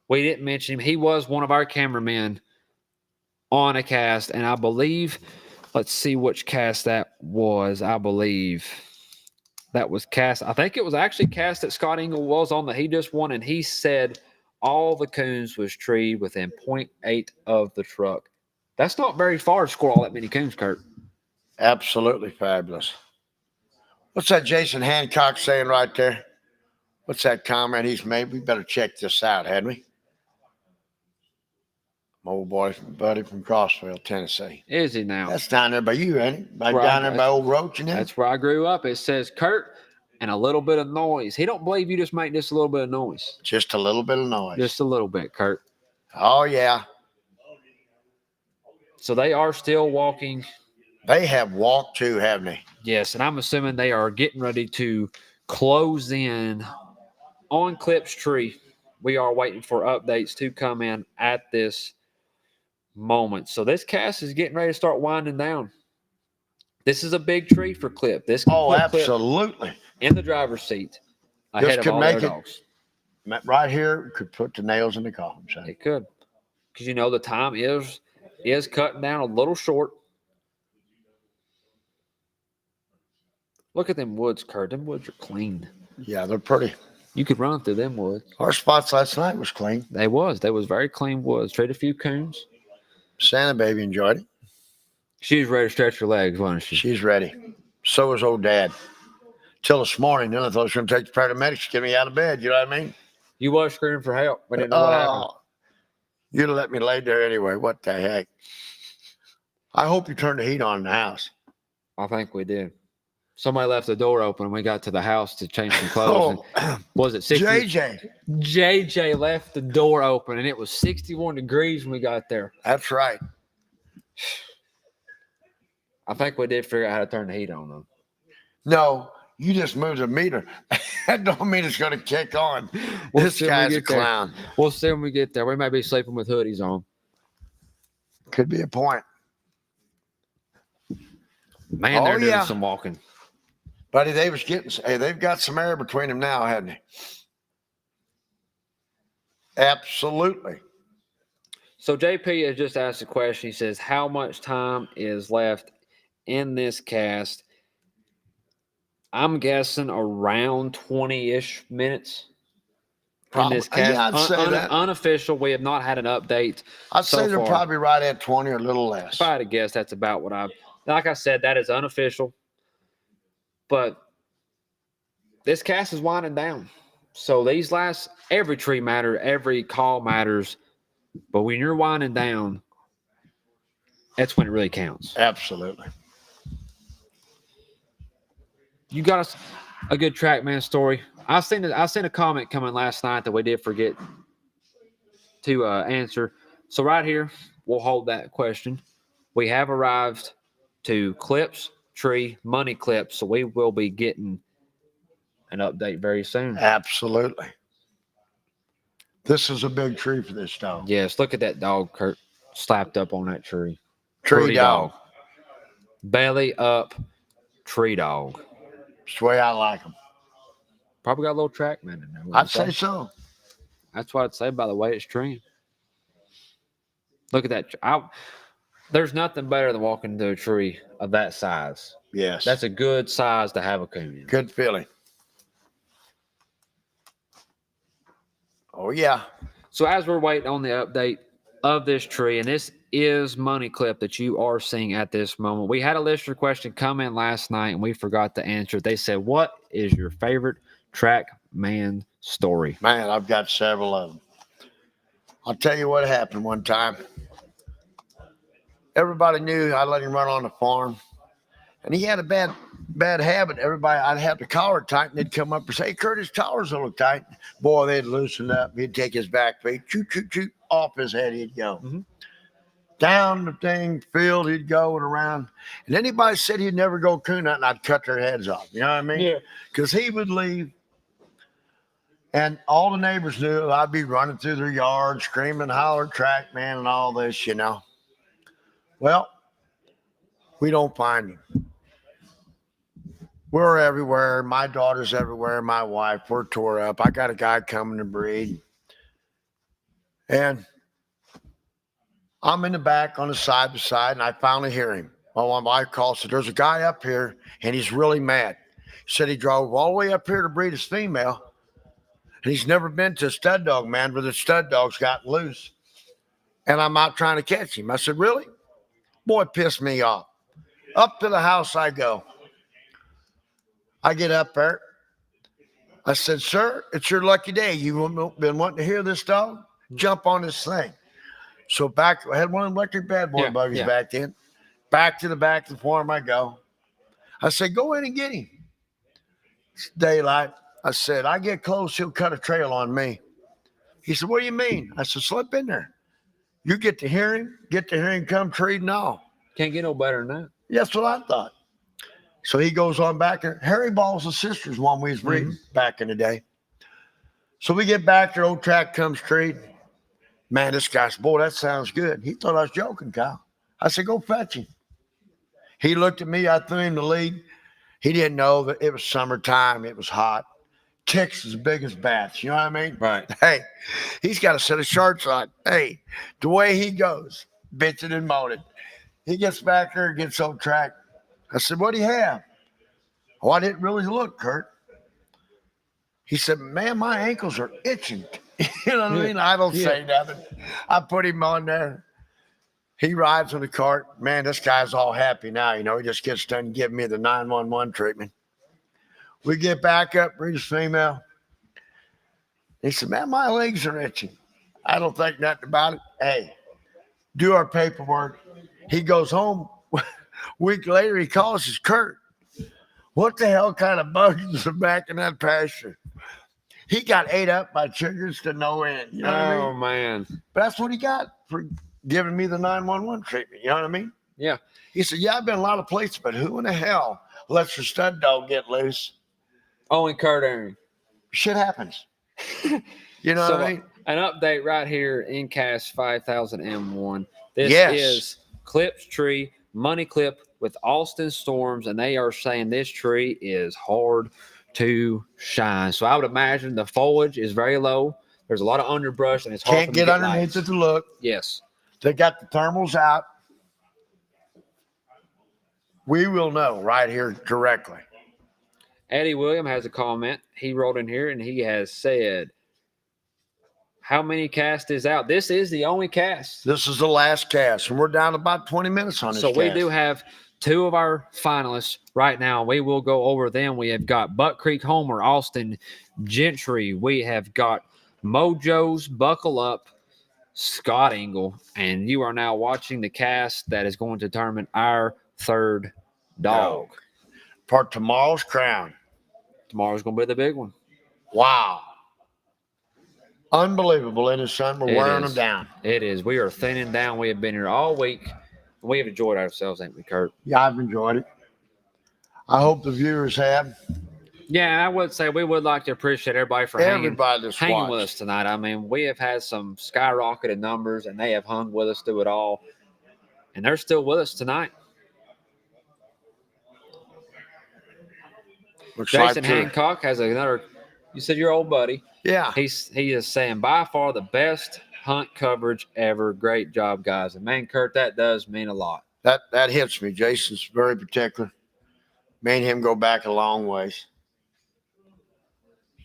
we didn't mention him. He was one of our cameramen on a cast, and I believe, let's see which cast that was. I believe that was cast. I think it was actually cast that Scott Engel was on that he just won, and he said all the coons was treed within 0.8 of the truck. That's not very far to score all that many coons, Kurt. Absolutely fabulous. What's that Jason Hancock saying right there? What's that comment he's made? We better check this out, hadn't we? My old boy, buddy from Crossville, Tennessee. Is he now? That's down there by you, ain't it? Down there by Old Roach, you know? That's where I grew up. It says, Kurt, and a little bit of noise. He don't believe you just make just a little bit of noise. Just a little bit of noise. Just a little bit, Kurt. Oh, yeah. So they are still walking. They have walked too, haven't they? Yes, and I'm assuming they are getting ready to close in on Clip's tree. We are waiting for updates to come in at this moment. So this cast is getting ready to start winding down. This is a big tree for Clip. This can Oh, put Clip absolutely. in the driver's seat This ahead of could all make their it- dogs. Right here could put the nails in the coffin, son. It could, because the time is cutting down a little short. Look at them woods, Kurt. Them woods are clean. Yeah, they're pretty. You could run through them woods. Our spots last night was clean. They was very clean woods. Treated a few coons. Santa baby enjoyed it. She was ready to stretch her legs, wasn't she? She's ready. So was old Dad. Till this morning, then I thought I was going to take the paramedics to get me out of bed. You know what I mean? You was screaming for help. We didn't know what happened. You'd have let me lay there anyway. What the heck? I hope you turned the heat on in the house. I think we did. Somebody left the door open and we got to the house to change some clothes. And was it 60? JJ left the door open and it was 61 degrees when we got there. That's right. I think we did figure out how to turn the heat on though. No, you just moved the meter. That don't mean it's going to kick on. This guy's a clown. We'll see when we get there. We may be sleeping with hoodies on. Could be a point. Man, they're doing some walking. Buddy, they've got some air between them now, haven't they? Absolutely. So JP has just asked a question. He says, how much time is left in this cast? I'm guessing around 20-ish minutes in this cast. Yeah, I'd say that. Unofficial. We have not had an update. I'd say they're probably right at 20 or a little less. If I had to guess, that's about what like I said, that is unofficial. But this cast is winding down. So every tree matters, every call matters. But when you're winding down, that's when it really counts. Absolutely. You got a good TrackMan story. I seen a comment coming last night that we did forget to answer. So right here, we'll hold that question. We have arrived to Clip's tree, money clip, so we will be getting an update very soon. Absolutely. This is a big tree for this dog. Yes, look at that dog, Kurt, slapped up on that tree. Tree dog. Belly up, tree dog. It's the way I like them. Probably got a little TrackMan in there. I'd say so. That's what I'd say by the way it's treeing. Look at that. There's nothing better than walking into a tree of that size. Yes. That's a good size to have a coon in. Good feeling. Oh, yeah. So as we're waiting on the update of this tree, and this is money clip that you are seeing at this moment, we had a listener question come in last night and we forgot to answer. They said, what is your favorite TrackMan story? Man, I've got several of them. I'll tell you what happened one time. Everybody knew I let him run on the farm. And he had a bad habit. I'd have the collar tight, and they'd come up and say, hey, Curtis, collar's a little tight. Boy, they'd loosen up. He'd take his back feet, shoot, off his head he'd go. Mm-hmm. Down the field he'd go and around. And anybody said he'd never go coon hunting, I'd cut their heads off. You know what I mean? Yeah. Because he would leave. And all the neighbors knew I'd be running through their yard, screaming, holler, TrackMan, and all this, you know. Well, we don't find him. We're everywhere. My daughter's everywhere. My wife, we're tore up. I got a guy coming to breed. And I'm in the back on the side by side, and I finally hear him. Well, my wife calls, said, there's a guy up here, and he's really mad. He said he drove all the way up here to breed his female, and he's never been to a stud dog, man, where the stud dog's got loose. And I'm out trying to catch him. I said, really? Boy, pissed me off. Up to the house I go. I get up there. I said, sir, it's your lucky day. You've been wanting to hear this dog? Jump on this thing. So back, I had one of the electric bad boy buggies back then. Back to the back of the farm I go. I said, go in and get him. It's daylight. I said, I get close, he'll cut a trail on me. He said, what do you mean? I said, slip in there. You get to hear him come treat and all. Can't get no better than that. That's what I thought. So he goes on back there. Harry Ball's the sister's one we was breeding back in the day. So we get back there, old track comes treat. Man, this guy's, boy, that sounds good. He thought I was joking, Kyle. I said, go fetch him. He looked at me. I threw him the lead. He didn't know that it was summertime. It was hot. Ticks as big as bats. You know what I mean? Right. Hey, he's got a set of shorts on. Hey, the way he goes, bitching and moaning. He gets back there and gets on track. I said, what do you have? Oh, I didn't really look, Kurt. He said, man, my ankles are itching. You know what I mean? I don't say nothing. I put him on there. He rides on the cart. Man, this guy's all happy now. You know, he just gets done giving me the 911 treatment. We get back up, breed his female. He said, man, my legs are itching. I don't think nothing about it. Hey, do our paperwork. He goes home. A week later, he calls us, Kurt, what the hell kind of bugs are back in that pasture? He got ate up by chiggers to no end. You know what I mean? Man. But that's what he got for giving me the 911 treatment. You know what I mean? Yeah. He said, yeah, I've been a lot of places, but who in the hell lets your stud dog get loose? Only Kurt Aaron. Shit happens. You know what I mean? An update right here in Cast 5000 M1. This Yes. is Clip's tree, money clip with Austin Storms, and they are saying this tree is hard to shine. So I would imagine the foliage is very low. There's a lot of underbrush, and it's hard Can't for them get to underneath lights. it to look. Yes. They got the thermals out. We will know right here directly. Eddie William has a comment. He wrote in here, and he has said, how many cast is out? This is the only cast. This is the last cast, and we're down about 20 minutes on this So we cast. do have two of our finalists right now. We will go over them. We have got Buck Creek Homer, Austin Gentry. We have got Mojo's Buckle Up, Scott Engel. And you are now watching the cast that is going to determine our third dog. For tomorrow's crown. Tomorrow's going to be the big one. Wow. Unbelievable, isn't it, son? We're It wearing is. them down. It is. We are thinning down. We have been here all week. We have enjoyed ourselves, ain't we, Kurt? Yeah, I've enjoyed it. I hope the viewers have. Yeah, I would say we would like to appreciate everybody for Everybody that's hanging watched. with us tonight. I mean, we have had some skyrocketed numbers, and they have hung with us through it all. And they're still with us tonight. Looks Jason like Hancock has another. You said your old buddy. yeah. He is saying by far the best hunt coverage ever. Great job, guys. And man, Kurt, that does mean a lot. That hits me. Jason's very particular. Me and him go back a long ways.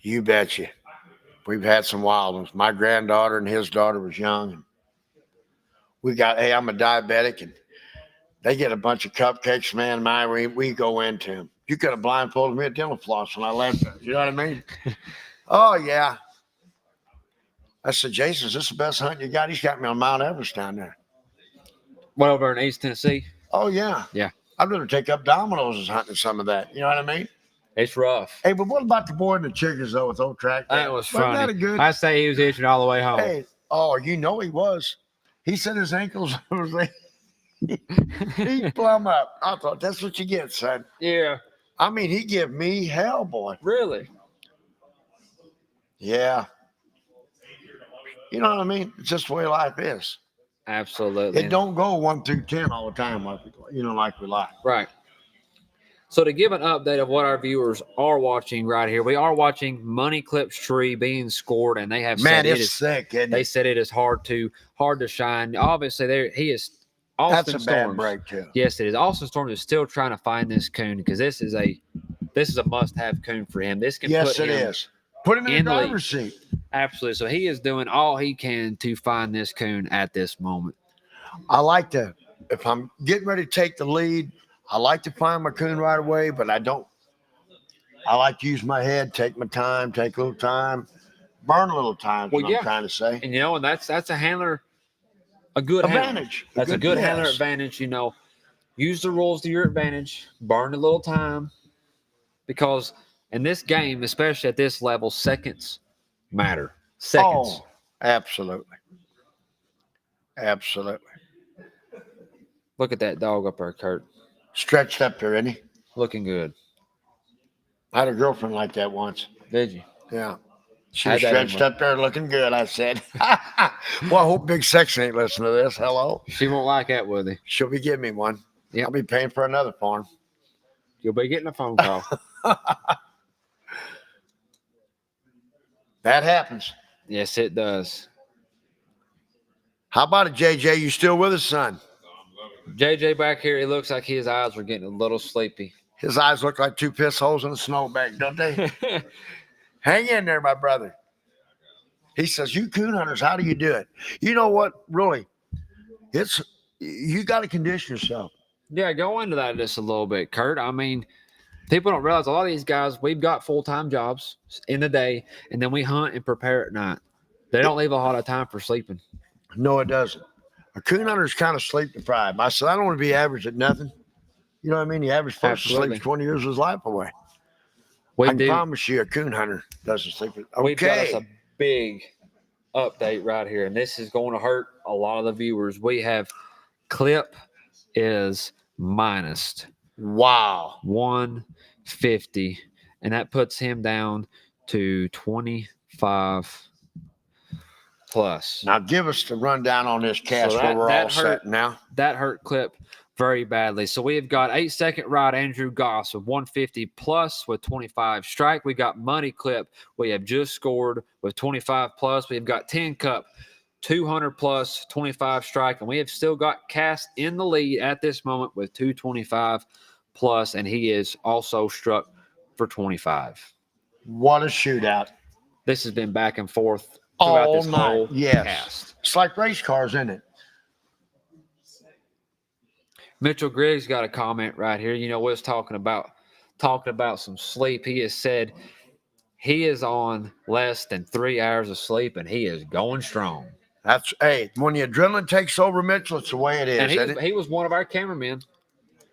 You betcha. We've had some wild ones. My granddaughter and his daughter was young. And I'm a diabetic, and they get a bunch of cupcakes, man. We go into them. You could have blindfolded me at dental floss when I left. You know what I mean? Oh, yeah. I said, Jason, is this the best hunt you got? He's got me on Mount Everest down there. What, over in East Tennessee? Oh, yeah. Yeah. I'd rather take up dominoes as hunting some of that. You know what I mean? It's rough. Hey, but what about the boy and the chickens, though, with old track? That was Wasn't funny. that a good? I say he was itching all the way home. Hey, oh, you know he was. He said his ankles was like, he plumb up. I thought, that's what you get, son. Yeah. I mean, he give me hell, boy. Really? Yeah. You know what I mean? It's just the way life is. Absolutely. It don't go 1 through 10 all the time like we like. Right. So to give an update of what our viewers are watching right here, we are watching Money Clip's tree being scored, and they have Man, said it's sick, isn't they it? said it is hard to shine. Obviously, he is. Austin That's a bad Storms. break, too. Yes, it is. Austin Storms is still trying to find this coon because this is a must-have coon for him. This can Yes, put it him is. Put him in the in the league. driver's seat. Absolutely. So he is doing all he can to find this coon at this moment. I like to, if I'm getting ready to take the lead, I like to find my coon right away, but I don't. I like to use my head, take my time, take a little time, burn a little time, Well, what yeah. I'm trying to say. And, and that's a handler, a good handler. Advantage. That's a good handler yes. advantage. Use the rules to your advantage, burn a little time, because In this game, especially at this level, seconds matter. Seconds. Oh, absolutely. Absolutely. Look at that dog up there, Kurt. Stretched up there, isn't he? Looking good. I had a girlfriend like that once. Did you? Yeah. She Had was that in stretched her. up there looking good, I said. Well, I hope Big Section ain't listening to this. Hello. She won't like that, will he? She'll be giving me one. Yep. I'll be paying for another farm. You'll be getting a phone call. That happens. Yes, it does. How about it, JJ? You still with us, son? JJ back here, he looks like his eyes were getting a little sleepy. His eyes look like two piss holes in a snowbank, don't they? Hang in there, my brother. He says, you coon hunters, how do you do it? You know what? Really, you got to condition yourself. Yeah, go into that just a little bit, Kurt. I mean, people don't realize a lot of these guys, we've got full-time jobs in the day, and then we hunt and prepare at night. They don't leave a lot of time for sleeping. No, it doesn't. A coon hunter is kind of sleep deprived. I said, I don't want to be average at nothing. You know what I mean? The average person Absolutely. sleeps 20 years of his life away. We I can do. promise you a coon hunter doesn't sleep. We've got us Okay. a big update right here, and this is going to hurt a lot of the viewers. We have clip is minus Wow. 150, and that puts him down to 25 plus. Now give us the rundown on this cast So where we're that all hurt. set now. That hurt clip very badly. So we have got 8-second ride Andrew Goss with 150 plus with 25 strike. We got money clip. We have just scored with 25 plus. We've got 10 cup, 200 plus, 25 strike, and we have still got Cast in the lead at this moment with 225 plus, and he is also struck for 25. What a shootout. This has been back and forth throughout All this night. whole Yes. cast. It's like race cars, isn't it? Mitchell Griggs got a comment right here. You know, we was talking about some sleep. He has said he is on less than 3 hours of sleep, and he is going strong. That's when the adrenaline takes over, Mitchell, it's the way it is. And Isn't it? he was one of our cameramen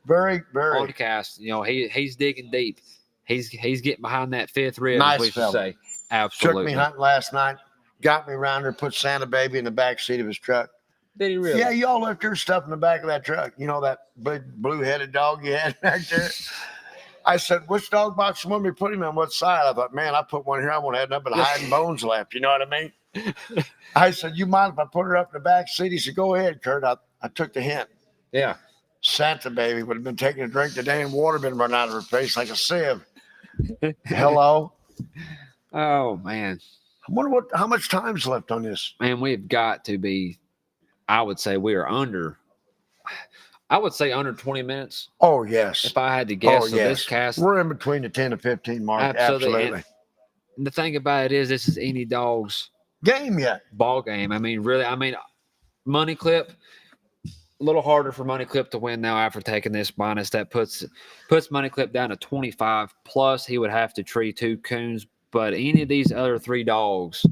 Very, on very the cast. You know, he's digging deep. He's getting behind that fifth rib, Nice as we should fella. say. took Absolutely. me hunting last night. Got me around there, put Santa Baby in the back seat of his truck. Did he really? Yeah, y'all left your stuff in the back of that truck. You know that big blue-headed dog you had back there? I said, which dog box you want me to put him on? What side? I thought, man, I put one here. I won't have nothing but hiding bones left. You know what I mean? I said, you mind if I put her up in the back seat? He said, go ahead, Kurt. I took the hint. Yeah. Santa Baby would have been taking a drink today and water been running out of her face like a sieve. Hello? Oh, man. I wonder how much time's left on this. Man, we've got to be, I would say we are under 20 minutes. Oh, yes. If I had to guess. Oh, So yes. this cast, We're in between the 10 and 15 mark. Absolutely. And the thing about it is, this is any dog's Game yet. ball game. I mean, really, Money Clip, a little harder for Money Clip to win now after taking this minus. That puts Money Clip down to 25 plus. He would have to tree 2 coons, but any of these other 3 dogs,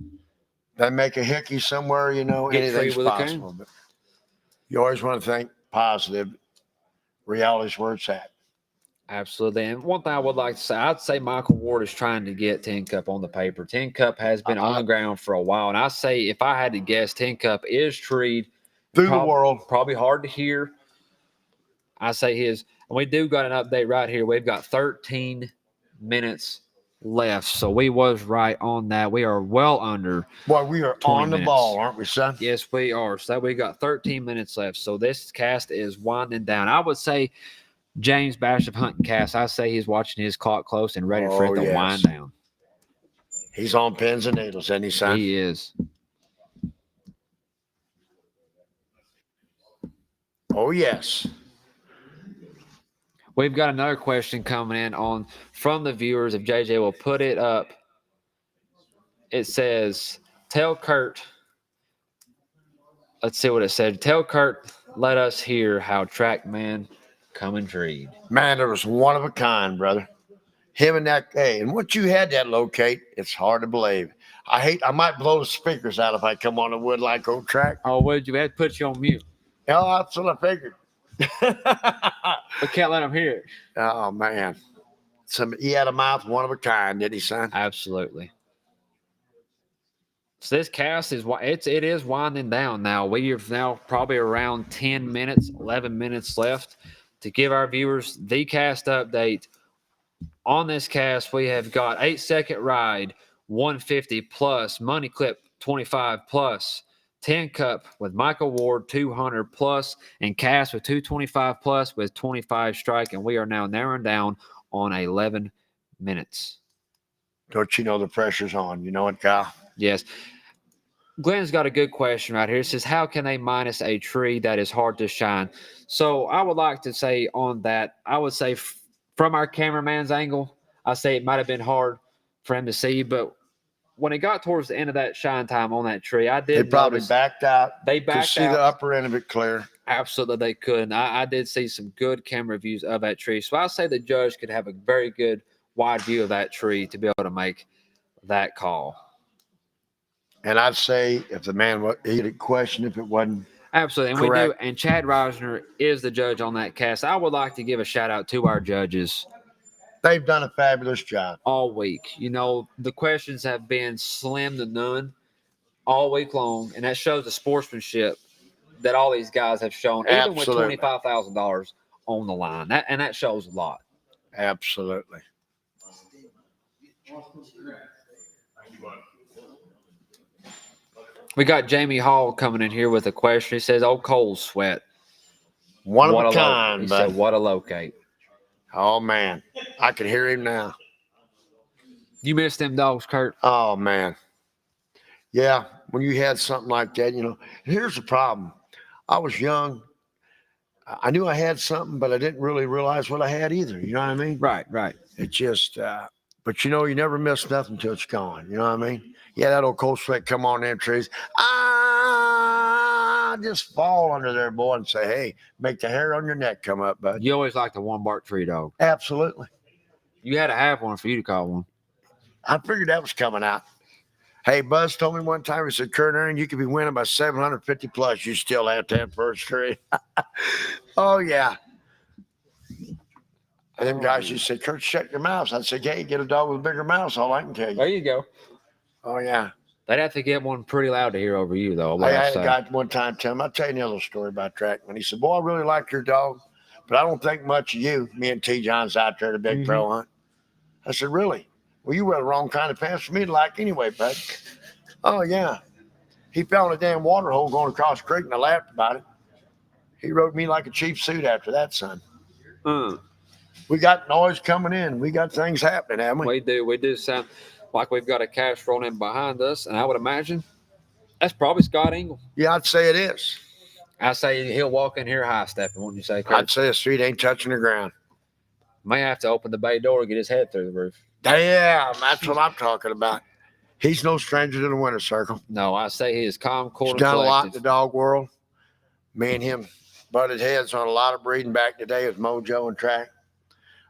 They make a hickey somewhere, you know, Get anything's free with a possible. But you always want to think positive. Reality's where it's at. absolutely. And one thing I would like to say, I'd say Michael Ward is trying to get 10 Cup on the paper. 10 Cup has been on the ground for a while, and I say if I had to guess, 10 Cup is treed Through the world. Probably hard to hear. I say his, and we do got an update right here. We've got 13 minutes left, so we was right on that. We are well under. Boy, we are 20 on the minutes. ball, aren't we, son? Yes, we are. So we got 13 minutes left. So this cast is winding down. I would say James Bash of Hunting Cast, I say he's watching his clock close and ready for Oh, it to yes. wind down. He's on pins and needles, isn't he, son? He is. Oh, yes. We've got another question coming in from the viewers. If JJ will put it up, it says, tell Kurt, let's see what it said. Tell Kurt, let us hear how Trackman come and treed. Man, there was one of a kind, brother. Him and that, and what you had that locate, it's hard to believe. I might blow the speakers out if I come on the wood like old track. Oh, would you have to put you on mute? Hell, that's what I figured. We can't let him hear it. Oh, man. He had a mouth one of a kind, didn't he, son? Absolutely. So this cast it is winding down now. We are now probably around 10 minutes, 11 minutes left to give our viewers the cast update. On this cast, we have got 8-second ride, 150 plus, money clip 25 plus, 10 cup with Michael Ward 200 plus, and cast with 225 plus with 25 strike. And we are now narrowing down on 11 minutes. Don't you know the pressure's on? You know it, Kyle? Yes. Glenn's got a good question right here. It says, how can they minus a tree that is hard to shine? So I would like to say on that, I would say from our cameraman's angle, I say it might have been hard for him to see, but when it got towards the end of that shine time on that tree, I did They probably notice backed out. they Could backed see out. the upper end of it clear. Absolutely, they could. And I did see some good camera views of that tree. So I say the judge could have a very good wide view of that tree to be able to make that call. And I'd say if the man he'd question if it wasn't Absolutely. And correct. we do. And Chad Reisner is the judge on that cast. I would like to give a shout out to our judges They've done a fabulous job. all week. You know, the questions have been slim to none all week long. And that shows the sportsmanship that all these guys have shown, even with Absolutely. $25,000 on the line. That shows a lot. Absolutely. We got Jamie Hall coming in here with a question. He says, "Oh, cold sweat. One What of a lo-" kind, He but said, what a locate. oh man, I can hear him now. You missed them dogs, Kurt? Oh man. Yeah, when you had something like that, you know. And here's the problem. I was young. I knew I had something, but I didn't really realize what I had either. You know what I mean? Right. It just, but you know, you never miss nothing till it's gone. You know what I mean? Yeah, that old cold sweat come on them trees. Just fall under there, boy, and say, hey, make the hair on your neck come up, bud. You always like the one bark tree dog. Absolutely. You had to have one for you to call one. I figured that was coming out. Hey, Buzz told me one time, he said, Kurt Aaron, you could be winning by 750 plus. You still have to have first tree. Oh, yeah. And them guys just said, Kurt, shut your mouth. I said, hey, get a dog with a bigger mouth. All I can tell There you. you go. Oh, yeah. They'd have to get one pretty loud to hear over you, though. I had a guy one time tell him, I'll tell you another little story about Trackman. He said, boy, I really like your dog, but I don't think much of you. Me and T. John's out there at a big pro hunt. I said, really? Well, you wear the wrong kind of pants for me to like anyway, bud. Oh, yeah. He fell in a damn water hole going across the creek, and I laughed about it. He rode me like a cheap suit after that, son. We got noise coming in. We got things happening, haven't we? We do sound like we've got a cash rolling behind us, and I would imagine that's probably Scott Engel. Yeah, I'd say it is. I say he'll walk in here high stepping, wouldn't you say, Kurt? I'd say the street ain't touching the ground. May have to open the bay door to get his head through the roof. Damn, that's what I'm talking about. He's no stranger to the winner's circle. No, I say he is calm, cool, He's and done a lot in collected. the dog world. Me and him butted heads on a lot of breeding back today with Mojo and Track.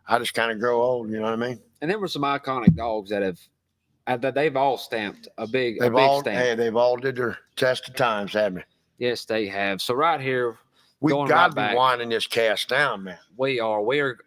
I just kind of grow old, you know what I mean? And there were some iconic dogs that they've all stamped a big stamp. Hey, they've all did their test of times, haven't they? Yes, they have. So right here, We going got to right be back. winding this cast down, man. we are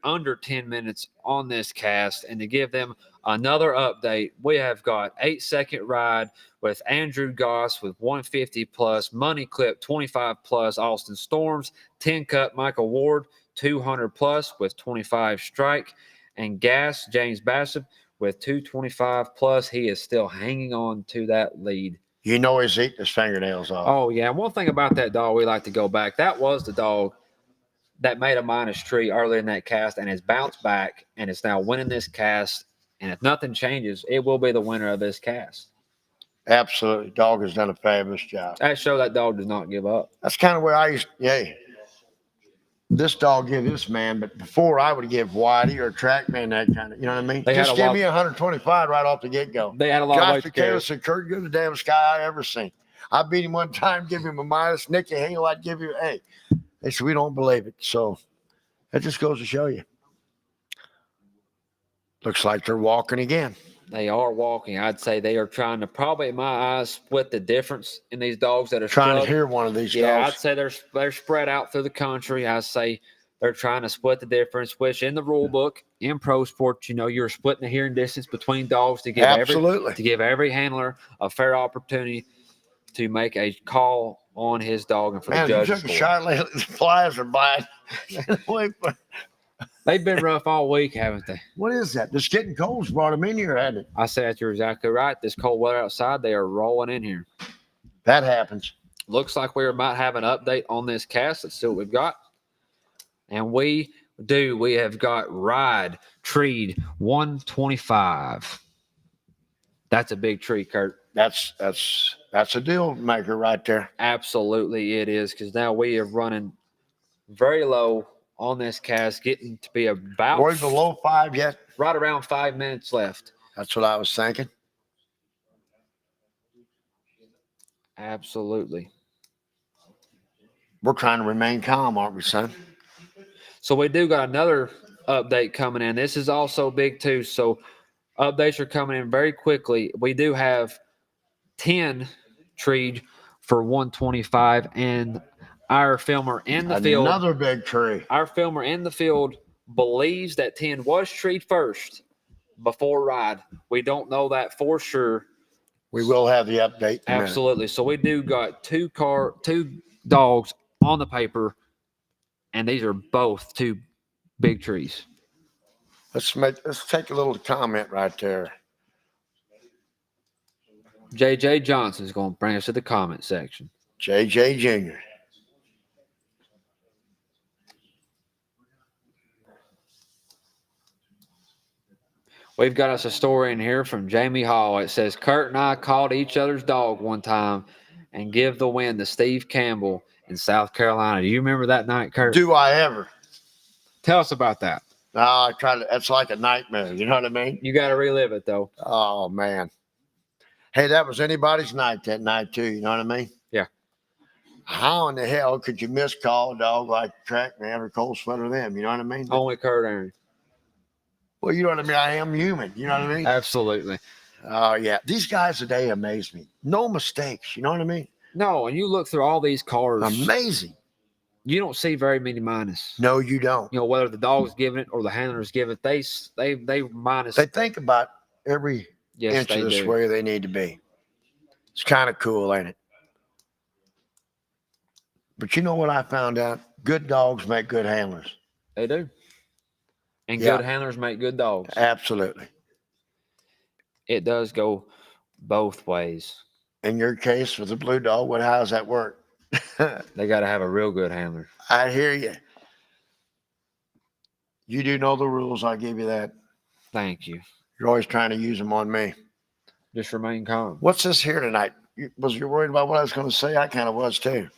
under 10 minutes on this cast, and to give them another update, we have got 8-second ride with Andrew Goss with 150 plus, money clip 25 plus, Austin Storms, 10 cut Michael Ward 200 plus with 25 strike, and gas James Bassett with 225 plus. He is still hanging on to that lead. You know he's eating his fingernails off. Oh, yeah. One thing about that dog, we like to go back. That was the dog that made a minus tree earlier in that cast and has bounced back and is now winning this cast. And if nothing changes, it will be the winner of this cast. Absolutely. Dog has done a fabulous job. That show that dog does not give up. That's kind of where I used this dog give this man, but before I would give Whitey or Trackman that kind of, you know what I mean? They had Just a give lot- me 125 right off the get-go. They had a lot of Josh weight to carry. McHale said, Kurt, you're the damnest guy I ever seen. I beat him one time, give him a minus. Nicky Hale, I'd give you A. They said, we don't believe it. So that just goes to show you. Looks like they're walking again. They are walking. I'd say they are trying to probably, in my eyes, split the difference in these dogs that are Trying to struggling. hear one of these Yeah, I'd dogs. say they're spread out through the country. I say They're trying to split the difference, which in the rule book, in pro sports, you're splitting the hearing distance between dogs to give every handler a fair opportunity to make a call on his dog and for the judge. Man, you took a shot lately. The flies are biting. They've been rough all week, haven't they? What is that? This getting cold's brought them in here, hasn't it? I said you're exactly right. This cold weather outside, they are rolling in here. That happens. Looks like we might have an update on this cast. Let's see what we've got. And we have got Ride Treed 125. That's a big tree, Kurt. That's a deal maker right there. Absolutely it is, because now we are running very low on this cast, getting to be about. We're below 5 yet? Right around 5 minutes left. That's what I was thinking. Absolutely. We're trying to remain calm, aren't we, son? So we do got another update coming in. This is also big too. So updates are coming in very quickly. We do have 10 treed for 125, and our filmer in the field. Another big tree. Our filmer in the field believes that 10 was treed first before Ride. We don't know that for sure. We will have the update. Absolutely. So we do got two dogs on the paper, and these are both two big trees. Let's take a little comment right there. JJ Johnson is going to bring us to the comment section. JJ Jr. We've got us a story in here from Jamie Hall. It says, Kurt and I called each other's dog one time and give the win to Steve Campbell in South Carolina. Do you remember that night, Kurt? Do I ever? Tell us about that. I try to. That's like a nightmare. You know what I mean? You got to relive it, though. Oh, man. Hey, that was anybody's night that night, too. You know what I mean? Yeah. How in the hell could you miscall a dog like Trackman or Cold Sweater them? You know what I mean? Only Kurt Aaron. Well, you know what I mean? I am human. You know what I mean? Absolutely. Oh, yeah. These guys today amaze me. No mistakes. You know what I mean? No, and you look through all these cars. Amazing. You don't see very many minus. No, you don't. Whether the dog's giving it or the handler's giving it, they minus. They think about every inch of this where they need to be. It's kind of cool, ain't it? But you know what I found out? Good dogs make good handlers. They do. And good handlers make good dogs. Absolutely. It does go both ways. In your case, with the blue dog, how does that work? They got to have a real good handler. I hear you. You do know the rules. I'll give you that. Thank you. You're always trying to use them on me. Just remain calm. What's this here tonight? Was you worried about what I was going to say? I kind of was too.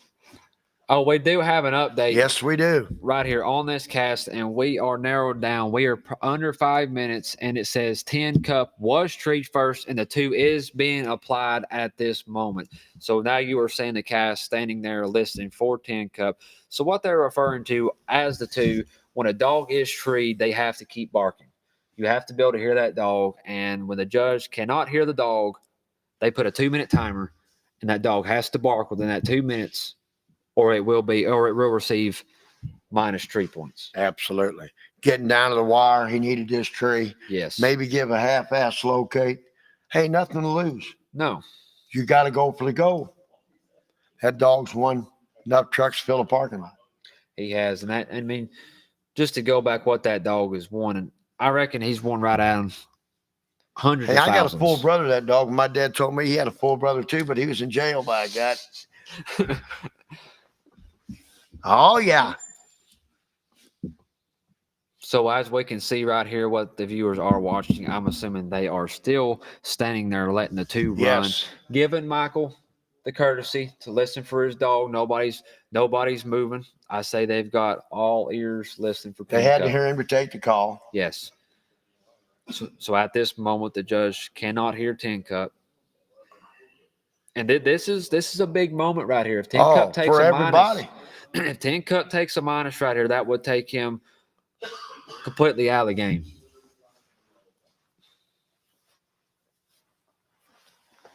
Oh, we do have an update. Yes, we do. Right here on this cast, and we are narrowed down. We are under 5 minutes, and it says 10 cup was treated first, and the 2 is being applied at this moment. So now you are seeing the cast standing there listening for 10 cup. So what they're referring to as the 2, when a dog is treed, they have to keep barking. You have to be able to hear that dog, and when the judge cannot hear the dog, they put a 2-minute timer, and that dog has to bark within that 2 minutes, or it will receive minus 3 points. Absolutely. Getting down to the wire, he needed this tree. Yes. Maybe give a half-ass locate. Hey, nothing to lose. No. You got to go for the goal. That dog's won enough trucks to fill a parking lot. He has. And that, I mean, just to go back what that dog has won, and I reckon he's won right out of hundreds of thousands. I got a full brother, that dog. My dad told me he had a full brother too, but he was in jail by God. Oh, yeah. So as we can see right here, what the viewers are watching, I'm assuming they are still standing there letting the 2 run, giving Michael the courtesy to listen for his dog. Nobody's moving. I say they've got all ears listening for. They had to hear him to take the call. Yes. So at this moment, the judge cannot hear 10 cup. And this is a big moment right here. If 10 cup takes a minus, if 10 cup takes a minus right here, that would take him completely out of the game.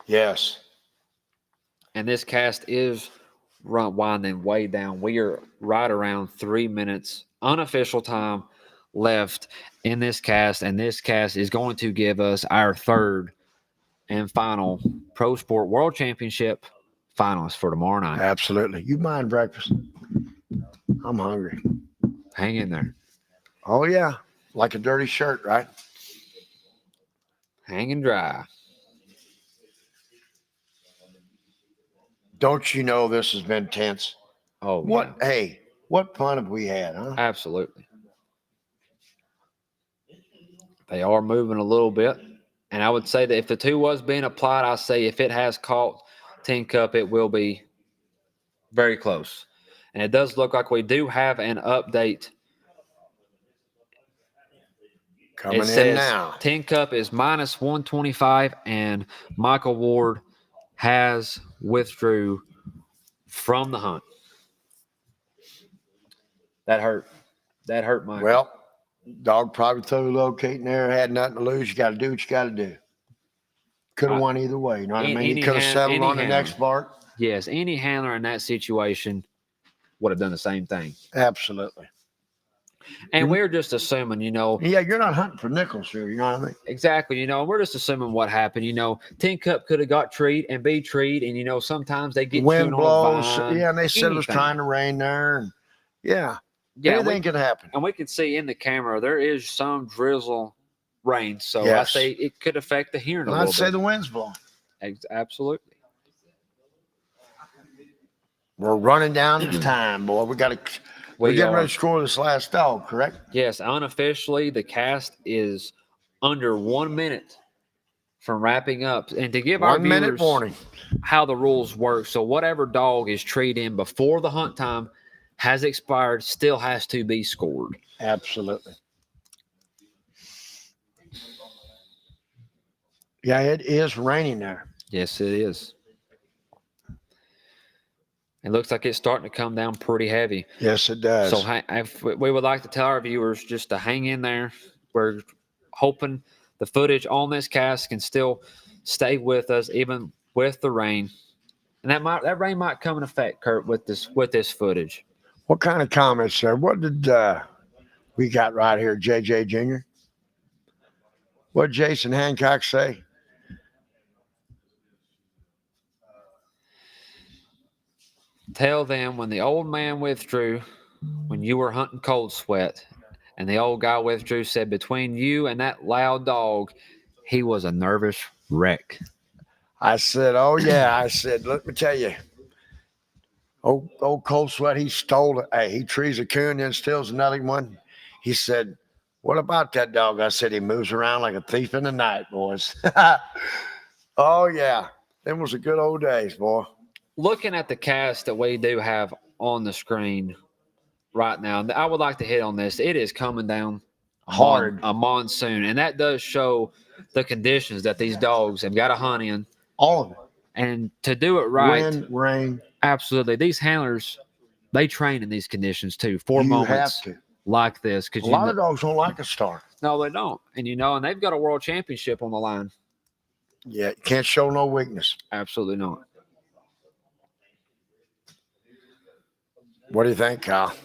Yes. And this cast is winding way down. We are right around 3 minutes unofficial time left in this cast, and this cast is going to give us our third and final Pro Sport World Championship finals for tomorrow night. Absolutely. You mind breakfast? I'm hungry. Hang in there. Oh, yeah. Like a dirty shirt, right? Hanging dry. Don't you know this has been tense? Oh, What? yeah. Hey, what fun have we had, huh? Absolutely. They are moving a little bit. And I would say that if the two was being applied, I say if it has caught Tin Cup, it will be very close. And it does look like we do have an update. Coming It in says now. Tin Cup is minus 125, and Michael Ward has withdrew from the hunt. That hurt. That hurt Michael. Well, dog probably threw locating there, had nothing to lose. You got to do what you got to do. Could have won either way. You know what I mean? He could have settled on the next part. Yes, any handler in that situation would have done the same thing. Absolutely. And we're just assuming, Yeah, you're not hunting for nickels here. You know what I mean? exactly, we're just assuming what happened. Tin Cup could have got treed and be treed, and sometimes they get Wind chewed blows. on a vine, Yeah, and they said it was anything. trying to rain there. And yeah, Yeah, anything could happen. and we can see in the camera there is some drizzle rain, so Yes. I say it could affect the hearing And a I'd little say bit. the wind's blowing. Absolutely. We're running down the time, boy. We're getting ready to score this last dog, correct? Yes, unofficially, the cast is under 1 minute from wrapping up. And to give our 1 minute viewers warning. how the rules work, so whatever dog is treed in before the hunt time has expired still has to be scored. Absolutely. Yeah, it is raining there. Yes, it is. It looks like it's starting to come down pretty heavy. Yes, it does. So we would like to tell our viewers just to hang in there. We're hoping the footage on this cast can still stay with us even with the rain. And that rain might come in effect, Kurt, with this footage. What kind of comments there? What did we got right here, JJ Jr.? What did Jason Hancock say? Tell them when the old man withdrew, when you were hunting cold sweat, and the old guy withdrew, said between you and that loud dog, he was a nervous wreck. I said, oh, yeah. I said, let me tell you. Old cold sweat, he stole it. Hey, he trees a coon and steals another one. He said, what about that dog? I said, he moves around like a thief in the night, boys. Oh, yeah. Them was the good old days, boy. Looking at the cast that we do have on the screen right now, I would like to hit on this. It is coming down Hard. a monsoon, and that does show the conditions that these dogs have got to hunt in. All of it. And to do it right, Wind, rain. absolutely. These handlers, they train in these conditions too for You moments have to. like this. A lot of dogs don't like a star. No, they don't. And they've got a world championship on the line. Yeah, you can't show no weakness. Absolutely not. What do you think, Kyle?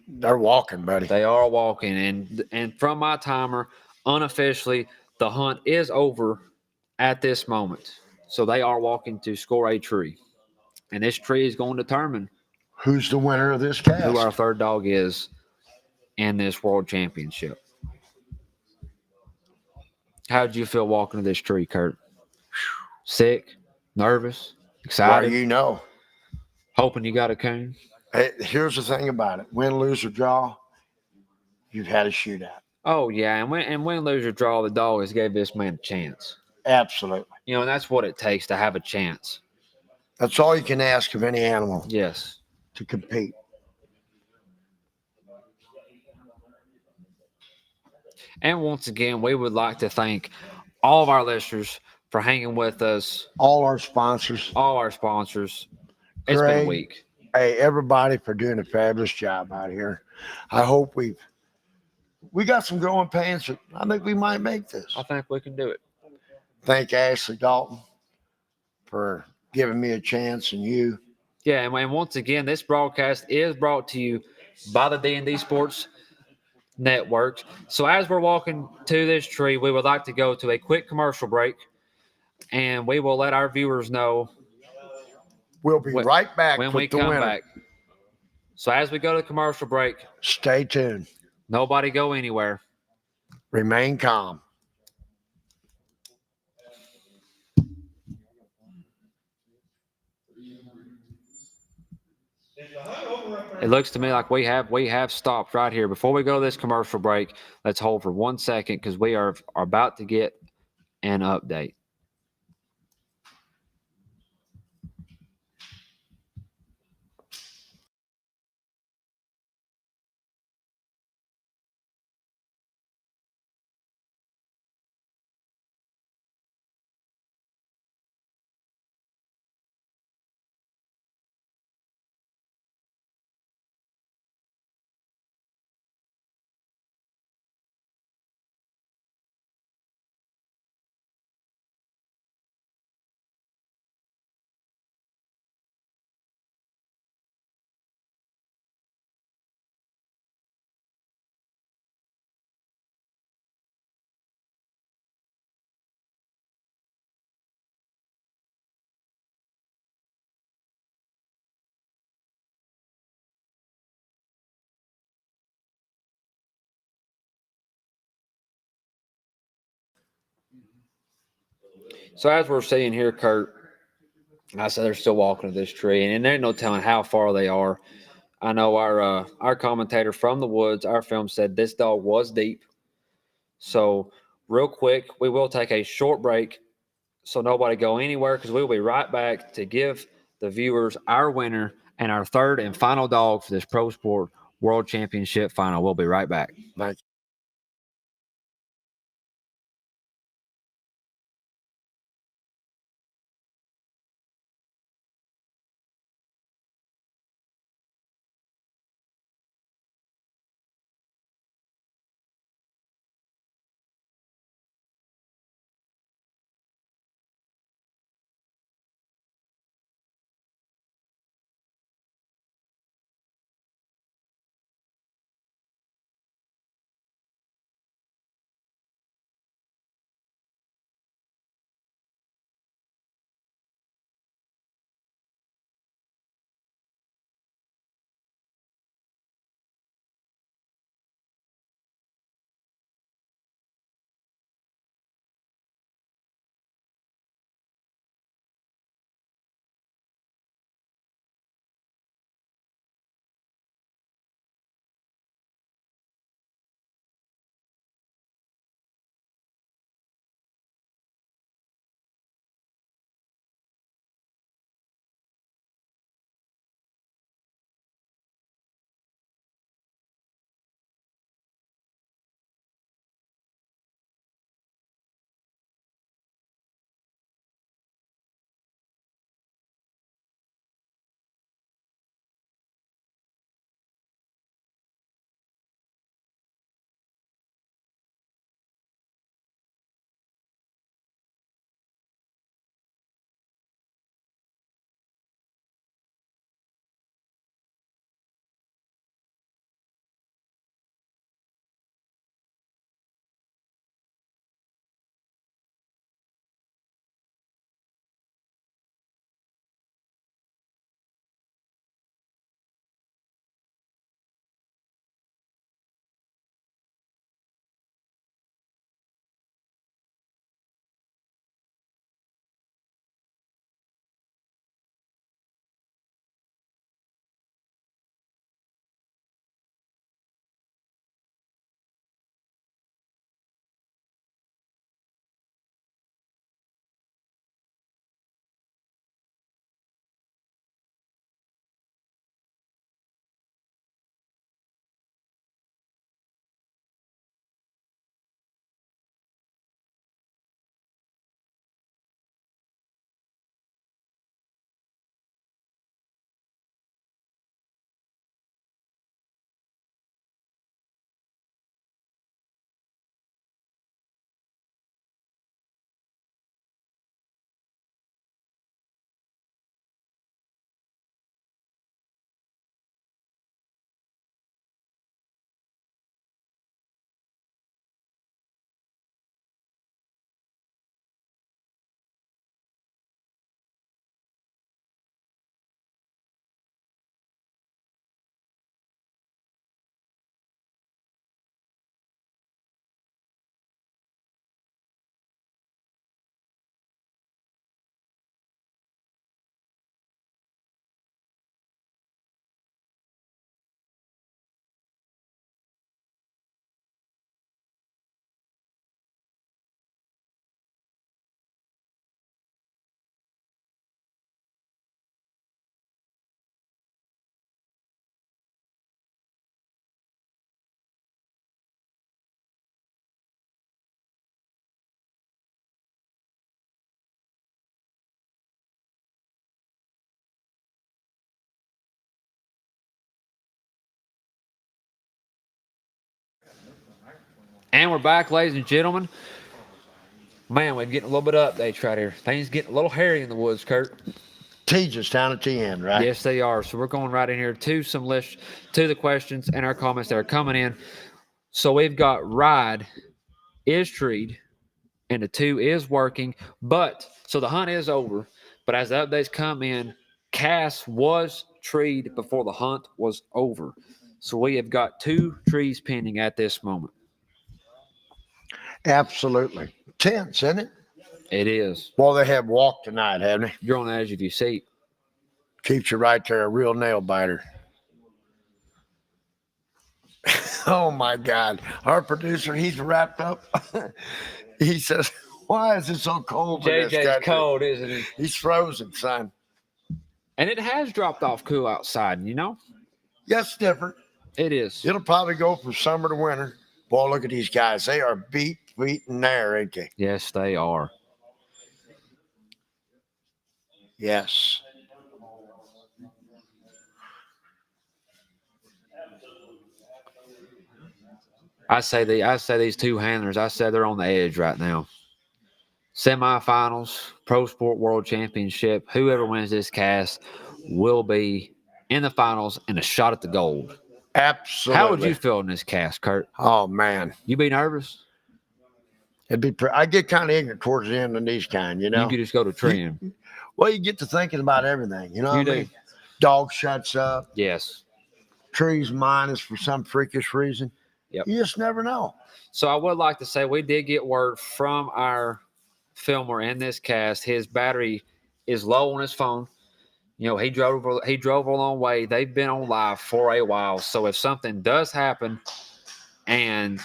They're walking, buddy. They are walking, and from my timer, unofficially, the hunt is over at this moment. So they are walking to score a tree, and this tree is going to determine Who's the winner of this cast? who our third dog is in this world championship. How did you feel walking to this tree, Kurt? Sick, nervous, excited, Well, you know. hoping you got a coon? Hey, here's the thing about it: win, lose, or draw, you've had a shootout. Oh yeah, and win, lose, or draw, the dog has gave this man a chance. Absolutely. And that's what it takes to have a chance. That's all you can ask of any animal Yes. to compete. And once again, we would like to thank all of our listeners for hanging with us, All our sponsors. all our sponsors. It's been a Greg, week. Hey, everybody for doing a fabulous job out here. I hope we got some growing pains. I think we might make this. I think we can do it. Thank Ashley Dalton for giving me a chance and you. Yeah, and once again, this broadcast is brought to you by the D&D Sports Network. So as we're walking to this tree, we would like to go to a quick commercial break, and we will let our viewers know We'll be right back when we with the come winner. back. So as we go to the commercial break, Stay tuned. nobody go anywhere. Remain calm. It looks to me like we have stopped right here. Before we go to this commercial break, let's hold for 1 second because we are about to get an update. So as we're seeing here, Kurt, I said they're still walking to this tree, and there ain't no telling how far they are. I know our commentator from the woods, our film said this dog was deep. So real quick, we will take a short break, so nobody go anywhere because we'll be right back to give the viewers our winner and our third and final dog for this Pro Sport World Championship final. We'll be right back. Thank you. And we're back, ladies and gentlemen. Man, we're getting a little bit of updates right here. Things getting a little hairy in the woods, Kurt. Tejas down at the end, right? Yes, they are. So we're going right in here to to the questions and our comments that are coming in. So we've got ride is treed and the 2 is working, but so the hunt is over. But as the updates come in, Cass was treed before the hunt was over. So we have got 2 trees pending at this moment. Absolutely. Tense, isn't it? It is. Well, they have walked tonight, haven't they? You're on the edge of your seat. Keeps you right there, a real nail biter. Oh my God. Our producer, he's wrapped up. He says, why is it so cold in this JJ's country? cold, isn't he? He's frozen, son. And it has dropped off cool outside, you know? Yes, different. It is. It'll probably go from summer to winter. Boy, look at these guys. They are beating there, ain't they? Yes, they are. Yes. I say these 2 handlers, I say they're on the edge right now. Semifinals, Pro Sport World Championship, whoever wins this cast will be in the finals and a shot at the gold. Absolutely. How would you feel in this cast, Kurt? Oh, man. You be nervous? I get kind of ignorant towards the end of these kind, you know? You could just go to trim. Well, you get to thinking about everything, you know You what I do. mean? Dog shuts up. Yes. Trees minus for some freakish reason. Yep. You just never know. So I would like to say we did get word from our filmer in this cast. His battery is low on his phone. You know, he drove a long way. They've been on live for a while. So if something does happen and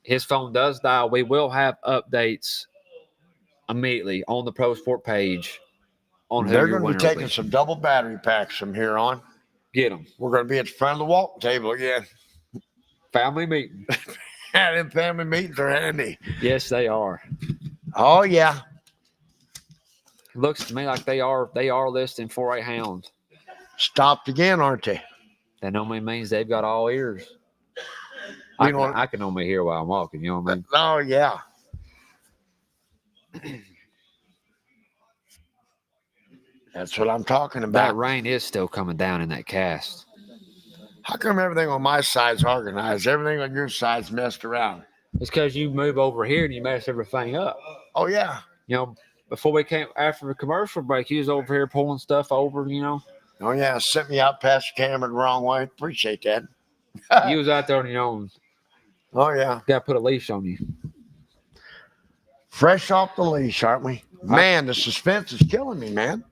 his phone does die, we will have updates immediately on the Pro Sport page on who They're your going to winner be will taking some double battery packs from here on. Get them. We're going to be at the front of the walk table again. Family meeting. And them family meetings are handy. Yes, they are. Oh, yeah. Looks to me like they are listing for a hound. Stopped again, aren't they? That normally means they've got all ears. You I know- can only hear while I'm walking. You know what I mean? Oh, yeah. That's what I'm talking That about. rain is still coming down in that cast. How come everything on my side's organized? Everything on your side's messed around. It's because you move over here and you mess everything up. Oh, yeah. You know, before we came after the commercial break, he was over here pulling stuff over. You know, Oh, yeah. Sent me out past the camera the wrong way. Appreciate that. you was out there on your own. Oh, yeah. Got to put a leash on you. Fresh off the leash, aren't we? Man, the suspense is killing me, man.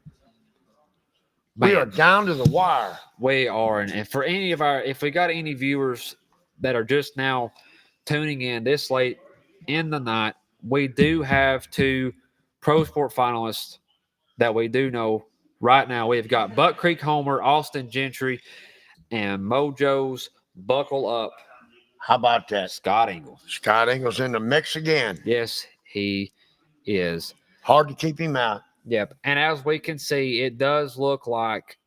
We are Man, down to the wire. we are, and for any of if we got any viewers that are just now tuning in this late in the night, we do have 2 Pro Sport finalists that we do know right now. We've got Buck Creek Homer, Austin Gentry, and Mojo's Buckle Up, How about that? Scott Engel. Scott Engel's in the mix again. Yes, he is. Hard to keep him out. Yep. And as we can see, it does look like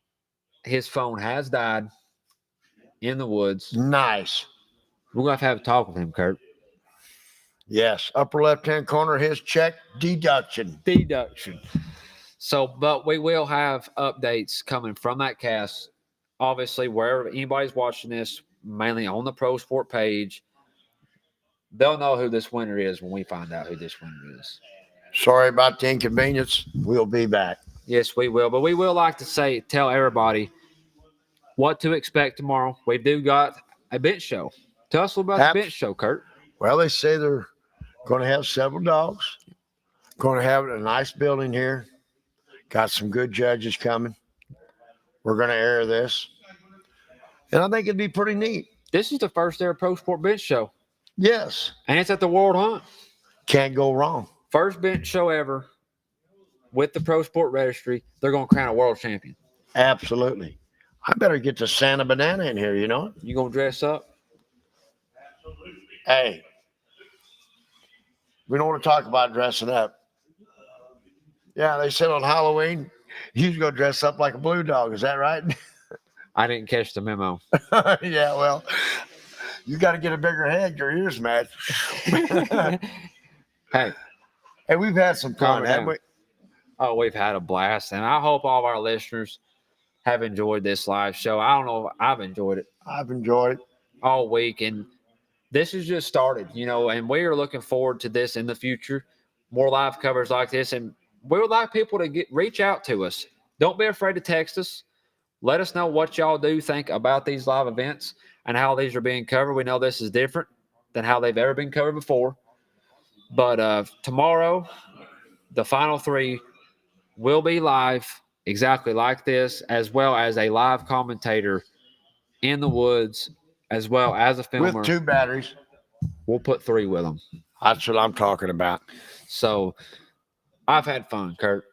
his phone has died in the woods. Nice. We're going to have a talk with him, Kurt. Yes. Upper left-hand corner, his check deduction. Deduction. So, but we will have updates coming from that cast. Obviously, wherever anybody's watching this, mainly on the Pro Sport page, they'll know who this winner is when we find out who this winner is. Sorry about the inconvenience. We'll be back. Yes, we will. But we will like to tell everybody what to expect tomorrow. We do got a bench show. Tell us a little about the bench show, Kurt. Well, they say they're going to have several dogs. Going to have a nice building here. Got some good judges coming. We're going to air this. And I think it'd be pretty neat. This is the first ever Pro Sport bench show. Yes. And it's at the World Hunt. Can't go wrong. First bench show ever with the Pro Sport Registry. They're going to crown a world champion. Absolutely. I better get the Santa Banana in here, you know? You going to dress up? Hey, we don't want to talk about dressing up. Yeah, they said on Halloween, you was going to dress up like a blue dog. Is that right? I didn't catch the memo. Yeah, well, You got to get a bigger head. Your ears match. Hey, Hey, we've had some Calm fun, it haven't down. we? oh, we've had a blast, and I hope all of our listeners have enjoyed this live show. I don't know, I've enjoyed it I've enjoyed it. all week, and this has just started, and we are looking forward to this in the future. More live covers like this, and we would like people to reach out to us. Don't be afraid to text us. Let us know what y'all do think about these live events and how these are being covered. We know this is different than how they've ever been covered before. But tomorrow, the final three will be live exactly like this, as well as a live commentator in the woods, as well as a filmer. With 2 batteries. We'll put 3 with them. That's what I'm talking about. So I've had fun, Kurt.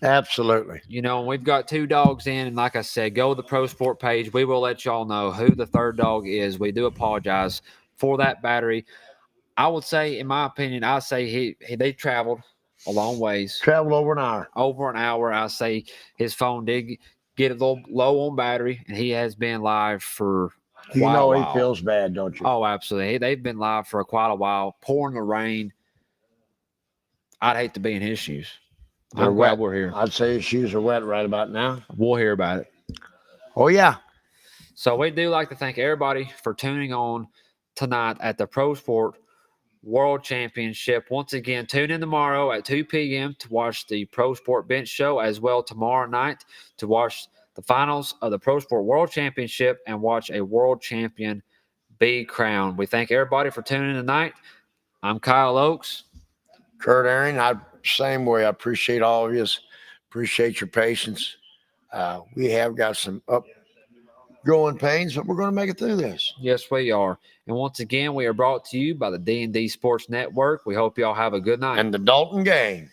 Absolutely. We've got 2 dogs in, and like I said, go to the Pro Sport page. We will let y'all know who the 3rd dog is. We do apologize for that battery. I would say, in my opinion, I say they traveled a long ways. Traveled over an hour. Over an hour. I say his phone did get a little low on battery, and he has been live for You quite a know while. he feels bad, don't you? Oh, absolutely. They've been live for quite a while, pouring the rain. I'd hate to be in his shoes. They're I'm glad wet. we're here. I'd say his shoes are wet right about now. We'll hear about it. Oh, yeah. So we do like to thank everybody for tuning on tonight at the Pro Sport World Championship. Once again, tune in tomorrow at 2 p.m. to watch the Pro Sport Bench Show, as well tomorrow night to watch the finals of the Pro Sport World Championship and watch a world champion be crowned. We thank everybody for tuning in tonight. I'm Kyle Oakes. Kurt Aaron, same way. I appreciate all of you. Appreciate your patience. We have got some upgoing pains, but we're going to make it through this. Yes, we are. And once again, we are brought to you by the D&D Sports Network. We hope y'all have a good night. And the Dalton gang.